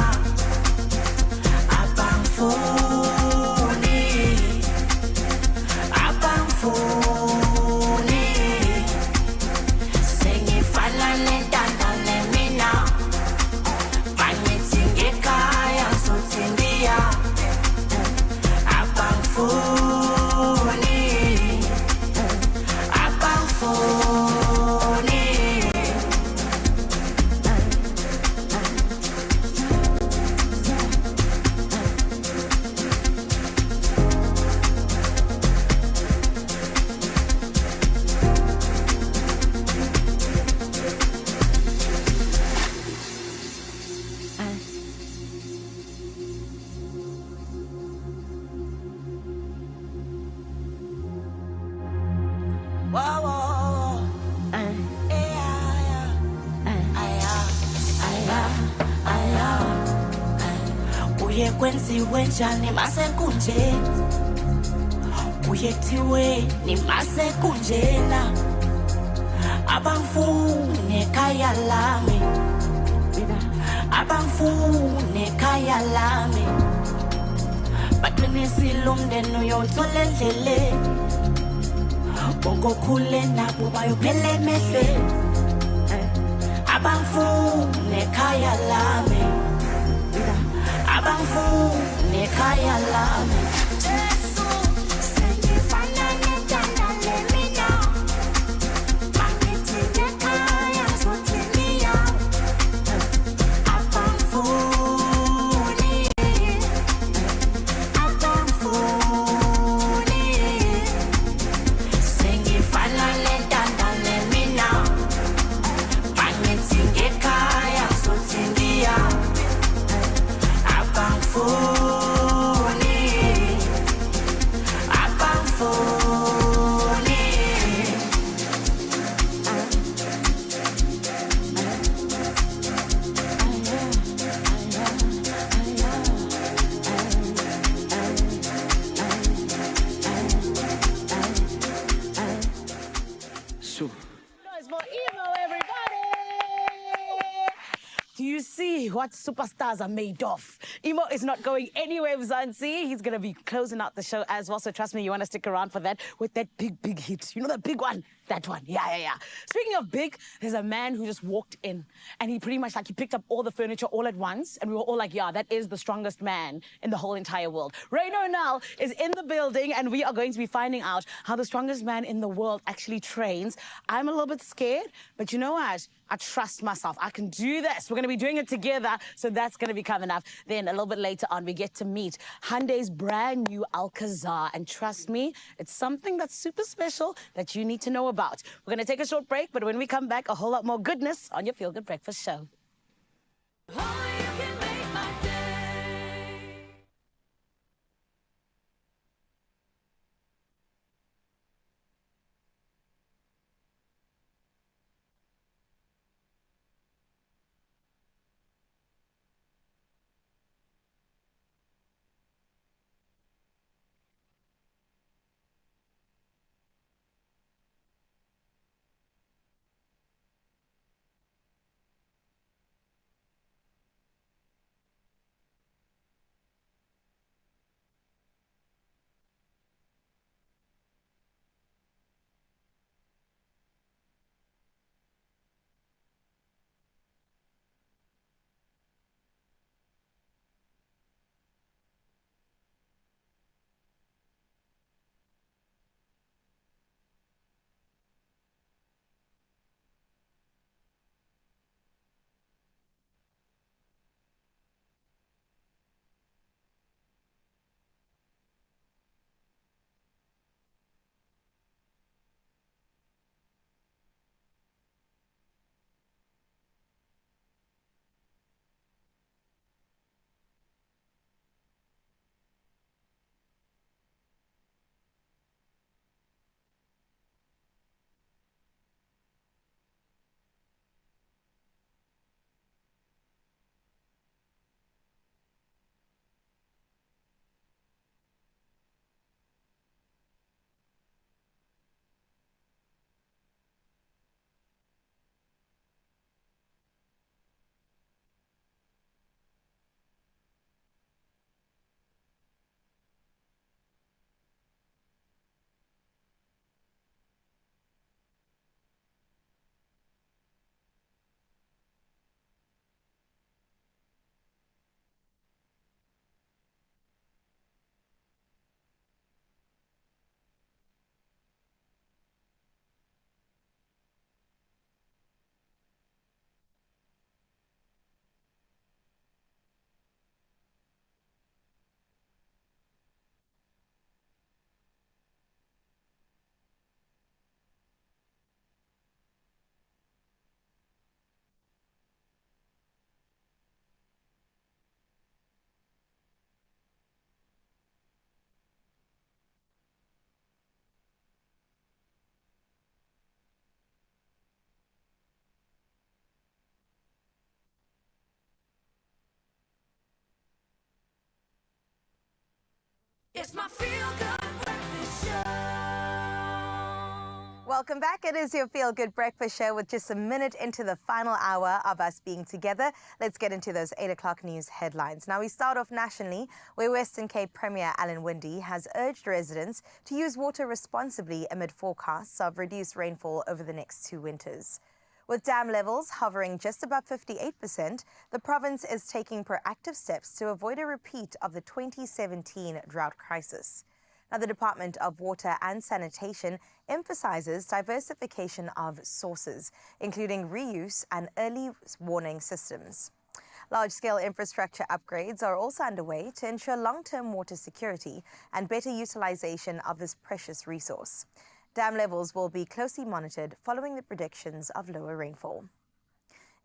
abangifuni abangifuni sengifana nentanda nemina bangithi ngekhaya ngizothengiya abangifuni abangifuni kuye kwenziwe njani masekunjena kuye kuthiwe nimasekunjena abangifuni ekhaya lami abangifuni ekhaya lami baqinisile umndeni uyowuthola endleleni bongokhule nabo bayophela emehlweni abangifuni ekhaya lami abangifuni ekhaya lami Jesu sengifana nentanda nemina bangithi ngekhaya ngizothengiya abangifuni abangifuni sengifana nentanda nemina bangithi ngekhaya ngizothengiya abangifuni abangifuni Noise for Eemoh, everybody! Do you see what superstars are made of? Eemoh is not going anywhere, Mzansi. He's going to be closing out the show as well, so trust me, you want to stick around for that with that big hit. You know, the big one? That one. Yeah. Speaking of big, there's a man who just walked in, and he pretty much, he picked up all the furniture all at once, and we were all like, yeah, that is the strongest man in the whole entire world. Raino Nal is in the building, and we are going to be finding out how the strongest man in the world actually trains. I'm a little bit scared, but you know what? I trust myself. I can do this. We're going to be doing it together, so that's going to be coming up. Then a little bit later on, we get to meet Hyundai's brand new Alcazar. And trust me, it's something that's super special that you need to know about. We're going to take a short break, but when we come back, a whole lot more goodness on your Feel Good Breakfast show. It's my feel-good breakfast show. Welcome back. It is your Feel Good Breakfast Show with just a minute into the final hour of us being together. Let's get into those 8 o'clock news headlines. Now, we start off nationally, where Western Cape Premier Alan Winde has urged residents to use water responsibly amid forecasts of reduced rainfall over the next 2 winters. With dam levels hovering just above 58%, the province is taking proactive steps to avoid a repeat of the 2017 drought crisis. Now, the Department of Water and Sanitation emphasizes diversification of sources, including reuse and early warning systems. Large-scale infrastructure upgrades are also underway to ensure long-term water security and better utilization of this precious resource. Dam levels will be closely monitored following the predictions of lower rainfall.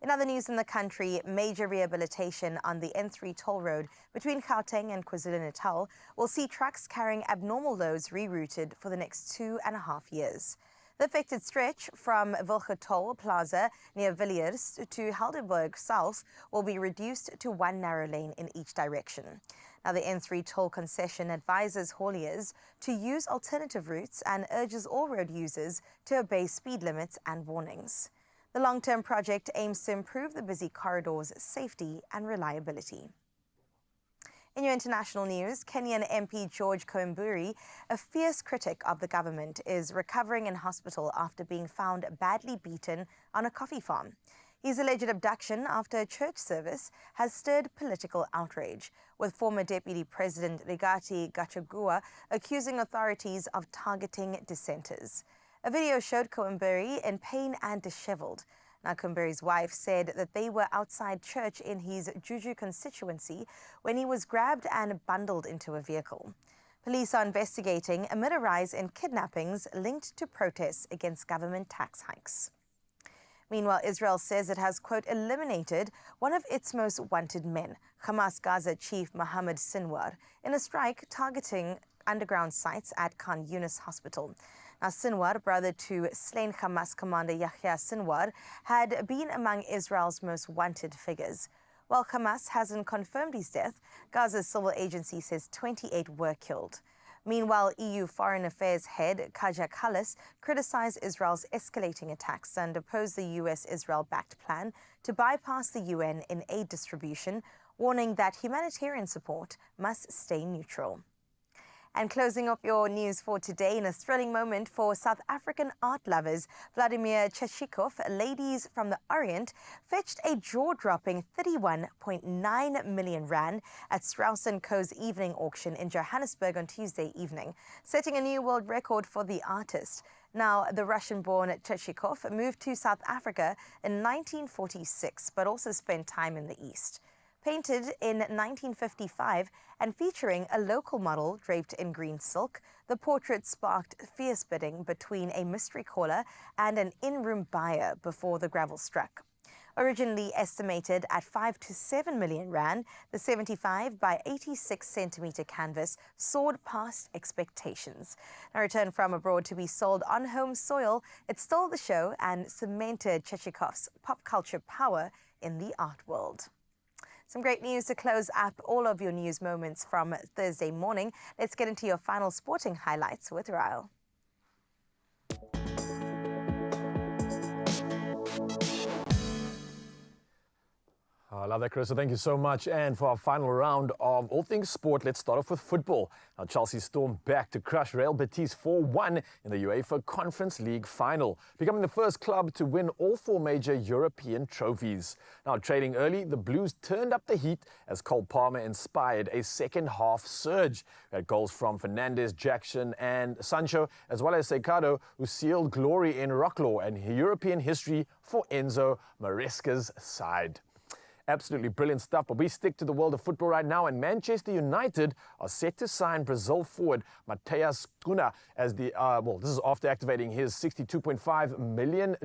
In other news in the country, major rehabilitation on the N3 toll road between Gauteng and KwaZulu-Natal will see trucks carrying abnormal loads rerouted for the next 2.5 years. The affected stretch from Wilgertoll Plaza near Villiers to Helderberg South will be reduced to one narrow lane in each direction. Now, the N3 toll concession advises hauliers to use alternative routes and urges all road users to obey speed limits and warnings. The long-term project aims to improve the busy corridor's safety and reliability. In your international news, Kenyan MP George Koimburi, a fierce critic of the government, is recovering in hospital after being found badly beaten on a coffee farm. His alleged abduction after a church service has stirred political outrage, with former Deputy President Rigathi Gachagua accusing authorities of targeting dissenters. A video showed Koimburi in pain and disheveled. Now, Koimburi's wife said that they were outside church in his Juju constituency when he was grabbed and bundled into a vehicle. Police are investigating amid a rise in kidnappings linked to protests against government tax hikes. Meanwhile, Israel says it has, quote, eliminated one of its most wanted men, Hamas Gaza chief Mohammed Sinwar, in a strike targeting underground sites at Khan Yunis Hospital. Now, Sinwar, brother to slain Hamas commander Yahya Sinwar, had been among Israel's most wanted figures. While Hamas hasn't confirmed his death, Gaza's civil agency says 28 were killed. Meanwhile, EU Foreign Affairs head Kaja Kallas criticized Israel's escalating attacks and opposed the US-Israel-backed plan to bypass the UN in aid distribution, warning that humanitarian support must stay neutral. And closing off your news for today, in a thrilling moment for South African art lovers, Vladimir Cheshikov, Ladies from the Orient, fetched a jaw-dropping 31.9 million rand at Strauss & Co.'s evening auction in Johannesburg on Tuesday evening, setting a new world record for the artist. Now, the Russian-born Cheshikov moved to South Africa in 1946, but also spent time in the East. Painted in 1955 and featuring a local model draped in green silk, the portrait sparked fierce bidding between a mystery caller and an in-room buyer before the gravel struck. Originally estimated at 5 to 7 million rand, the 75 by 86 centimeter canvas soared past expectations. Now, returned from abroad to be sold on home soil, it stole the show and cemented Cheshikov's pop culture power in the art world. Some great news to close up all of your news moments from Thursday morning. Let's get into your final sporting highlights with Ryle. I love that, Chris. So thank you so much. And for our final round of all things sport, let's start off with football. Now, Chelsea stormed back to crush Real Betis 4-1 in the UEFA Conference League final, becoming the first club to win all 4 major European trophies. Now, trading early, the Blues turned up the heat as Cole Palmer inspired a second-half surge. We had goals from Fernandes, Jackson and Sancho, as well as Seikado, who sealed glory in Rocklaw and European history for Enzo Maresca's side. Absolutely brilliant stuff, but we stick to the world of football right now, and Manchester United are set to sign Brazil forward Matheus Cunha as the, this is after activating his £62.5 million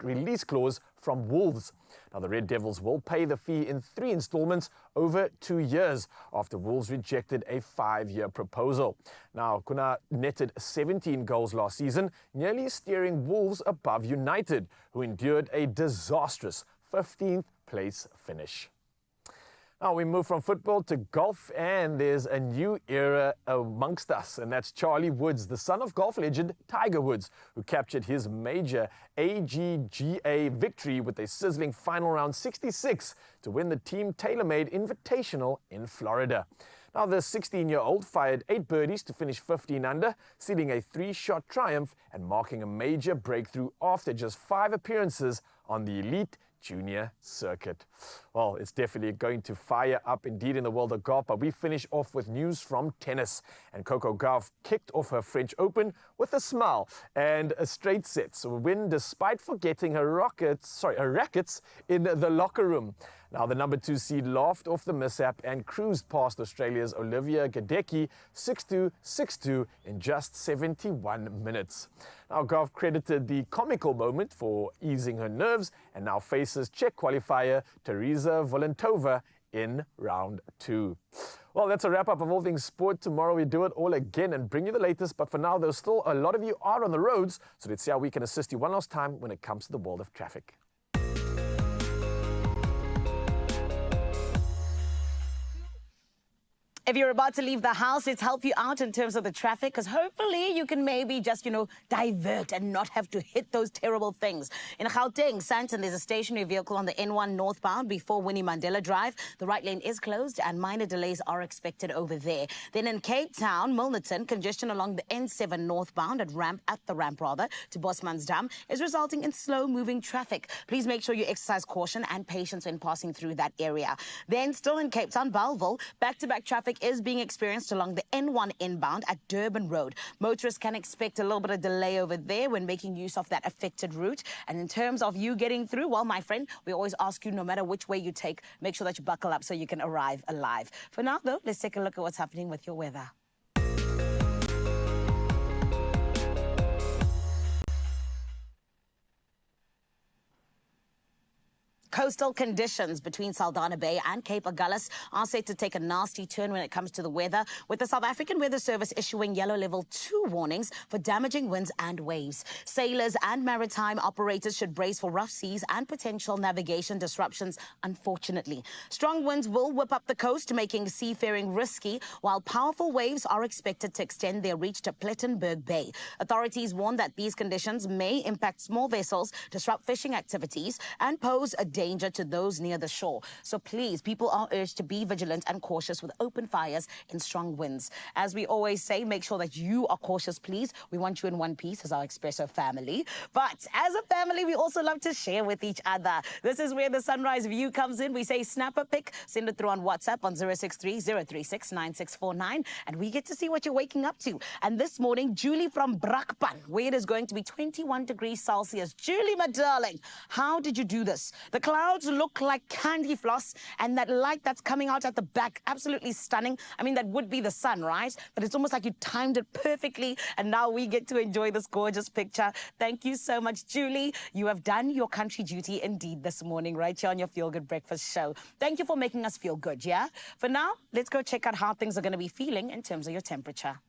release clause from Wolves. Now, the Red Devils will pay the fee in 3 installments over 2 years after Wolves rejected a 5-year proposal. Now, Cunha netted 17 goals last season, nearly steering Wolves above United, who endured a disastrous 15th place finish. Now we move from football to golf, and there's a new era amongst us, and that's Charlie Woods, the son of golf legend Tiger Woods, who captured his major AGGA victory with a sizzling final round 66 to win the Team TaylorMade Invitational in Florida. Now the 16-year-old fired 8 birdies to finish 15 under, sealing a 3-shot triumph and marking a major breakthrough after just 5 appearances on the elite junior circuit. Well, it's definitely going to fire up indeed in the world of golf, but we finish off with news from tennis. And Coco Gauff kicked off her French Open with a smile and a straight sets win despite forgetting her rackets in the locker room. Now, the number 2 seed laughed off the mishap and cruised past Australia's Olivia Gadecki 6-2, 6-2 in just 71 minutes. Now, Gauff credited the comical moment for easing her nerves and now faces Czech qualifier Teresa Volantova in round 2. Well, that's a wrap-up of all things sport. Tomorrow we do it all again and bring you the latest. But for now, there's still a lot of you are on the roads, so let's see how we can assist you one last time when it comes to the world of traffic. If you're about to leave the house, let's help you out in terms of the traffic, because hopefully you can maybe just, divert and not have to hit those terrible things. In Gauteng, Sandton, there's a stationary vehicle on the N1 northbound before Winnie Mandela Drive. The right lane is closed and minor delays are expected over there. Then in Cape Town, Milnerton, congestion along the N7 northbound at the ramp to Bosmansdam is resulting in slow-moving traffic. Please make sure you exercise caution and patience when passing through that area. Then still in Cape Town, Bellville, back-to-back traffic is being experienced along the N1 inbound at Durban Road. Motorists can expect a little bit of delay over there when making use of that affected route. And in terms of you getting through, well, my friend, we always ask you, no matter which way you take, make sure that you buckle up so you can arrive alive. For now, though, let's take a look at what's happening with your weather. Coastal conditions between Saldanha Bay and Cape Agulhas are set to take a nasty turn when it comes to the weather, with the South African Weather Service issuing yellow level 2 warnings for damaging winds and waves. Sailors and maritime operators should brace for rough seas and potential navigation disruptions, unfortunately. Strong winds will whip up the coast, making seafaring risky, while powerful waves are expected to extend their reach to Plettenberg Bay. Authorities warn that these conditions may impact small vessels, disrupt fishing activities, and pose a danger to those near the shore. So please, people are urged to be vigilant and cautious with open fires in strong winds. As we always say, make sure that you are cautious, please. We want you in one piece as our Expresso family. But as a family, we also love to share with each other. This is where the sunrise view comes in. We say snap a pic, send it through on WhatsApp on 063-036-9649, and we get to see what you're waking up to. And this morning, Julie from Brakpan, where it is going to be 21 degrees Celsius. Julie, my darling, how did you do this? The clouds look like candy floss, and that light that's coming out at the back, absolutely stunning. I mean, that would be the sun, right? But it's almost like you timed it perfectly, and now we get to enjoy this gorgeous picture. Thank you so much, Julie. You have done your country duty indeed this morning, right here on your Feel Good Breakfast show. Thank you for making us feel good, yeah? For now, let's go check out how things are going to be feeling in terms of your temperature.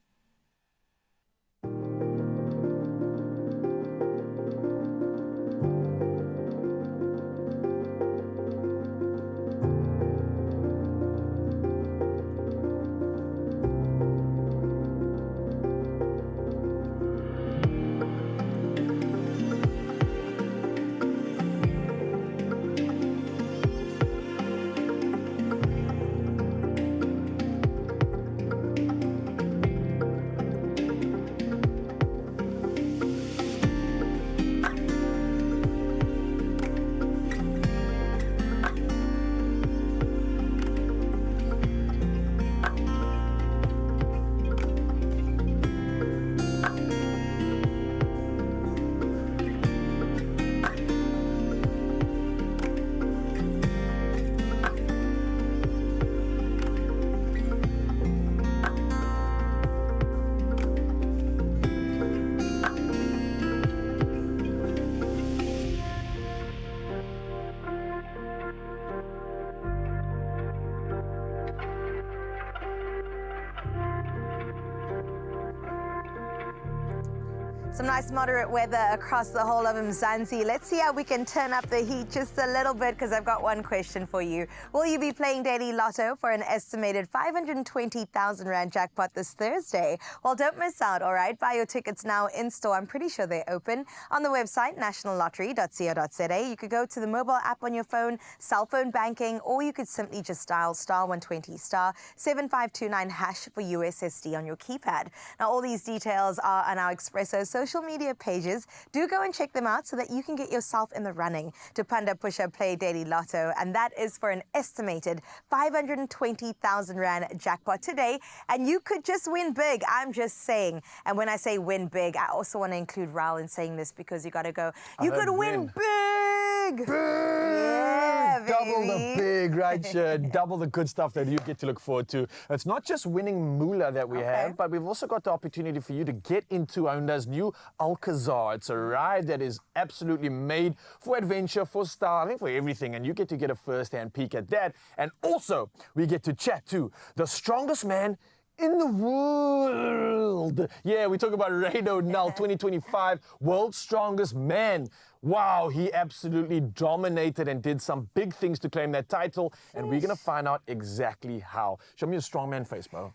Some nice moderate weather across the whole of Mzansi. Let's see how we can turn up the heat just a little bit, because I've got one question for you. Will you be playing Daily Lotto for an estimated 520,000 Rand jackpot this Thursday? Well, don't miss out, all right? Buy your tickets now in store. I'm pretty sure they're open on the website, nationallottery.co.za. You could go to the mobile app on your phone, cell phone banking, or you could simply just dial *120 *7529# for USSD on your keypad. Now, all these details are on our Expresso social media pages. Do go and check them out so that you can get yourself in the running to Panda Pusha Play Daily Lotto, and that is for an estimated 520,000 Rand jackpot today. And you could just win big, I'm just saying. And when I say win big, I also want to include Raul in saying this, because you got to go, you could win big! Yeah, Double the baby. big, right, Shad? Double the good stuff that you get to look forward to. It's not just winning moolah that we have, but we've also got the opportunity for you to get into Hyundai's new Alcazar. It's a ride that is absolutely made for adventure, for style, I think for everything, and you get to get a first-hand peek at that. And also, we get to chat to the strongest man in the world. Yeah, we talk about Reno Null, 2025 World's Strongest Man. Wow, he absolutely dominated and did some big things to claim that title, and we're gonna find out exactly how. Show me your strongman face, bro.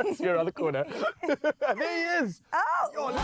It's here on the corner. There he is. Oh.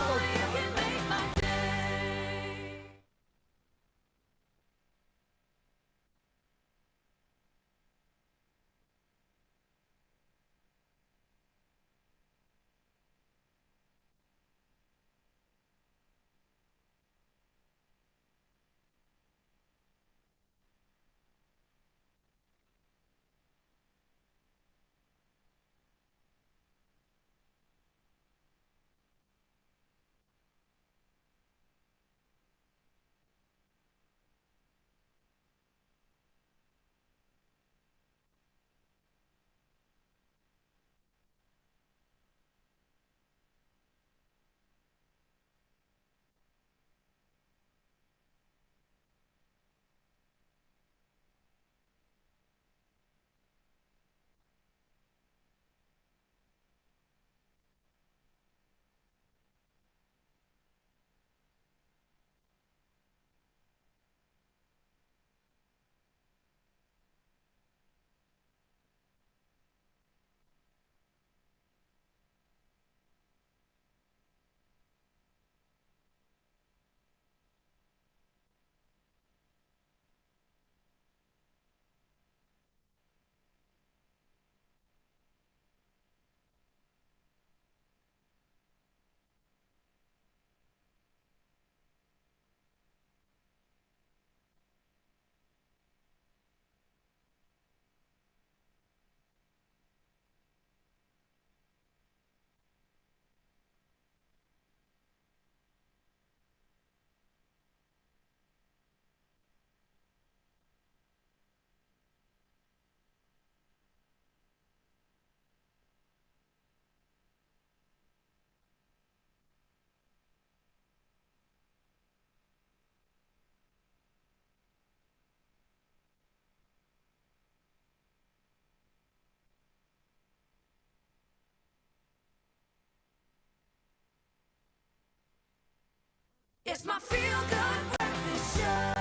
It's my feel-good breakfast show.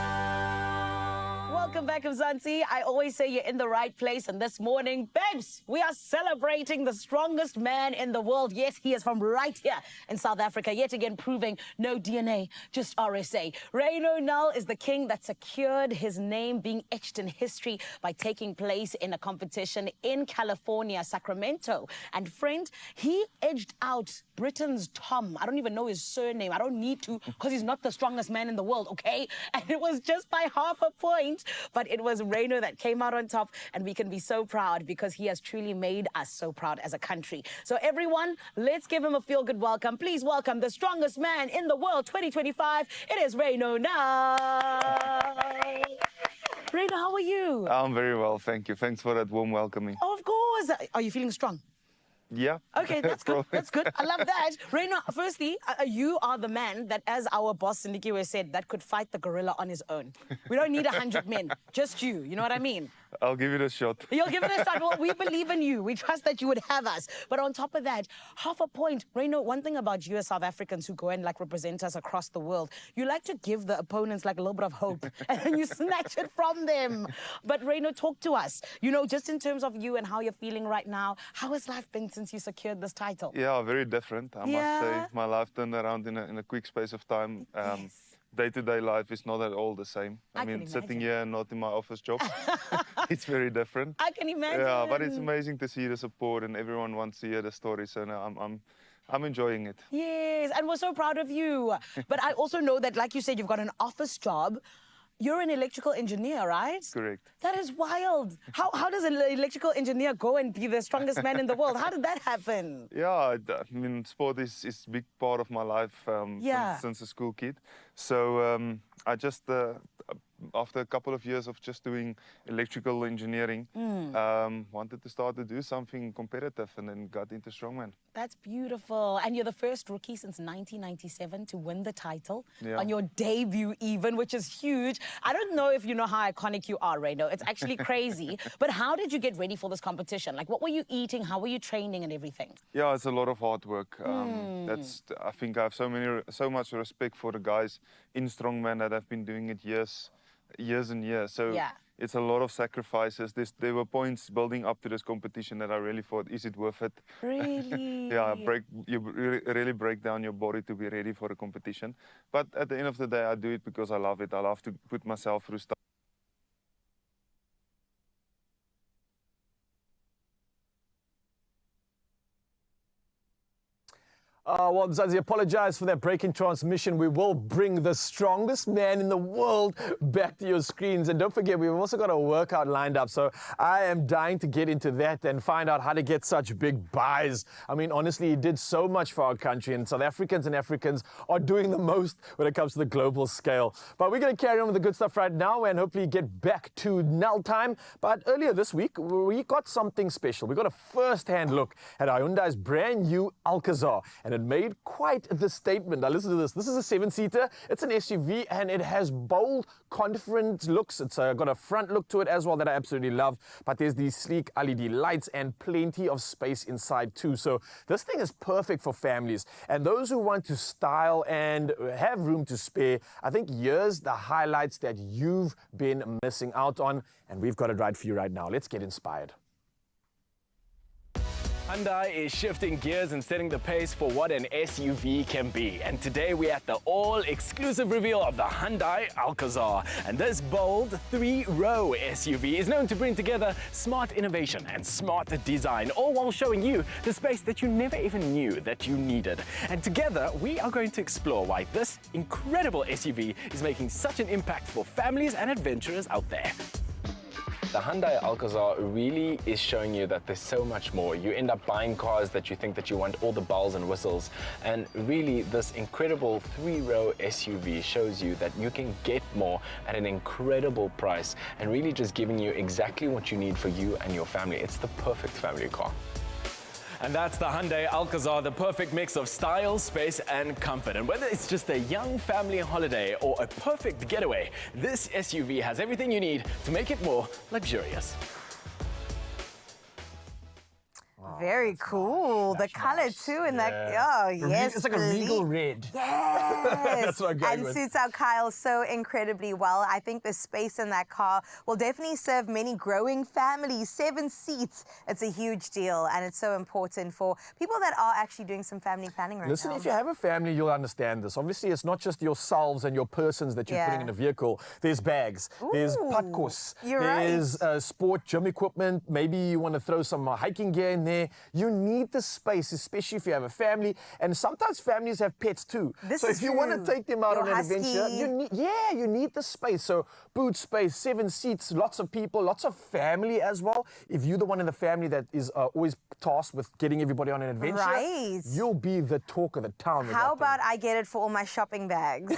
Welcome back, Mzansi. I always say you're in the right place, and this morning, babes, we are celebrating the strongest man in the world. Yes, he is from right here in South Africa, yet again proving no DNA, just RSA. Reno Null is the king that secured his name being etched in history by taking place in a competition in California, Sacramento. And friend, he edged out Britain's Tom. I don't even know his surname. I don't need to, because he's not the strongest man in the world, okay? And it was just by half a point. But it was Reno that came out on top, and we can be so proud because he has truly made us so proud as a country. So everyone, let's give him a feel-good welcome. Please welcome the strongest man in the world 2025. It is Reno now. Reno, how are you? I'm very well, thank you. Thanks for that warm welcoming. Of course. Are you feeling strong? Yeah. Okay, that's good. That's good. I love that. Reno, firstly, you are the man that, as our boss Nikiwe said, that could fight the gorilla on his own. We don't need 100 men, just you. You know what I mean? I'll give it a shot. You'll give it a shot. Well, we believe in you. We trust that you would have us. But on top of that, half a point. Reino, one thing about you as South Africans who go and like represent us across the world, you like to give the opponents like a little bit of hope and then you snatch it from them. But Reino, talk to us. You know, just in terms of you and how you're feeling right now, how has life been since you secured this title? Yeah, very different. I must say, my life turned around in a quick space of time. Day-to-day life is not at all the same. I mean, sitting here, not in my office job, it's very different. I can imagine. Yeah, but it's amazing to see the support and everyone wants to hear the story. So now I'm enjoying it. Yes, and we're so proud of you. But I also know that, like you said, you've got an office job. You're an electrical engineer, right? Correct. That is wild. How does an electrical engineer go and be the strongest man in the world? How did that happen? Yeah, I mean, sport is a big part of my life since a school kid. So I just, after a couple of years of just doing electrical engineering, wanted to start to do something competitive and then got into Strongman. That's beautiful. And you're the first rookie since 1997 to win the title on your debut even, which is huge. I don't know if you know how iconic you are, Reino. It's actually crazy. But how did you get ready for this competition? Like, what were you eating? How were you training and everything? Yeah, it's a lot of hard work. I think I have so much respect for the guys in Strongman that have been doing it years and years. So it's a lot of sacrifices. There were points building up to this competition that I really thought, is it worth it? Really? You really break down your body to be ready for a competition. But at the end of the day, I do it because I love it. I love to put myself through stuff. Well, Mzansi, apologize for that break in transmission. We will bring the strongest man in the world back to your screens. And don't forget, we've also got a workout lined up. So I am dying to get into that and find out how to get such big buys. I mean, honestly, he did so much for our country, and South Africans are doing the most when it comes to the global scale. But we're going to carry on with the good stuff right now and hopefully get back to Nell time. But earlier this week, we got something special. We got a first-hand look at Hyundai's brand new Alcazar, and it made quite the statement. Now listen to this. This is a 7-seater. It's an SUV and it has bold, confident looks. It's got a front look to it as well that I absolutely love. But there's these sleek LED lights and plenty of space inside too. So this thing is perfect for families and those who want to style and have room to spare. I think here's the highlights that you've been missing out on, and we've got it right for you right now. Let's get inspired. Hyundai is shifting gears and setting the pace for what an SUV can be. And today we're at the all-exclusive reveal of the Hyundai Alcazar. And this bold 3-row SUV is known to bring together smart innovation and smart design, all while showing you the space that you never even knew that you needed. And together we are going to explore why this incredible SUV is making such an impact for families and adventurers out there. The Hyundai Alcazar really is showing you that there's so much more. You end up buying cars that you think that you want all the bells and whistles. And really, this incredible 3-row SUV shows you that you can get more at an incredible price and really just giving you exactly what you need for you and your family. It's the perfect family car. And that's the Hyundai Alcazar, the perfect mix of style, space, and comfort. And whether it's just a young family holiday or a perfect getaway, this SUV has everything you need to make it more luxurious. Very cool. The color too, and yes, it's like a regal red. Yes, that's what I'm going and with. suits our Kyle so incredibly well. I think the space in that car will definitely serve many growing families. 7 seats, it's a huge deal, and it's so important for people that are actually doing some family planning right Listen, now. if you have a family, you'll understand this. Obviously, it's not just yourselves and your persons that you're putting in a vehicle. There's bags, there's patkos, there's sport gym equipment. Maybe you want to throw some hiking gear in there. You need the space, especially if you have a family. And sometimes families have pets too. So if you want to take them out on an adventure, you need the space. So boot space, 7 seats, lots of people, lots of family as well. If you're the one in the family that is always tasked with getting everybody on an adventure, you'll be the talk of the town. How about I get it for all my shopping bags?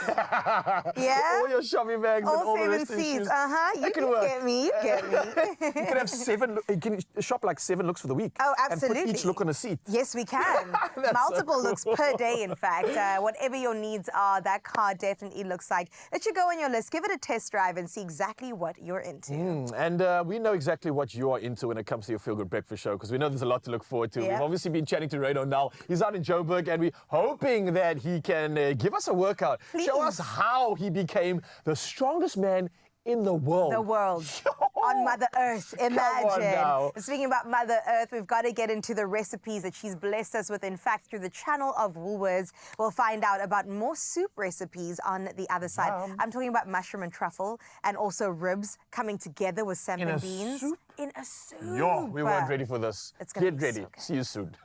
Yeah? All your shopping bags and all the 7 rest of the seats. shoes. You can get me, you get me. You can have 7, you can shop like 7 looks for the week. Oh, And Absolutely. and put each look on a seat. Yes, we can. That's Multiple so looks cool. per day, in fact. Whatever your needs are, that car definitely looks like. It should go on your list. Give it a test drive and see exactly what you're into. And we know exactly what you are into when it comes to your Feel Good Breakfast show, because we know there's a lot to look forward to. Yeah. We've obviously been chatting to Rado now. He's out in Joburg, and we're hoping that he can give us a workout. Please. Show us how he became the strongest man in the world. The world. On Mother Earth. Imagine. now. Speaking about Mother Earth, we've got to get into the recipes that she's blessed us with. In fact, through the channel of Woolworths, we'll find out about more soup recipes on the other side. I'm talking about mushroom and truffle, and also ribs coming together with salmon and beans. Soup? In a soup. Yo, we weren't ready for this. It's gonna Get be ready. so good. See you soon.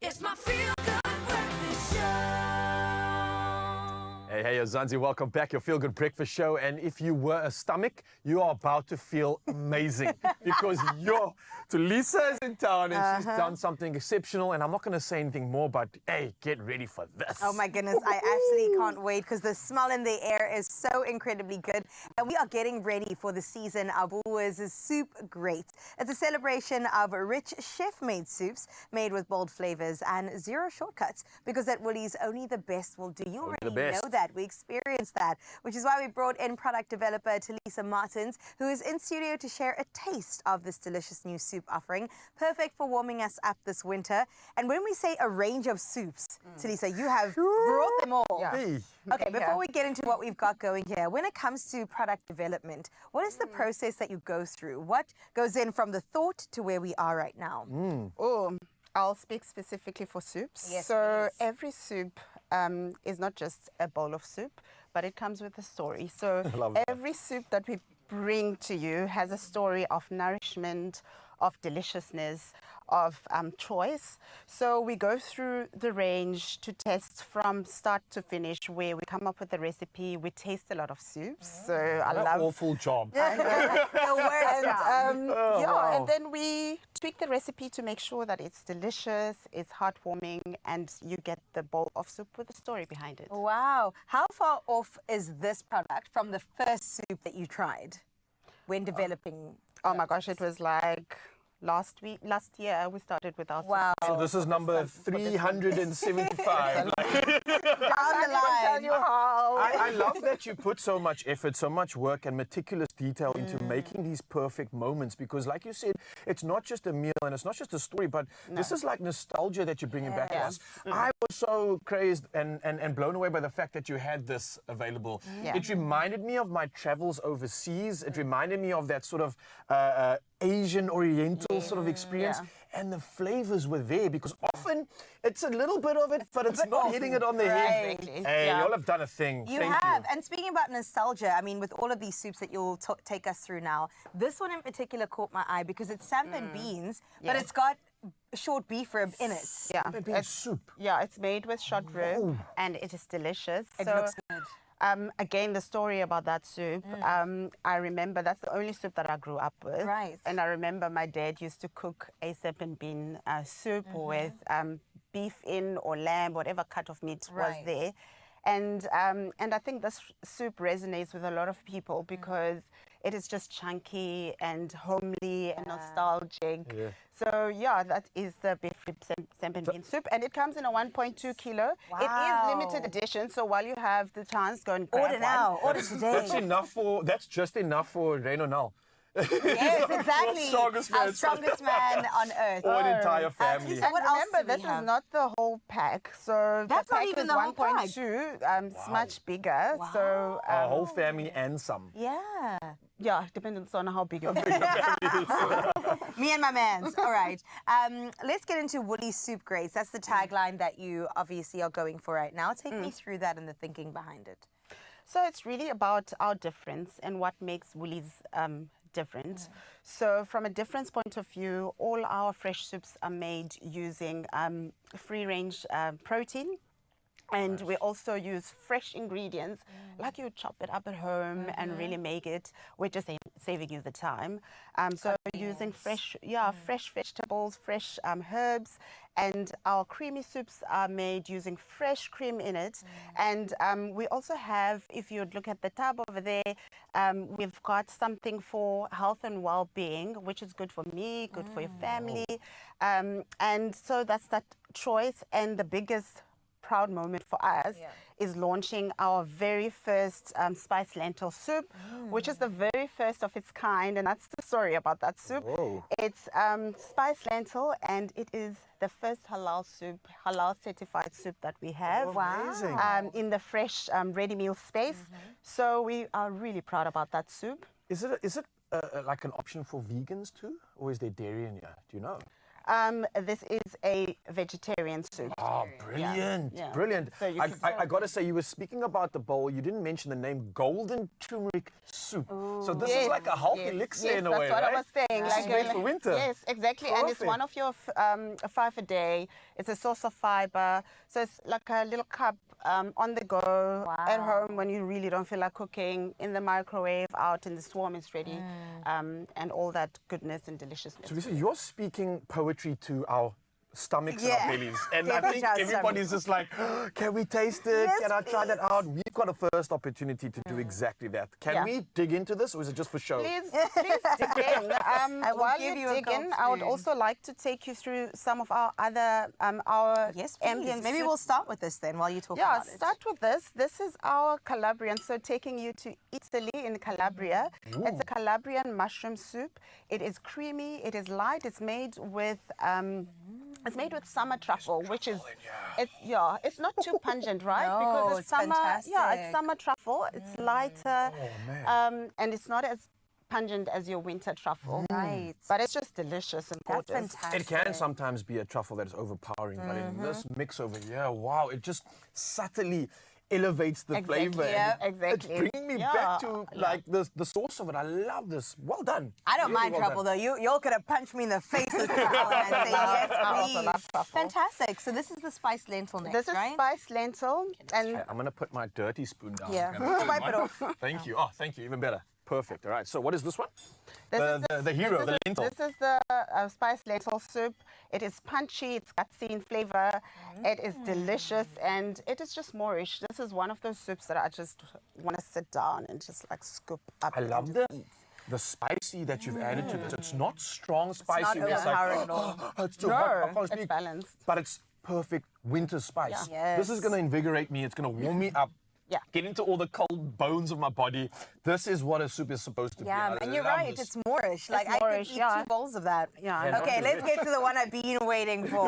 It's my Feel Good Breakfast Show. Hey, Zanzi, welcome back. Your Feel Good Breakfast Show. And if you were a stomach, you are about to feel amazing because Tulisa is in town and she's done something exceptional. And I'm not going to say anything more, but hey, get ready for this. Oh my goodness, I absolutely can't wait because the smell in the air is so incredibly good. And we are getting ready for the season of Woolworths Soup Great. It's a celebration of rich chef-made soups made with bold flavors and zero shortcuts, because at Woolies, only the best will do. You already know that. We experienced that, which is why we brought in product developer Tulisa Martins, who is in studio to share a taste of this delicious new soup offering, perfect for warming us up this winter. And when we say a range of soups, Tulisa, you have brought them all. Hey. Okay, before we get into what we've got going here, when it comes to product development, what is the process that you go through? What goes in from the thought to where we are right now? Oh, I'll speak specifically for soups. Yes, so please. every soup is not just a bowl of soup, but it comes with a story. So love that. every soup that we bring to you has a story of nourishment, of deliciousness, of choice. So we go through the range to test from start to finish, where we come up with a recipe. We taste a lot of soups. So I What love awful job. The worst job. yeah, and then we tweak the recipe to make sure that it's delicious, it's heartwarming, and you get the bowl of soup with a story behind it. Wow. How far off is this product from the first soup that you tried when developing? Oh my gosh, it was like last year we started with our Wow. So this is number 375. Tell you how. I love that you put so much effort, so much work and meticulous detail into making these perfect moments, because like you said, it's not just a meal and it's not just a story, but this is like nostalgia that you're bringing back to us. I was so crazed and blown away by the fact that you had this available. It reminded me of my travels overseas. It reminded me of that sort of Asian Oriental sort of experience, and the flavors were there, because often it's a little bit of it, but it's not hitting it on the head. Hey, y'all have done a thing. You Thank have. you. And speaking about nostalgia, I mean, with all of these soups that you'll take us through now, this one in particular caught my eye because it's sampan beans, but it's got short beef rib in it. Yeah, It's soup. Yeah, it's made with short rib, and it is delicious. It looks good. Again, the story about that soup, I remember that's the only soup that I grew up with. Right. And I remember my dad used to cook a sampan bean soup with beef in or lamb, whatever cut of meat was there. And I think this soup resonates with a lot of people because it is just chunky and homely and nostalgic. So yeah, that is the beef rib sampan bean soup, and it comes in a 1.2 kilo. It is limited edition, so while you have the chance, go and grab Order now. one. Order today. That's just enough for Reno now. Yes, exactly. Our strongest man on earth. Or an entire family. And remember, this is not the whole pack. So That's the not pack even is the whole pack. 1.2. It's much bigger. Wow. So A whole family and some. Yeah. Yeah, depends on how big your Me and my mans. All right. Let's get into Woolies soup grades. That's the tagline that you obviously are going for right now. Take me through that and the thinking behind it. So it's really about our difference and what makes Woolies different. So from a difference point of view, all our fresh soups are made using free-range protein. And we also use fresh ingredients, like you chop it up at home and really make it. We're just saving you the time. So using fresh vegetables, fresh herbs, and our creamy soups are made using fresh cream in it. And we also have, if you look at the tab over there, we've got something for health and well-being, which is good for me, good for your family. And so that's that choice. And the biggest proud moment for us is launching our very first spiced lentil soup, which is the very first of its kind, and that's the story about that soup. It's spiced lentil, and it is the first halal soup, halal certified soup that we have. In the fresh ready meal space. So we are really proud about that soup. Is it like an option for vegans too, or is there dairy in here? Do you know? This is a vegetarian soup. Oh, brilliant, brilliant. So I got to say, you were speaking about the bowl. You didn't mention the name golden turmeric soup. So this is like a healthy elixir in a way, that's what right? I was saying. This is made for winter. Yes, exactly. And it's one of your 5 a day. It's a source of fiber. So it's like a little cup on the go at home when you really don't feel like cooking, in the microwave, out in the swarm, it's ready, and all that goodness and deliciousness. So Lisa, you're speaking poetry to our stomachs and our bellies. And I think everybody's just like, can we taste it? Yes, Can I try that out? We've got a first opportunity to do exactly that. Can we dig into this, or is it just for show? Please dig in. While you dig in, I would also like to take you through some of our other our ambient Maybe soup. we'll start with this then while you talk about it. Start with this. This is our Calabrian. So taking you to Italy in Calabria. It's a Calabrian mushroom soup. It is creamy. It is light. It's made with summer truffle, which is it's not too pungent, right? No, because it's summer. fantastic. Yeah, it's summer truffle. It's lighter, and it's not as pungent as your winter truffle. Right. But it's just delicious and That's gorgeous. fantastic. It can sometimes be a truffle that is overpowering, but in this mix over here, wow, it just subtly elevates the flavor. It's bringing me back to like the source of it. I love this. Well done. I don't mind truffle though. You all could have punched me in the face with truffle and I say yes, I also please. love truffle. Fantastic. So this is the spiced lentil next, This is right? spiced lentil, and I'm gonna put my dirty spoon down. Yeah. Okay. Wipe it off. Thank you. Oh, thank you. Even better. Perfect. All right. So what is this one? This The hero, the lentil. This is the spiced lentil soup. It is punchy, it's gutsy in flavor, it is delicious, and it is just Moorish. This is one of those soups that I just want to sit down and just like scoop up. I love the the spicy that you've added to this. It's not strong spicy. not where it's overpowering at all. it's too No, hot. I can't it's speak. balanced. But it's perfect winter spice. Yeah. This is going to invigorate me. It's going to warm me up. Yeah. Get into all the cold bones of my body. This is what a soup is supposed to be. Yeah, I and you're love right. this. It's Moorish. Like I Moorish, could eat yeah. 2 bowls of that. Yeah. Okay, let's get to the one I've been waiting for.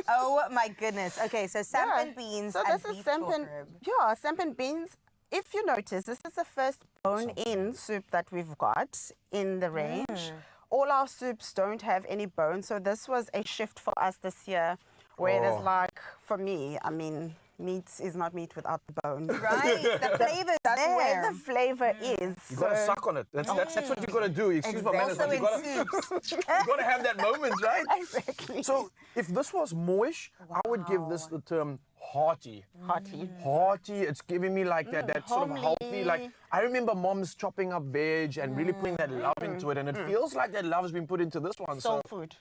Oh my goodness. Okay, so sampan beans So and this is beef sampan. chalk rib. Yeah, sampan beans. If you notice, this is the first bone-in soup that we've got in the range. All our soups don't have any bone, so this was a shift for us this year, where there's like, for me, I mean, meat is not meat without the bone. Right, the flavor's That's there. where the flavor is. You gotta suck on it. That's what you gotta do. Excuse my manners, Also but you in gotta, soups. you gotta have that moment, right? Exactly. So if this was moish, I would give this the term hearty. Hearty. It's giving me like that sort of healthy. Like I remember moms chopping up veg and really putting that love into it, and it feels like that love has been put into this one. Soul food.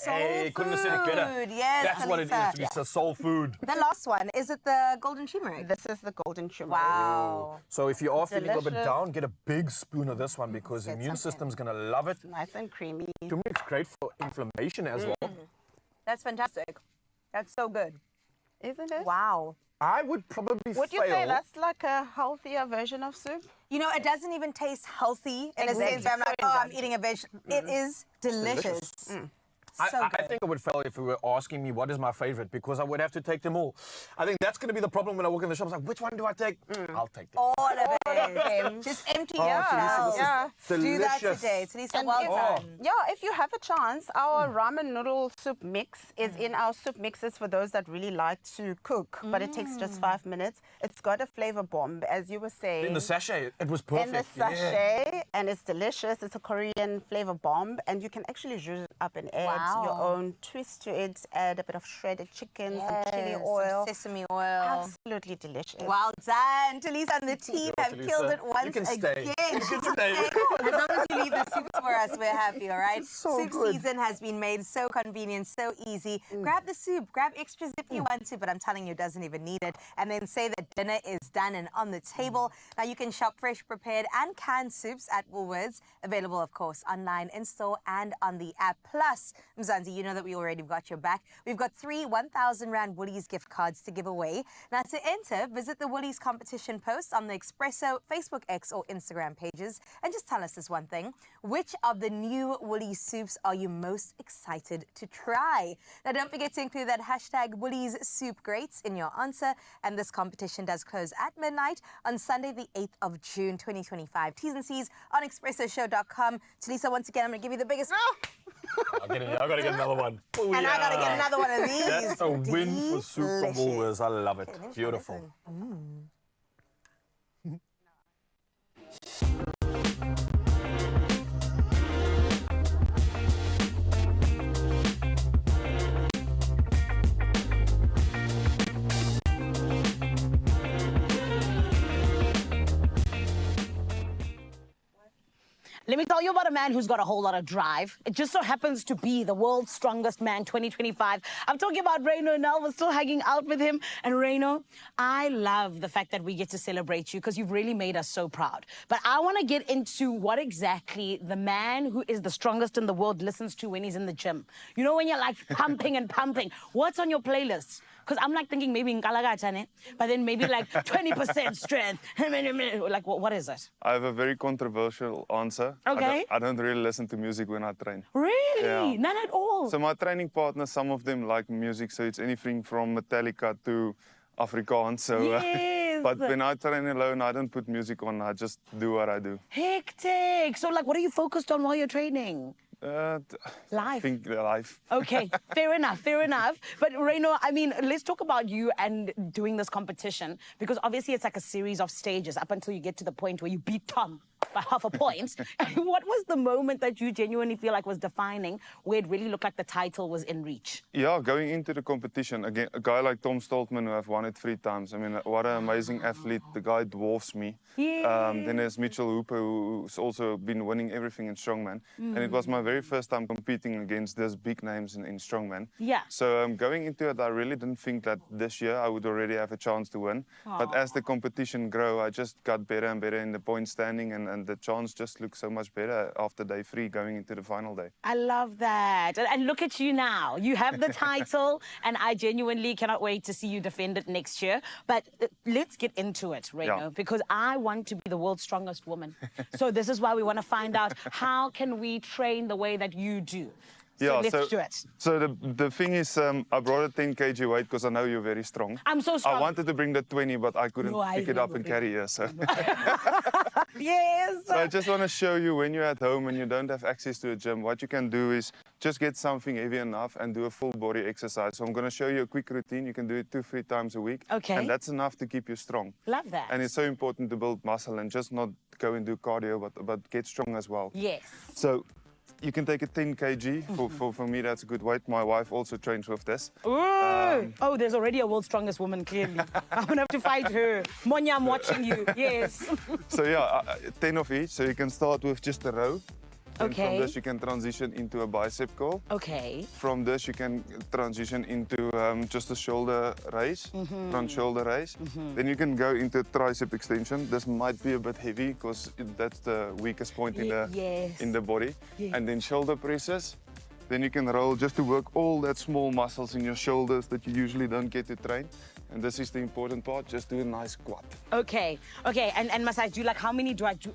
Hey, couldn't have said it better. Yes, That's what it is Talisa. to be soul food. The last one, is it the golden turmeric? This is the golden turmeric. Wow. So if you are feeling a bit Delicious. down, get a big spoon of this one because the immune system's gonna love it. Nice and creamy. Turmeric's great for inflammation as well. That's fantastic. That's so good. Isn't it? Wow. I would probably Would you fail. say that's like a healthier version of soup? You know, it doesn't even taste healthy in a sense where I'm like, oh, I'm eating a veg. It is delicious. I think I would fail if you were asking me what is my favorite because I would have to take them all. I think that's going to be the problem when I walk in the shop. It's like, which one do I take? I'll take them. All of it. Just empty yourself. Yeah. Do that Delicious. today. Talisa, And well if- done. Yeah, if you have a chance, our ramen noodle soup mix is in our soup mixes for those that really like to cook, but it takes just 5 minutes. It's got a flavor bomb, as you were saying. In the sachet, it was perfect. In the sachet, and it's delicious. It's a Korean flavor bomb, and you can actually zhuzh it up and add your own twist to it. Add a bit of shredded chicken, some chili Yes, oil. some sesame oil. Absolutely delicious. Well done. Talisa and the team have Talisa. killed it You once can stay. again. You can stay. As long as you leave the soups for us, we're happy, all right? So soup good. season has been made so convenient, so easy. Grab the soup, grab extra zip if you want to, but I'm telling you, it doesn't even need it. And then say that dinner is done and on the table. Now you can shop fresh, prepared, and canned soups at Woolworths. Available, of course, online, in store, and on the app. Plus, Mzansi, you know that we already got your back. We've got 3 1,000 Rand Woolies gift cards to give away. Now, to enter, visit the Woolies competition post on the Expresso, Facebook, X, or Instagram pages. And just tell us this one thing. Which of the new Woolies soups are you most excited to try? Now, don't forget to include that hashtag Woolies Soup Greats in your answer. And this competition does close at midnight on Sunday, the 8th of June, 2025. T's and C's on expressoshow.com. Talisa, once again, I'm going to give you the biggest... I gotta get another one. Oh, And I gotta get another one of these. That's a win for soup from Woolworths. I love it. Beautiful. Let me tell you about a man who's got a whole lot of drive. It just so happens to be the world's strongest man 2025. I'm talking about Reino now. We're still hanging out with him. And Reino, I love the fact that we get to celebrate you because you've really made us so proud. But I want to get into what exactly the man who is the strongest in the world listens to when he's in the gym. You know, when you're like pumping and pumping. What's on your playlist? Because I'm like thinking maybe Nkalagachane, but then maybe like 20% strength. Like, what is it? I have a very controversial answer. Okay. I don't really listen to music when I train. Really? Yeah. None at all? So my training partners, some of them like music, so it's anything from Metallica to Afrikaans. So, Yes. but when I train alone, I don't put music on. I just do what I do. Hectic. So, like, what are you focused on while you're training? I think life. Okay, fair enough, fair enough. But Reino, I mean, let's talk about you and doing this competition, because obviously it's like a series of stages up until you get to the point where you beat Tom by half a point. What was the moment that you genuinely feel like was defining, where it really looked like the title was in reach? Yeah, going into the competition, again, a guy like Tom Stoltman, who I've won it 3 times. I mean, what an amazing athlete. The guy dwarfs me. Then there's Mitchell Hooper, who's also been winning everything in Strongman. And it was my very first time competing against these big names in Strongman. Yeah. So going into it, I really didn't think that this year I would already have a chance to win. But as the competition grew, I just got better and better in the point standing and the chance just looks so much better after day 3 going into the final day. I love that. And look at you now. You have the title, and I genuinely cannot wait to see you defend it next year. But let's get into it, Reno, because I want to be the world's strongest woman. So this is why we want to find out, how can we train the way that you do? So let's do it. So the thing is, I brought a 10 kg weight because I know you're very strong. I'm so strong. I wanted to bring the 20, but I couldn't pick it up and carry it. So. Yes. So I just want to show you, when you're at home and you don't have access to a gym, what you can do is just get something heavy enough and do a full body exercise. So I'm going to show you a quick routine. You can do it 2-3 times a week. Okay. And that's enough to keep you strong. Love that. And it's so important to build muscle and just not go and do cardio, but get strong as well. Yes. So you can take a 10 kg. For me, that's a good weight. My wife also trains with this. Oh, there's already a world's strongest woman, clearly. I'm going to have to fight her. Monya, I'm watching you. Yes. So yeah, 10 of each. So you can start with just a row. And Okay. from this, you can transition into a bicep curl. Okay. From this, you can transition into just a shoulder raise, front shoulder raise. Then you can go into tricep extension. This might be a bit heavy because that's the weakest point in the body. Yes. And then shoulder presses. Then you can roll just to work all that small muscles in your shoulders that you usually don't get to train. And this is the important part, just do a nice squat. Okay. Okay. And must I do, like, how many do I do?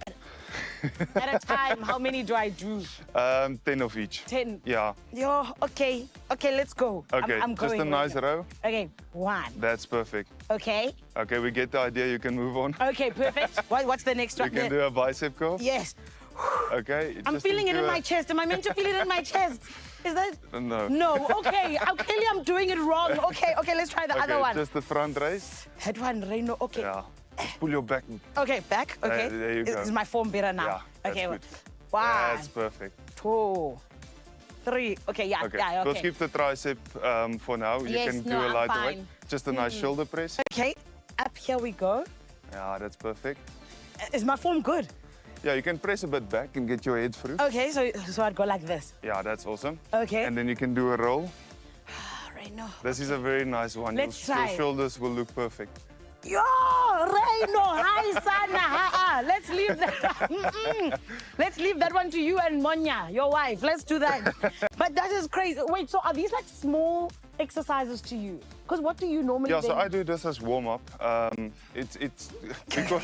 At a time, how many do I do? 10 of each. 10. Yeah. Yo, okay. Okay, let's go. Okay, I'm just going a nice with it. row. Okay, 1. That's perfect. Okay. Okay, we get the idea. You can move on. Okay, perfect. What's the next You one? can do a bicep curl. Yes. Okay. I'm just feeling it into in a- my chest. Am I meant to feel it in my chest? Is that? No. No. Okay. Clearly, I'm doing it wrong. Okay. Okay. Let's try the Okay, other one. just the front raise. That one, Reno. Okay. Yeah. Pull your back. Okay. Back. Okay. There you go. Is my form better now? Yeah, that's okay. good. 1, That's perfect. 2, 3. Okay. Yeah. Okay. Yeah. We'll Okay. skip the tricep for now. You Yes, can do no, a I'm lighter fine. weight. Just a nice shoulder press. Okay. Up here we go. Yeah, that's perfect. Is my form good? Yeah, you can press a bit back and get your head through. Okay. So I'd go like this. Yeah, that's awesome. Okay. And then you can do a roll. Reno. This is a very nice one. Let's your try. shoulders will look perfect. Yo, Reno, hi, Sana. Let's leave that. Let's leave that one to you and Monya, your wife. Let's do that. But that is crazy. Wait, so are these like small exercises to you? Because what do you normally Yeah, do? so I do this as warm-up. It's because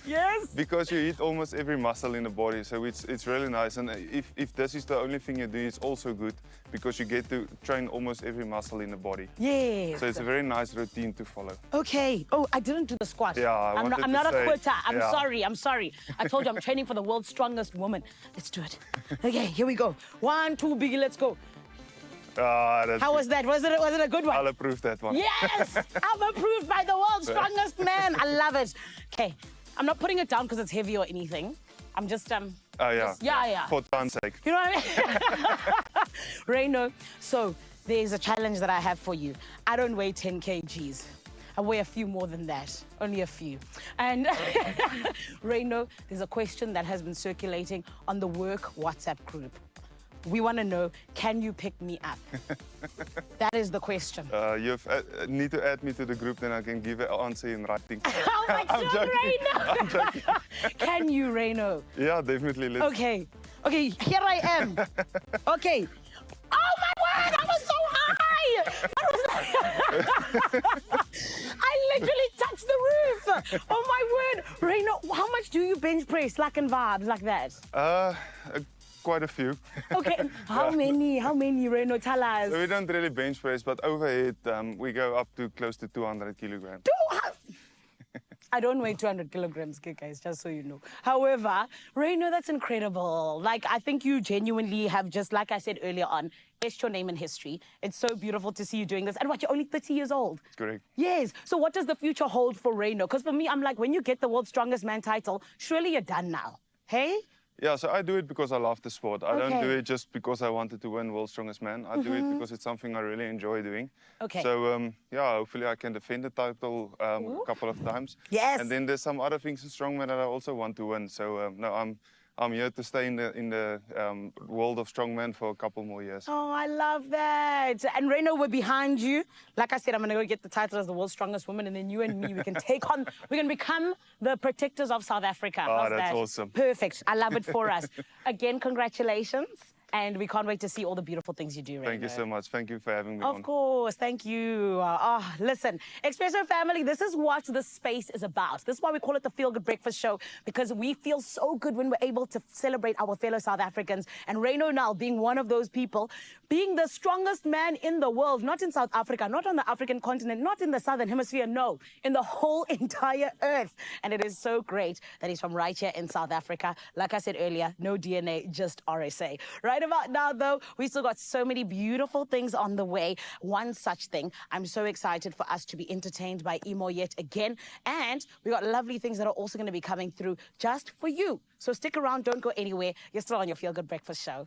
Yes. because you hit almost every muscle in the body, so it's really nice. And if this is the only thing you do, it's also good because you get to train almost every muscle in the body. Yes. So it's a very nice routine to follow. Okay. Oh, I didn't do the squat. Yeah, I'm wanted not to a say- quitter. I'm yeah. sorry. I'm sorry. I told you I'm training for the world's strongest woman. Let's do it. Okay, here we go. 1, 2, biggie, let's go. That's How good. was that? Was it a good one? I'll approve that one. Yes! I'm approved by the world's strongest man. I love it. Okay, I'm not putting it down because it's heavy or anything. I'm just, Oh, yeah. just- yeah. For time's sake. You know what I mean? Reno, so there's a challenge that I have for you. I don't weigh 10 kgs. I weigh a few more than that, only a few. And Reno, there's a question that has been circulating on the work WhatsApp group. We want to know, can you pick me up? That is the question. You need to add me to the group, then I can give an answer in writing. Oh my I'm God, joking. Reno! I'm joking. Can you, Reno? Yeah, definitely. Let's... Okay, here I am. Okay. Oh my word, I was so high! I literally touched the roof. Oh my word. Reno, how much do you bench press, like in vibes, like that? Quite a few. Okay, how many, Reno? Tell us. So we don't really bench press, but overhead, we go up to close to 200 kilograms. I don't weigh 200 kilograms, okay, guys, just so you know. However, Reno, that's incredible. Like, I think you genuinely have just, like I said earlier on, etched your name in history. It's so beautiful to see you doing this. And what, you're only 30 years old? Correct. Yes. So what does the future hold for Reno? Because for me, I'm like, when you get the world's strongest man title, surely you're done now. Hey? Yeah, so I do it because I love the sport. I don't Okay. do it just because I wanted to win World's Strongest Man. I do it because it's something I really enjoy doing. Okay. So, yeah, hopefully I can defend the title a couple of times. Yes. And then there's some other things in Strongman that I also want to win. So, no, I'm I'm here to stay in the world of strongman for a couple more years. Oh, I love that. And Reno, we're behind you. Like I said, I'm going to go get the title as the world's strongest woman, and then you and me, we can take on, we can become the protectors of South Africa. Oh, How's that's that? awesome. Perfect. I love it for us. Again, congratulations. And we can't wait to see all the beautiful things you do, Reno. Thank you so much. Thank you for having me on. Of course, thank you. Listen, Expresso family, this is what the space is about. This is why we call it the Feel Good Breakfast Show, because we feel so good when we're able to celebrate our fellow South Africans. And Reno now being one of those people, being the strongest man in the world, not in South Africa, not on the African continent, not in the Southern Hemisphere, no, in the whole entire earth. And it is so great that he's from right here in South Africa. Like I said earlier, no DNA, just RSA. Right about now, though, we still got so many beautiful things on the way. One such thing, I'm so excited for us to be entertained by Eemoh yet again. And we got lovely things that are also going to be coming through just for you. So stick around, don't go anywhere. You're still on your Feel Good Breakfast Show.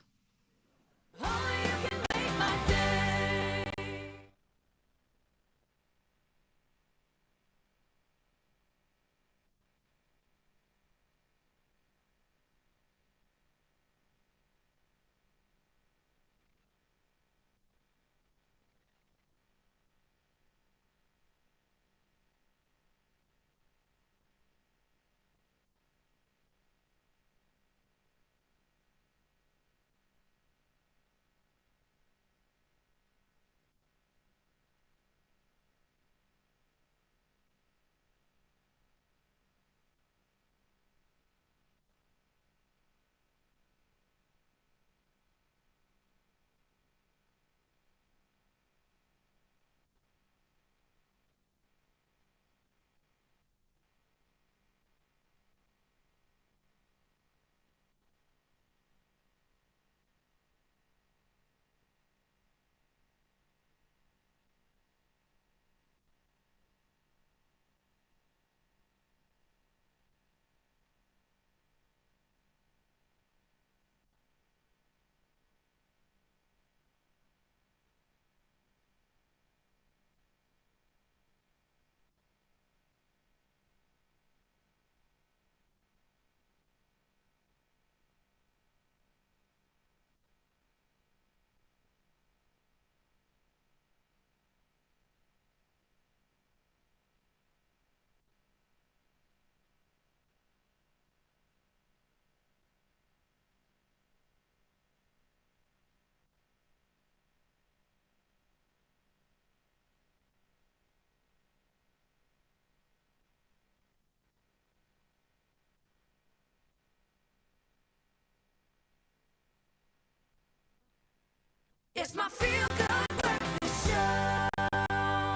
It's my Feel Good Breakfast Show.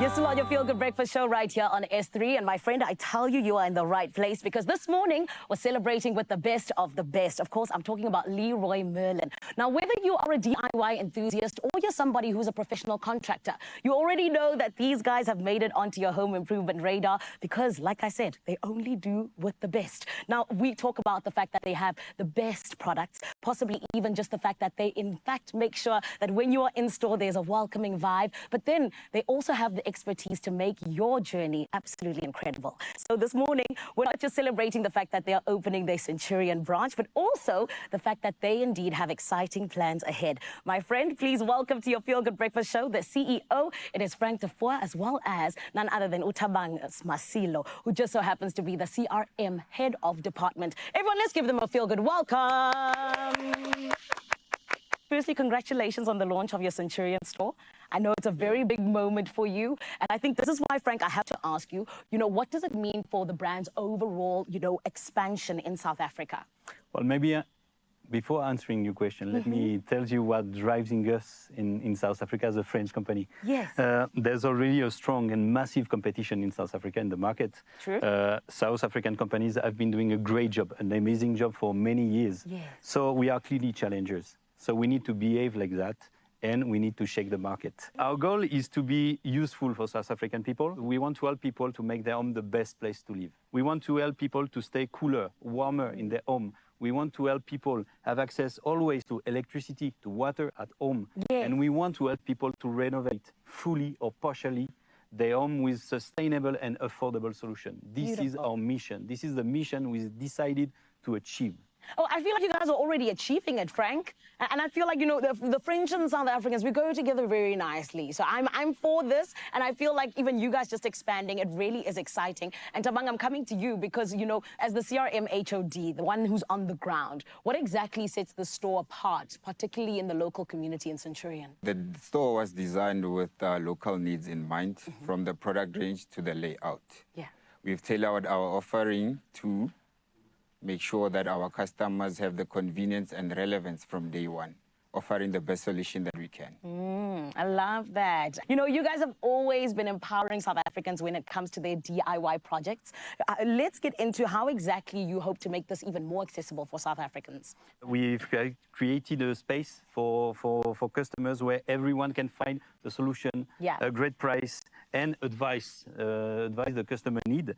You're still on your Feel Good Breakfast Show right here on S3. And my friend, I tell you, you are in the right place, because this morning we're celebrating with the best of the best. Of course, I'm talking about Leroy Merlin. Now, whether you are a DIY enthusiast or you're somebody who's a professional contractor, you already know that these guys have made it onto your home improvement radar because, like I said, they only do with the best. Now, we talk about the fact that they have the best products, possibly even just the fact that they, in fact, make sure that when you are in store, there's a welcoming vibe. But then they also have the expertise to make your journey absolutely incredible. So this morning, we're not just celebrating the fact that they are opening their Centurion branch, but also the fact that they indeed have exciting plans ahead. My friend, please welcome to your Feel Good Breakfast Show the CEO. It is Frank Defoe, as well as none other than Utabang Masilo, who just so happens to be the CRM head of department. Everyone, let's give them a Feel Good welcome. Firstly, congratulations on the launch of your Centurion store. I know it's a very big moment for you. And I think this is why, Frank, I have to ask you, what does it mean for the brand's overall, expansion in South Africa? Well, maybe before answering your question, let me tell you what drives us in South Africa as a French company. Yes. There's already a strong and massive competition in South Africa in the market. True. South African companies have been doing a great job, an amazing job for many years. Yes. So we are clearly challengers. So we need to behave like that, and we need to shake the market. Our goal is to be useful for South African people. We want to help people to make their home the best place to live. We want to help people to stay cooler, warmer in their home. We want to help people have access always to electricity, to water at home. Yes. And we want to help people to renovate fully or partially their home with sustainable and affordable solutions. This is our mission. This is the mission we decided to achieve. Oh, I feel like you guys are already achieving it, Frank. And I feel like, you know, the French and South Africans, we go together very nicely. So I'm for this, and I feel like even you guys just expanding, it really is exciting. And Tabang, I'm coming to you because, you know, as the CRM HOD, the one who's on the ground, what exactly sets the store apart, particularly in the local community in Centurion? The store was designed with local needs in mind, from the product range to the layout. Yeah. We've tailored our offering to make sure that our customers have the convenience and relevance from day one, offering the best solution that we can. I love that. You know, you guys have always been empowering South Africans when it comes to their DIY projects. Let's get into how exactly you hope to make this even more accessible for South Africans. We've created a space for customers where everyone can find the solution, a great price, and advice the customer need.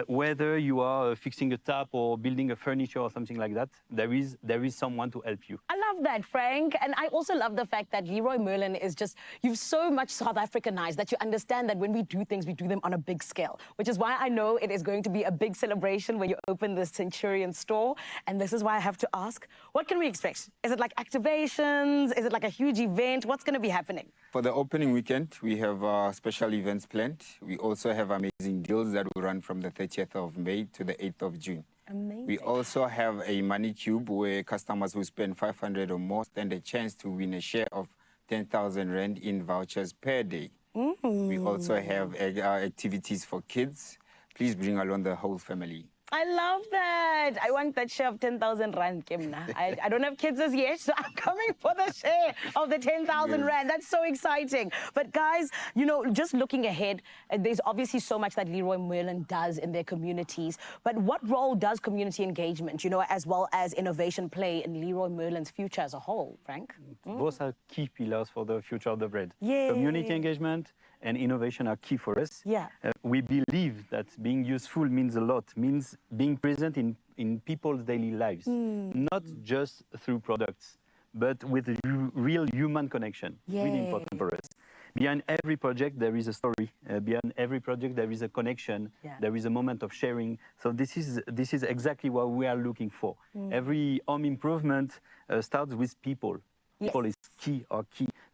Whether you are fixing a tap or building a furniture or something like that, there is someone to help you. I love that, Frank. And I also love the fact that Leroy Merlin is just, you've so much South Africanized that you understand that when we do things, we do them on a big scale, which is why I know it is going to be a big celebration when you open the Centurion store. And this is why I have to ask, what can we expect? Is it like activations? Is it like a huge event? What's going to be happening? For the opening weekend, we have special events planned. We also have amazing deals that will run from the 30th of May to the 8th of June. Amazing. We also have a money cube where customers who spend 500 or more stand a chance to win a share of 10,000 Rand in vouchers per day. We also have activities for kids. Please bring along the whole family. I love that. I want that share of 10,000 Rand, Kimna. I don't have kids as yet, so I'm coming for the share of the 10,000 Rand. That's so exciting. But guys, you know, just looking ahead, there's obviously so much that Leroy Merlin does in their communities. But what role does community engagement, you know, as well as innovation play in Leroy Merlin's future as a whole, Frank? Both are key pillars for the future of the brand. Yay. Community engagement and innovation are key for us. Yeah. We believe that being useful means a lot, means being present in people's daily lives, not just through products, but with real human connection. Really important for us. Behind every project, there is a story. Behind every project, there is a connection. There is a moment of sharing. So this is exactly what we are looking for. Every home improvement starts with people. People is key,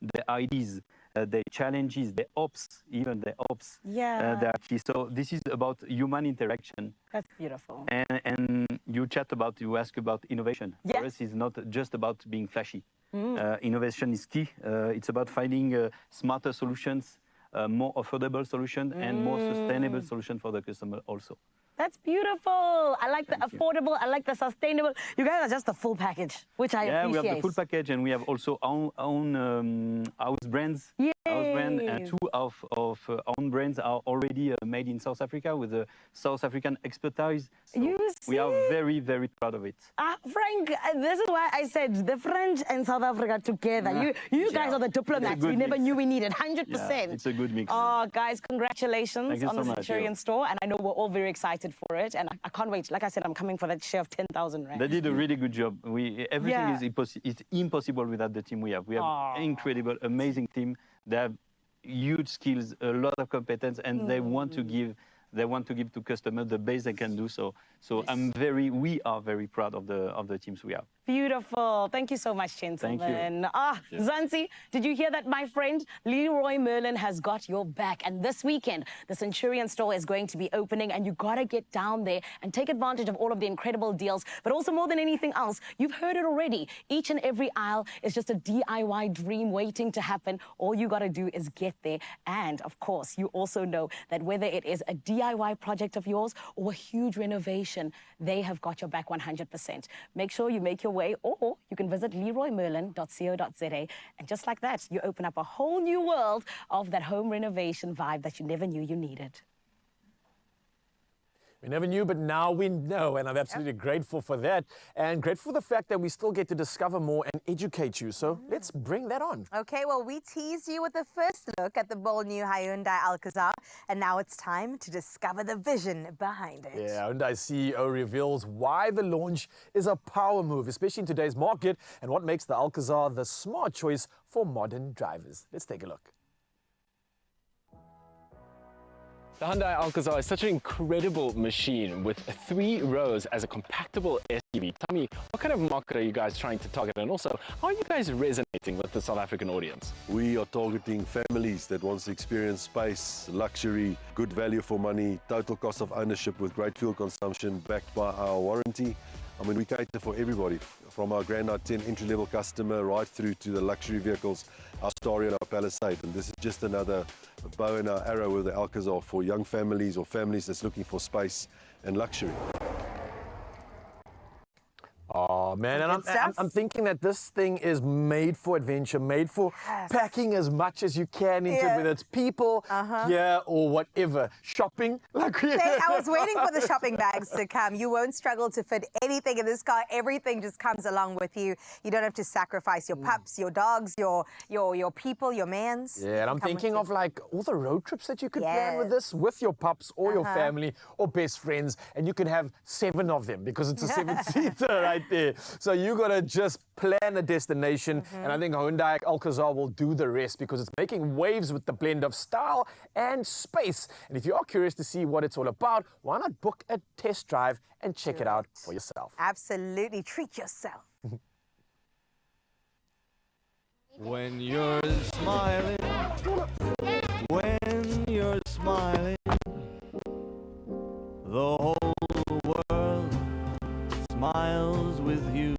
their ideas, their challenges, their ops, even their ops. They are key. So this is about human interaction. That's beautiful. And you ask about innovation. For us, it's not just about being flashy. Innovation is key. It's about finding smarter solutions, more affordable solutions, and more sustainable solutions for the customer also. That's beautiful. I like the affordable. I like the sustainable. You guys are just the full package, which I appreciate. Yeah, we have the full package, and we have also own house brands. House brand, and two of own brands are already made in South Africa with a South African expertise. So we are very, very proud of it. Frank, this is why I said the French and South Africa together. You guys are the diplomats we never knew we needed, 100%. Yeah, it's a good mix. Oh, guys, congratulations on the Centurion store. And I know we're all very excited for it. And I can't wait. Like I said, I'm coming for that share of 10,000 Rand. They did a really good job. Everything is impossible without the team we have. We have an incredible, amazing team. They have huge skills, a lot of competence, and they want to give to customers the best they can do. So we are very proud of the teams we have. Beautiful. Thank you so much, gentlemen. Thank you. Zanzi, did you hear that, my friend? Leroy Merlin has got your back. And this weekend, the Centurion store is going to be opening, and you got to get down there and take advantage of all of the incredible deals. But also, more than anything else, you've heard it already. Each and every aisle is just a DIY dream waiting to happen. All you got to do is get there. And, of course, you also know that whether it is a DIY project of yours or a huge renovation, they have got your back 100%. Make sure you make your way, or you can visit leroymerlin.co.za, and just like that, you open up a whole new world of that home renovation vibe that you never knew you needed. We never knew, but now we know, and I'm absolutely grateful for that, and grateful for the fact that we still get to discover more and educate you. So let's bring that on. Okay, well, we teased you with the first look at the bold new Hyundai Alcazar, and now it's time to discover the vision behind it. Yeah, Hyundai CEO reveals why the launch is a power move, especially in today's market, and what makes the Alcazar the smart choice for modern drivers. Let's take a look. The Hyundai Alcazar is such an incredible machine with 3 rows as a compactable SUV. Tell me, what kind of market are you guys trying to target, and also, how are you guys resonating with the South African audience? We are targeting families that wants to experience space, luxury, good value for money, total cost of ownership with great fuel consumption backed by our warranty. I mean, we cater for everybody, from our Grand i10 entry-level customer right through to the luxury vehicles, our Starry and our Palisade. And this is just another bow and our arrow with the Alcazar for young families or families that's looking for space and luxury. Oh man, and I'm thinking that this thing is made for adventure, made for packing as much as you can into it, whether it's people, gear, or whatever. Shopping, like we Hey, I was waiting for the shopping bags to come. You won't struggle to fit anything in this car. Everything just comes along with you. You don't have to sacrifice your pups, your dogs, your people, your mans. Yeah, and I'm thinking of like all the road trips that you could plan with this, with your pups or your family or best friends, and you can have 7 of them because it's a 7-seater right there. So you gotta just plan a destination, and I think Hyundai Alcazar will do the rest because it's making waves with the blend of style and space. And if you are curious to see what it's all about, why not book a test drive and check it out for yourself? Absolutely, treat yourself. When you're smiling, when you're smiling, the whole world smiles with you.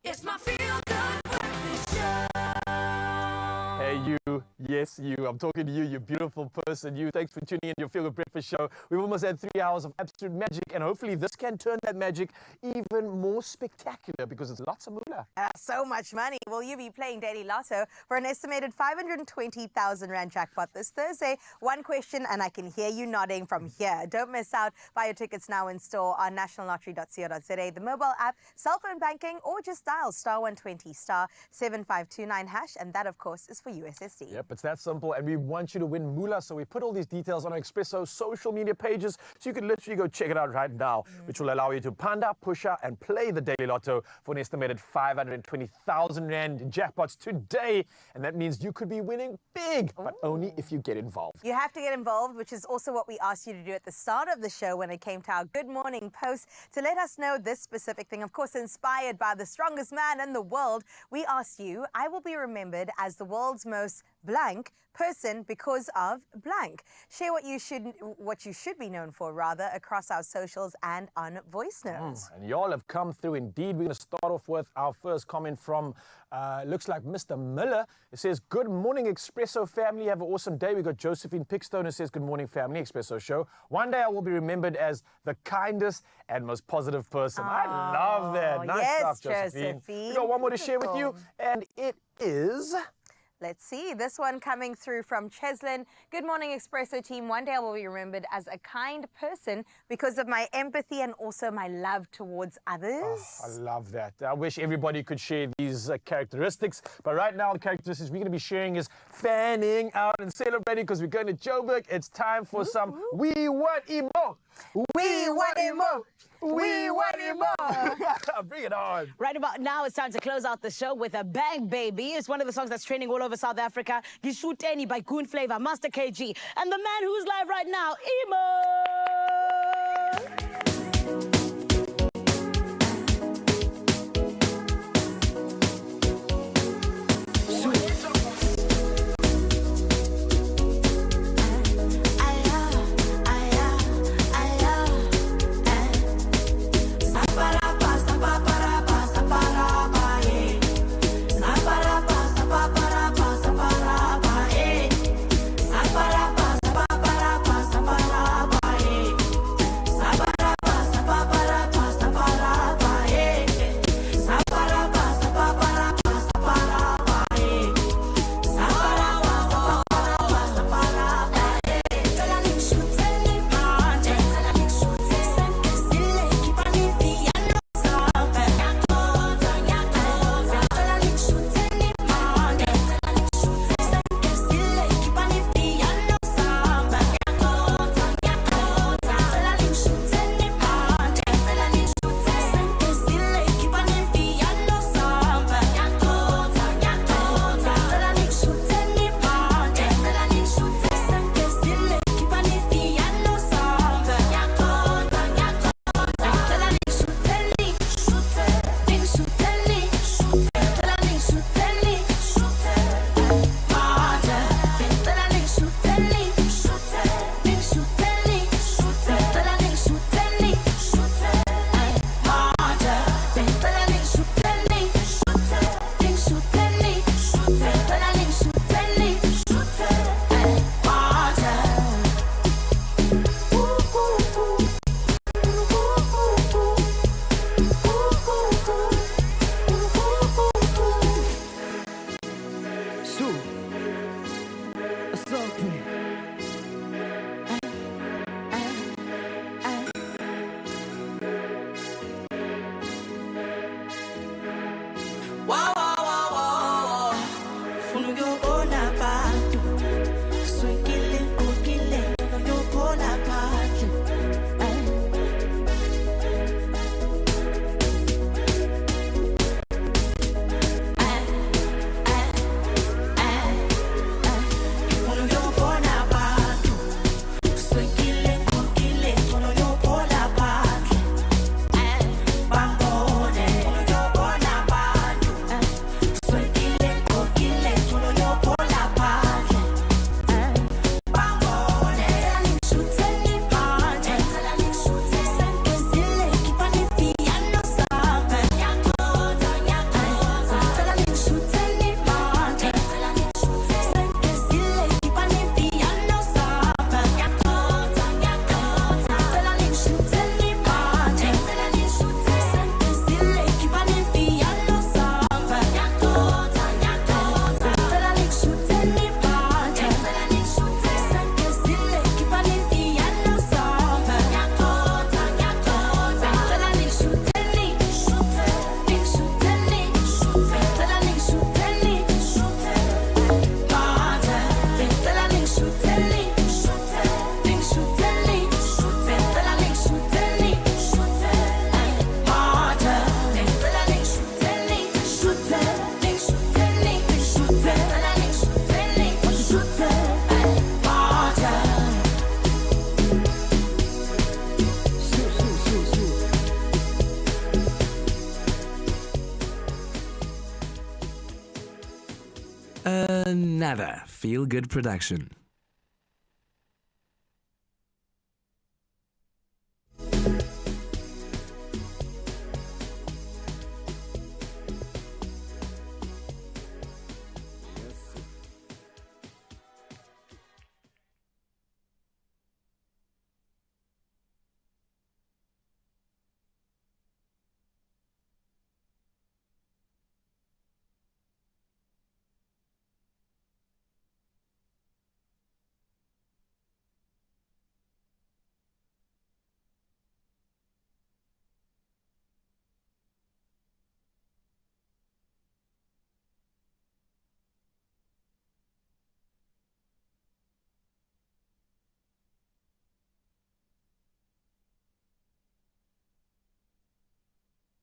It's my feel-good breakfast show. Hey, you. Yes, you. I'm talking to you, you beautiful person. You. Thanks for tuning in to your Feel Good Breakfast Show. We've almost had 3 hours of absolute magic, and hopefully this can turn that magic even more spectacular because it's lots of moolah. So much money. Will you be playing Daily Lotto for an estimated 520,000 Rand jackpot this Thursday? One question, and I can hear you nodding from here. Don't miss out. Buy your tickets now in store on nationallottery.co.za, the mobile app, cell phone banking, or just dial *120 *7529#, and that, of course, is for USSD. Yep, it's that simple, and we want you to win moolah, so we put all these details on our Expresso social media pages, so you can literally go check it out right now, which will allow you to panda, pusher, and play the Daily Lotto for an estimated 520,000 Rand jackpots today, and that means you could be winning big, but only if you get involved. You have to get involved, which is also what we asked you to do at the start of the show when it came to our Good Morning post to let us know this specific thing. Of course, inspired by the strongest man in the world, we asked you, I will be remembered as the world's most blood blank person because of blank. Share what you should be known for, rather, across our socials and on voice notes. And y'all have come through indeed. We're going to start off with our first comment from, looks like Mr. Miller. It says, good morning, Expresso family. Have an awesome day. We got Josephine Pickstone who says, good morning, family, Expresso show. One day I will be remembered as the kindest and most positive person. I love that. Nice yes, stuff, Josephine. Josephine. We got one more to share with you, and it is... Let's see, this one coming through from Cheslin. Good morning, Expresso team. One day I will be remembered as a kind person because of my empathy and also my love towards others. Oh, I love that. I wish everybody could share these characteristics. But right now, the characteristics we're going to be sharing is fanning out and celebrating because we're going to Joburg. It's time for some We Want Eemoh. We want Eemoh. We want Eemoh. Bring it on. Right about now, it's time to close out the show with a bang, baby. It's one of the songs that's trending all over South Africa. Gishuteni by Goon Flavor, Master KG, and the man who's live right now, Eemoh. Another feel-good production.